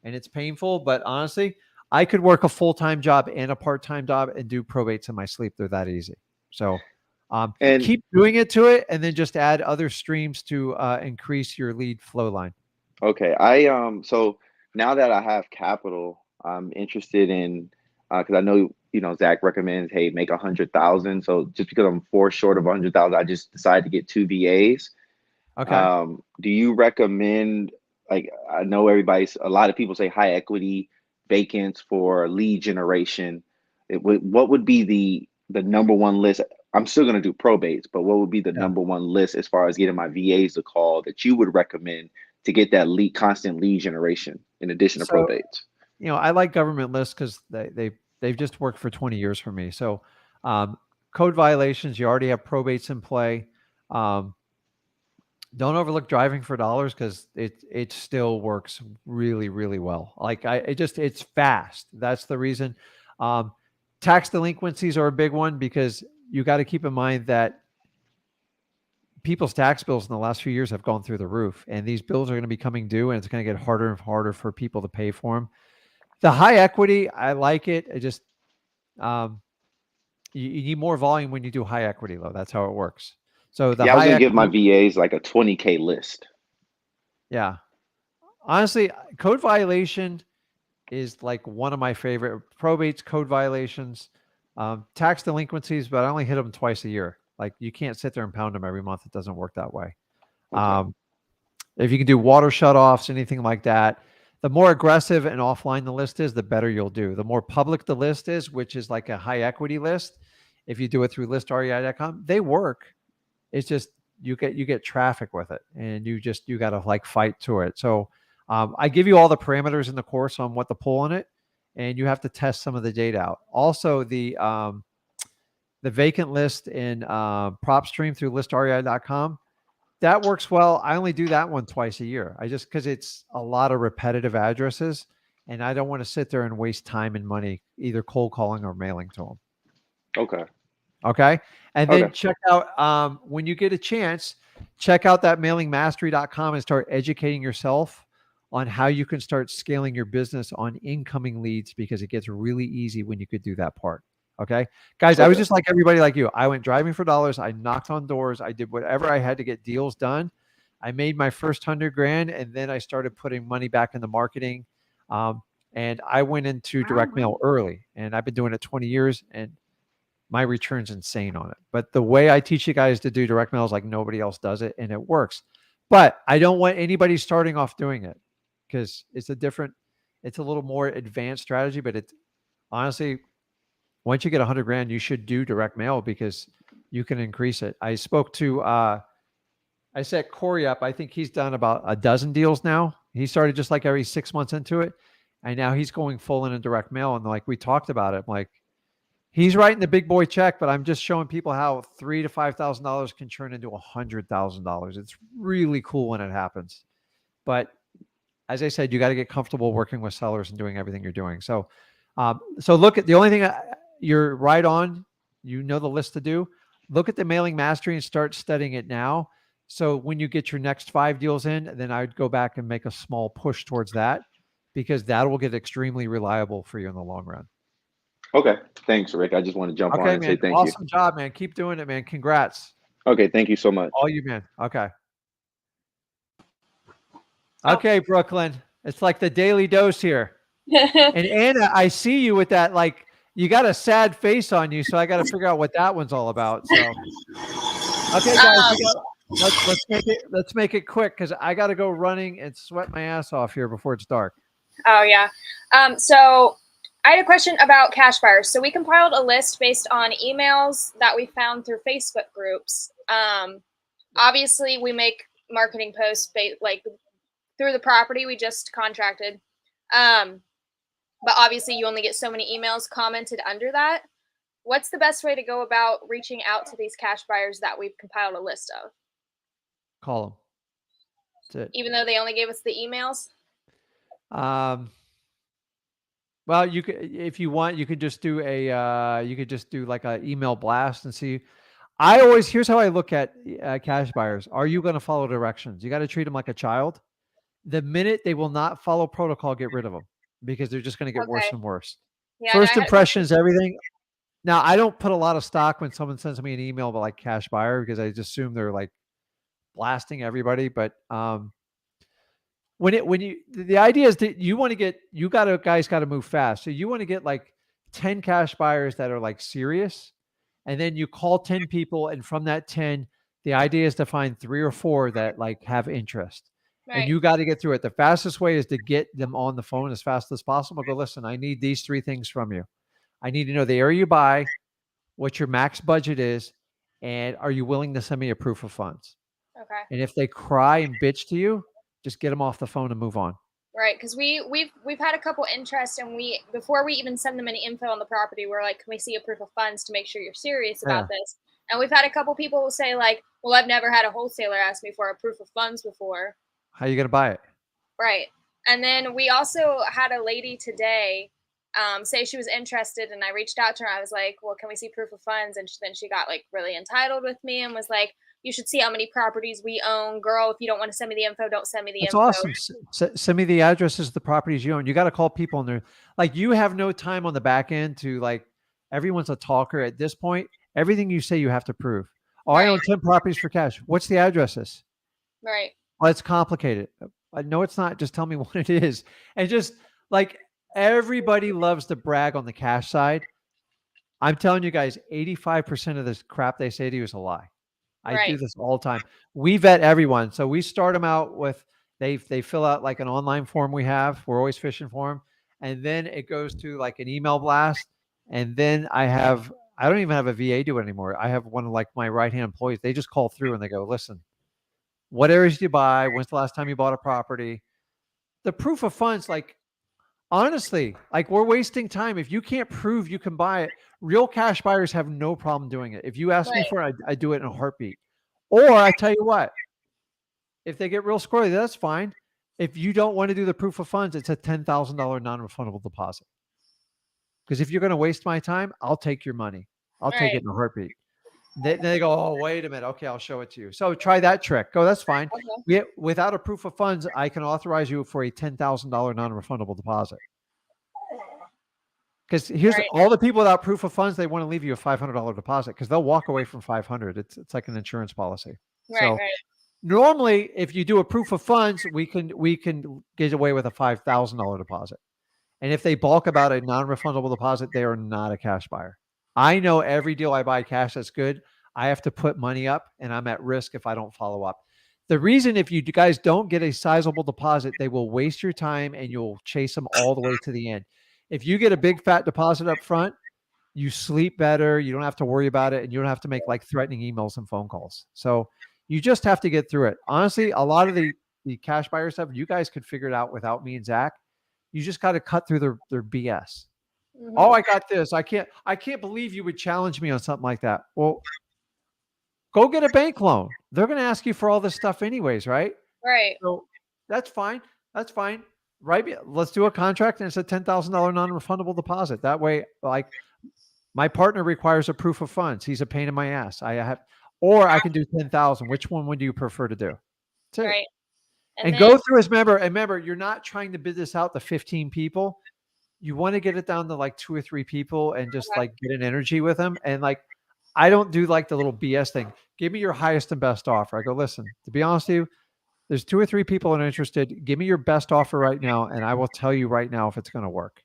and it's painful, but honestly, I could work a full-time job and a part-time job and do probates in my sleep. They're that easy. So and keep doing it to it, and then just add other streams to increase your lead flow line. Okay, so now that I have capital, I'm interested in because I know Zach recommends, hey, make 100,000. So just because I'm 4 short of 100,000, I just decided to get 2 VAs. Okay. Do you recommend, like, I know a lot of people say high equity vacants for lead generation. What would be the number one list? I'm still going to do probates, but what would be the number one list as far as getting my VAs to call that you would recommend to get that constant lead generation in addition to probates? I like government lists because they've just worked for 20 years for me. So code violations, you already have probates in play. Don't overlook driving for dollars because it still works really, really well. Like it's fast. That's the reason. Tax delinquencies are a big one because you got to keep in mind that people's tax bills in the last few years have gone through the roof, and these bills are going to be coming due, and it's going to get harder and harder for people to pay for them. The high equity, I like it. It just you need more volume when you do high equity, though. That's how it works. So the I was high gonna give my equity, VAs like a 20K list. yeah. Honestly, code violation is like one of my favorite probates, code violations, tax delinquencies, but I only hit them twice a year. Like you can't sit there and pound them every month. It doesn't work that way. Okay. If you can do water shutoffs, anything like that, the more aggressive and offline the list is, the better you'll do. The more public the list is, which is like a high equity list, if you do it through listrei.com, they work. It's just you get traffic with it, and you got to like fight to it. So I give you all the parameters in the course on what to pull on it, and you have to test some of the data out. Also, the vacant list in PropStream through listrei.com, that works well. I only do that one twice a year. Because it's a lot of repetitive addresses, and I don't want to sit there and waste time and money either cold calling or mailing to them. Okay. Okay. And then check out, when you get a chance, check out that mailingmastery.com and start educating yourself on how you can start scaling your business on incoming leads, because it gets really easy when you could do that part. Okay. Guys, I was just like everybody like you. I went driving for dollars. I knocked on doors. I did whatever I had to get deals done. I made my first $100,000, and then I started putting money back into marketing. And I went into direct mail early, and I've been doing it 20 years, and my return's insane on it. But the way I teach you guys to do direct mail is like nobody else does it, and it works. But I don't want anybody starting off doing it, because it's a little more advanced strategy. But it's honestly, once you get $100,000, you should do direct mail because you can increase it. I spoke to, I set Corey up. I think he's done about a dozen deals now. He started just like every 6 months into it, and now he's going full in direct mail. And like we talked about it, like he's writing the big boy check, but I'm just showing people how $3,000 to $5,000 can turn into $100,000. It's really cool when it happens. But as I said, you got to get comfortable working with sellers and doing everything you're doing. So, look at the only thing you're right on, the list to do. Look at the mailing mastery and start studying it now. So when you get your next 5 deals in, then I'd go back and make a small push towards that, because that will get extremely reliable for you in the long run. Okay. Thanks, Rick. I just want to jump on and say thank you. Awesome job, man. Keep doing it, man. Congrats. Okay. Thank you so much. All you, man. Okay. Okay, Brooklyn. It's like the daily dose here. And Anna, I see you with that, like, you got a sad face on you, so I got to figure out what that one's all about. So, okay, guys, let's make it quick, because I got to go running and sweat my ass off here before it's dark. Oh yeah. So I had a question about cash buyers. So we compiled a list based on emails that we found through Facebook groups. Obviously, we make marketing posts like through the property we just contracted. But obviously you only get so many emails commented under that. What's the best way to go about reaching out to these cash buyers that we've compiled a list of? Call them. That's it. Even though they only gave us the emails? Well, you could, if you want, you could just do like an email blast and see. Here's how I look at cash buyers. Are you going to follow directions? You got to treat them like a child. The minute they will not follow protocol, get rid of them, because they're just going to get worse and worse. Yeah, first impression is everything. Now, I don't put a lot of stock when someone sends me an email about like cash buyer, because I just assume they're like blasting everybody. But the idea is that guys got to move fast. So you want to get like 10 cash buyers that are like serious, and then you call 10 people, and from that 10, the idea is to find 3 or 4 that like have interest. Right. And you got to get through it. The fastest way is to get them on the phone as fast as possible. Go, listen, I need these 3 things from you. I need to know the area you buy, what your max budget is, and are you willing to send me a proof of funds? Okay. And if they cry and bitch to you, just get them off the phone and move on. Right, because we've had a couple interests, and before we even send them any info on the property, we're like, can we see a proof of funds to make sure you're serious about this? And we've had a couple people say like, well, I've never had a wholesaler ask me for a proof of funds before. How are you going to buy it? Right. And then we also had a lady today say she was interested, and I reached out to her. I was like, well, can we see proof of funds? And then she got like really entitled with me and was like, you should see how many properties we own. Girl, if you don't want to send me the info, don't send me the info. That's awesome. Send me the addresses of the properties you own. You got to call people in there. Like, you have no time on the back end to, like, everyone's a talker at this point. Everything you say, you have to prove. Oh, I own 10 properties for cash. What's the addresses? Right. Well, it's complicated. No, it's not. Just tell me what it is. And just like, everybody loves to brag on the cash side. I'm telling you guys, 85% of this crap they say to you is a lie. I do this all the time. We vet everyone. So we start them out with, they fill out like an online form we have. We're always fishing for them. And then it goes to like an email blast. And then I don't even have a VA do it anymore. I have one of like my right-hand employees. They just call through and they go, listen, what areas do you buy? When's the last time you bought a property? The proof of funds, like, honestly, like, we're wasting time. If you can't prove you can buy it, real cash buyers have no problem doing it. If you ask me for it, I do it in a heartbeat. Or I tell you what, if they get real squirrely, that's fine. If you don't want to do the proof of funds, it's a $10,000 non-refundable deposit. Because if you're going to waste my time, I'll take your money. I'll take it in a heartbeat. Then they go, oh, wait a minute. Okay, I'll show it to you. So try that trick. Go, that's fine. Without a proof of funds, I can authorize you for a $10,000 non-refundable deposit. Because here's all the people without proof of funds, they want to leave you a $500 deposit because they'll walk away from $500. It's like an insurance policy. So normally, if you do a proof of funds, we can get away with a $5,000 deposit. And if they balk about a non-refundable deposit, they are not a cash buyer. I know every deal I buy cash that's good, I have to put money up, and I'm at risk if I don't follow up. The reason, if you guys don't get a sizable deposit, they will waste your time and you'll chase them all the way to the end. If you get a big fat deposit up front, you sleep better. You don't have to worry about it, and you don't have to make like threatening emails and phone calls. So you just have to get through it. Honestly, a lot of the cash buyer stuff, you guys could figure it out without me and Zach. You just got to cut through their BS. Mm-hmm. Oh, I got this. I can't believe you would challenge me on something like that. Well, go get a bank loan. They're going to ask you for all this stuff anyways, right? Right. So that's fine. That's fine. Right. Let's do a contract, and it's a $10,000 non-refundable deposit. That way, like, my partner requires a proof of funds. He's a pain in my ass. Or I can do 10,000. Which one would you prefer to do? Right. And go through as member. And remember, you're not trying to bid this out to 15 people. You want to get it down to like 2 or 3 people and just like get an energy with them. And like, I don't do like the little BS thing. Give me your highest and best offer. I go, listen, to be honest with you, there's 2 or 3 people that are interested. Give me your best offer right now, and I will tell you right now if it's going to work.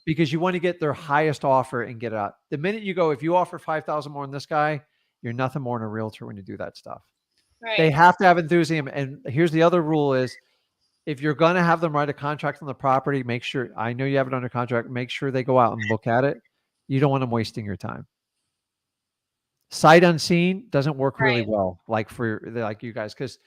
Because you want to get their highest offer and get it out. The minute you go, if you offer 5,000 more than this guy, you're nothing more than a realtor when you do that stuff. Right. They have to have enthusiasm. And here's the other rule is, if you're going to have them write a contract on the property, make sure, I know you have it under contract, make sure they go out and look at it. You don't want them wasting your time. Sight unseen doesn't work really well, like you guys, because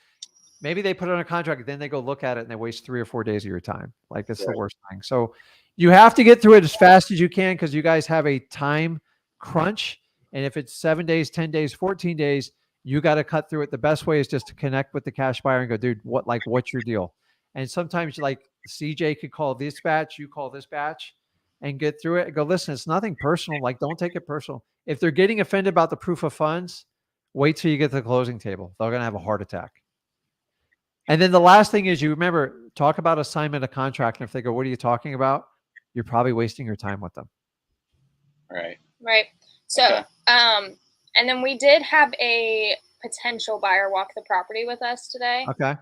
maybe they put it on a contract, then they go look at it and they waste 3 or 4 days of your time. Like, that's the worst thing. So you have to get through it as fast as you can, because you guys have a time crunch. And if it's 7 days, 10 days, 14 days, you got to cut through it. The best way is just to connect with the cash buyer and go, dude, what's your deal? And sometimes, like, CJ could call this batch, you call this batch, and get through it and go, listen, it's nothing personal. Like, don't take it personal. If they're getting offended about the proof of funds, wait till you get to the closing table. They're going to have a heart attack. And then the last thing is, you remember, talk about assignment of contract. And if they go, what are you talking about? You're probably wasting your time with them. Right. Right. So, and then we did have a potential buyer walk the property with us today. Okay.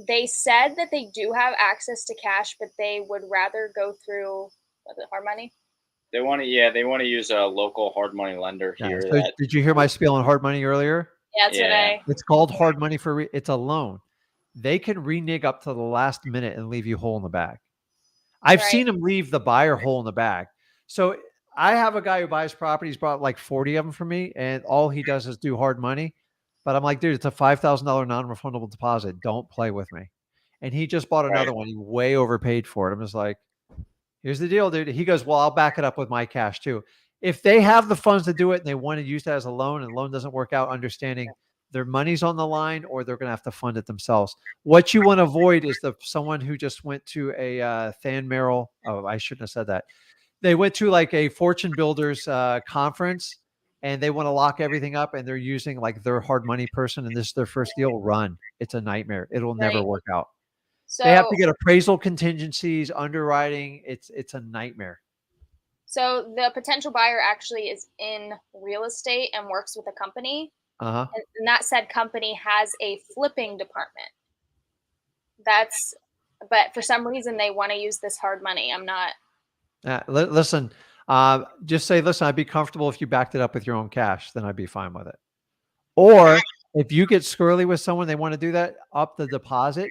They said that they do have access to cash, but they would rather go through, was it hard money? They want to use a local hard money lender here. So did you hear my spiel on hard money earlier? Yeah, today. It's called hard money it's a loan. They can renege up to the last minute and leave you whole in the bag. I've seen them leave the buyer whole in the bag. So I have a guy who buys properties, bought like 40 of them from me, and all he does is do hard money. But I'm like, dude, it's a $5,000 non-refundable deposit. Don't play with me. and he just bought another one. He way overpaid for it. I'm just like, here's the deal, dude. He goes, well, I'll back it up with my cash too. If they have the funds to do it and they want to use that as a loan and the loan doesn't work out, understanding their money's on the line or they're going to have to fund it themselves. What you want to avoid is someone who just went to a Than Merrill. Oh, I shouldn't have said that. They went to like a Fortune Builders conference and they want to lock everything up and they're using like their hard money person and this is their first deal. Run. It's a nightmare. It'll never work out. So they have to get appraisal contingencies, underwriting. It's a nightmare. So the potential buyer actually is in real estate and works with a company. Uh-huh. And that said company has a flipping department. But for some reason they want to use this hard money. I'm not. Listen, just say, listen, I'd be comfortable if you backed it up with your own cash, then I'd be fine with it. Or if you get squirrely with someone, they want to do that, up the deposit,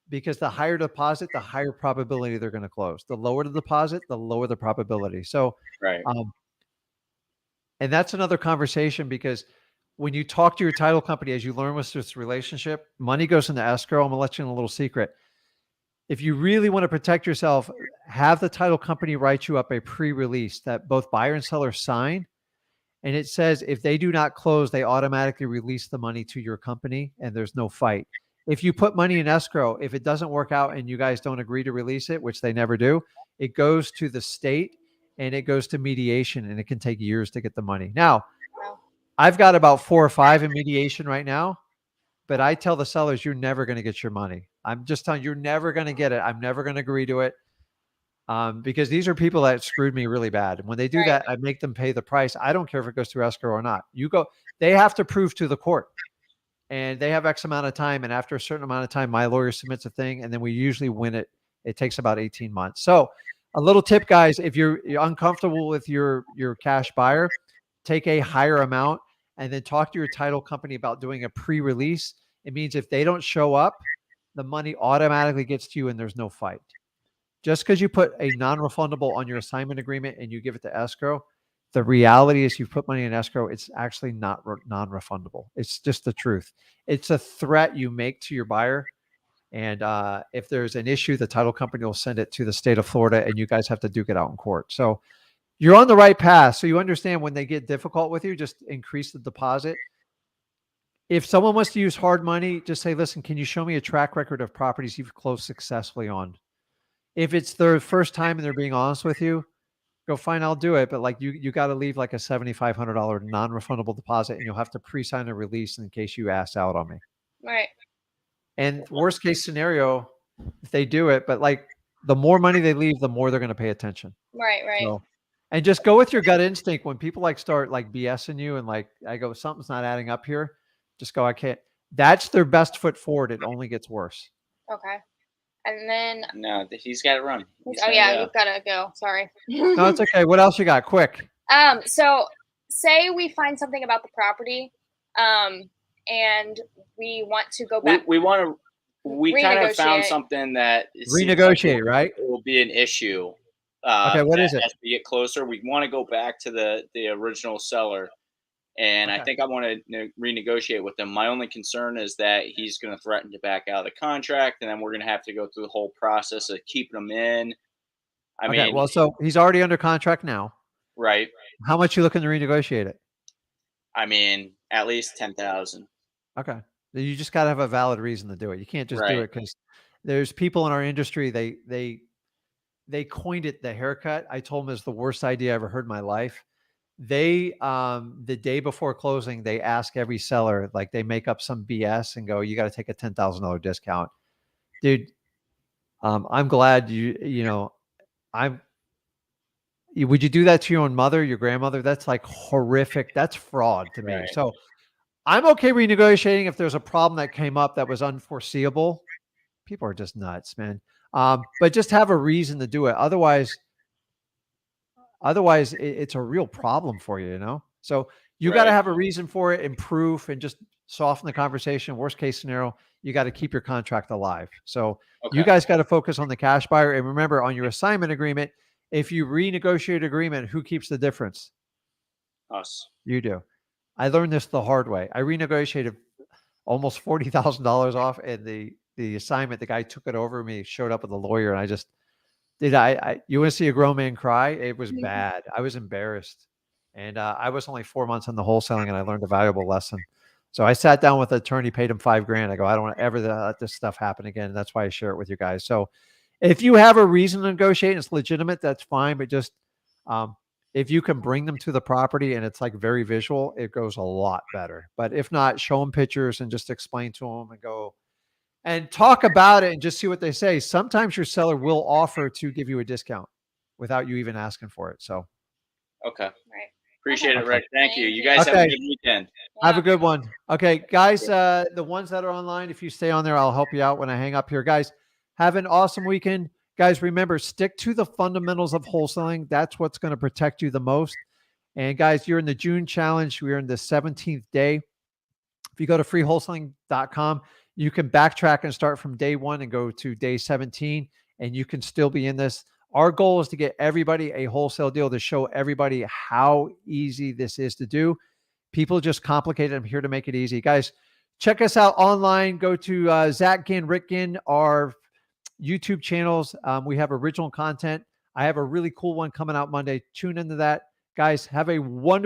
because the higher deposit, the higher probability they're going to close. The lower the deposit, the lower the probability. So, and that's another conversation, because when you talk to your title company, as you learn with this relationship, money goes into escrow. I'm going to let you in a little secret. If you really want to protect yourself, have the title company write you up a pre-release that both buyer and seller sign. And it says, if they do not close, they automatically release the money to your company and there's no fight. If you put money in escrow, if it doesn't work out and you guys don't agree to release it, which they never do, it goes to the state and it goes to mediation, and it can take years to get the money. Now, I've got about 4 or 5 in mediation right now, but I tell the sellers, you're never going to get your money. I'm just telling you, you're never going to get it. I'm never going to agree to it, because these are people that screwed me really bad. And when they do that, I make them pay the price. I don't care if it goes through escrow or not. They have to prove to the court. And they have X amount of time. And after a certain amount of time, my lawyer submits a thing, and then we usually win it. It takes about 18 months. So a little tip, guys, if you're uncomfortable with your cash buyer, take a higher amount and then talk to your title company about doing a pre-release. It means if they don't show up, the money automatically gets to you and there's no fight. Just because you put a non-refundable on your assignment agreement and you give it to escrow, the reality is you put money in escrow, it's actually not non-refundable. It's just the truth. It's a threat you make to your buyer. And if there's an issue, the title company will send it to the state of Florida and you guys have to duke it out in court. So you're on the right path. So you understand when they get difficult with you, just increase the deposit. If someone wants to use hard money, just say, listen, can you show me a track record of properties you've closed successfully on? If it's their first time and they're being honest with you, go fine, I'll do it. But like you got to leave like a $7,500 non-refundable deposit, and you'll have to pre-sign a release in case you ask out on me. Right. And worst case scenario, if they do it, but like the more money they leave, the more they're going to pay attention. Right. So, and just go with your gut instinct. When people like start like BSing you and like, I go, something's not adding up here. Just go, I can't. That's their best foot forward. It only gets worse. Okay. And then no, he's got to run. You've got to go. Sorry. No, it's okay. What else you got? Quick. So say we find something about the property, and we want to go back. We kind of found something that renegotiate, right? It will be an issue. Okay, what is it? As we get closer, we want to go back to the original seller. And I think I want to renegotiate with him. My only concern is that he's going to threaten to back out of the contract, and then we're going to have to go through the whole process of keeping him in. I mean, well, so he's already under contract now, right? How much you looking to renegotiate it? I mean, at least 10,000. Okay, you just got to have a valid reason to do it. You can't just do it because there's people in our industry. They coined it the haircut. I told them it's the worst idea I ever heard in my life. They, the day before closing, they ask every seller, like they make up some BS and go, you got to take a $10,000 discount. Dude, I'm glad would you do that to your own mother, your grandmother? That's like horrific. That's fraud to me. Right. So I'm okay renegotiating if there's a problem that came up that was unforeseeable. People are just nuts, man. But just have a reason to do it. Otherwise, it's a real problem for you, So you got to have a reason for it and proof, and just soften the conversation. Worst case scenario, you got to keep your contract alive. So you guys got to focus on the cash buyer. And remember, on your assignment agreement, if you renegotiate agreement, who keeps the difference? Us. You do. I learned this the hard way. I renegotiated almost $40,000 off, and the the assignment, the guy took it over me, showed up with a lawyer, and I just you want to see a grown man cry? It was bad. I was embarrassed. And I was only 4 months on the wholesaling, and I learned a valuable lesson. So I sat down with an attorney, paid him $5,000. I go, I don't want to ever let this stuff happen again. And that's why I share it with you guys. So if you have a reason to negotiate and it's legitimate, that's fine. But just if you can bring them to the property and it's like very visual, it goes a lot better. But if not, show them pictures and just explain to them and go and talk about it and just see what they say. Sometimes your seller will offer to give you a discount without you even asking for it. So, okay. Right. Appreciate it, Rick. Thank you. You guys have a good weekend. Have a good one. Okay, guys, the ones that are online, if you stay on there, I'll help you out when I hang up here. Guys, have an awesome weekend. Guys, remember, stick to the fundamentals of wholesaling. That's what's going to protect you the most. And guys, you're in the June challenge. We're in the 17th day. If you go to freewholesaling.com, you can backtrack and start from day 1 and go to day 17, and you can still be in this. Our goal is to get everybody a wholesale deal, to show everybody how easy this is to do. People just complicate it. I'm here to make it easy. Guys, check us out online. Go to Zach Ginn, Rick Ginn, our YouTube channels. We have original content. I have a really cool one coming out Monday. Tune into that. Guys, have a wonderful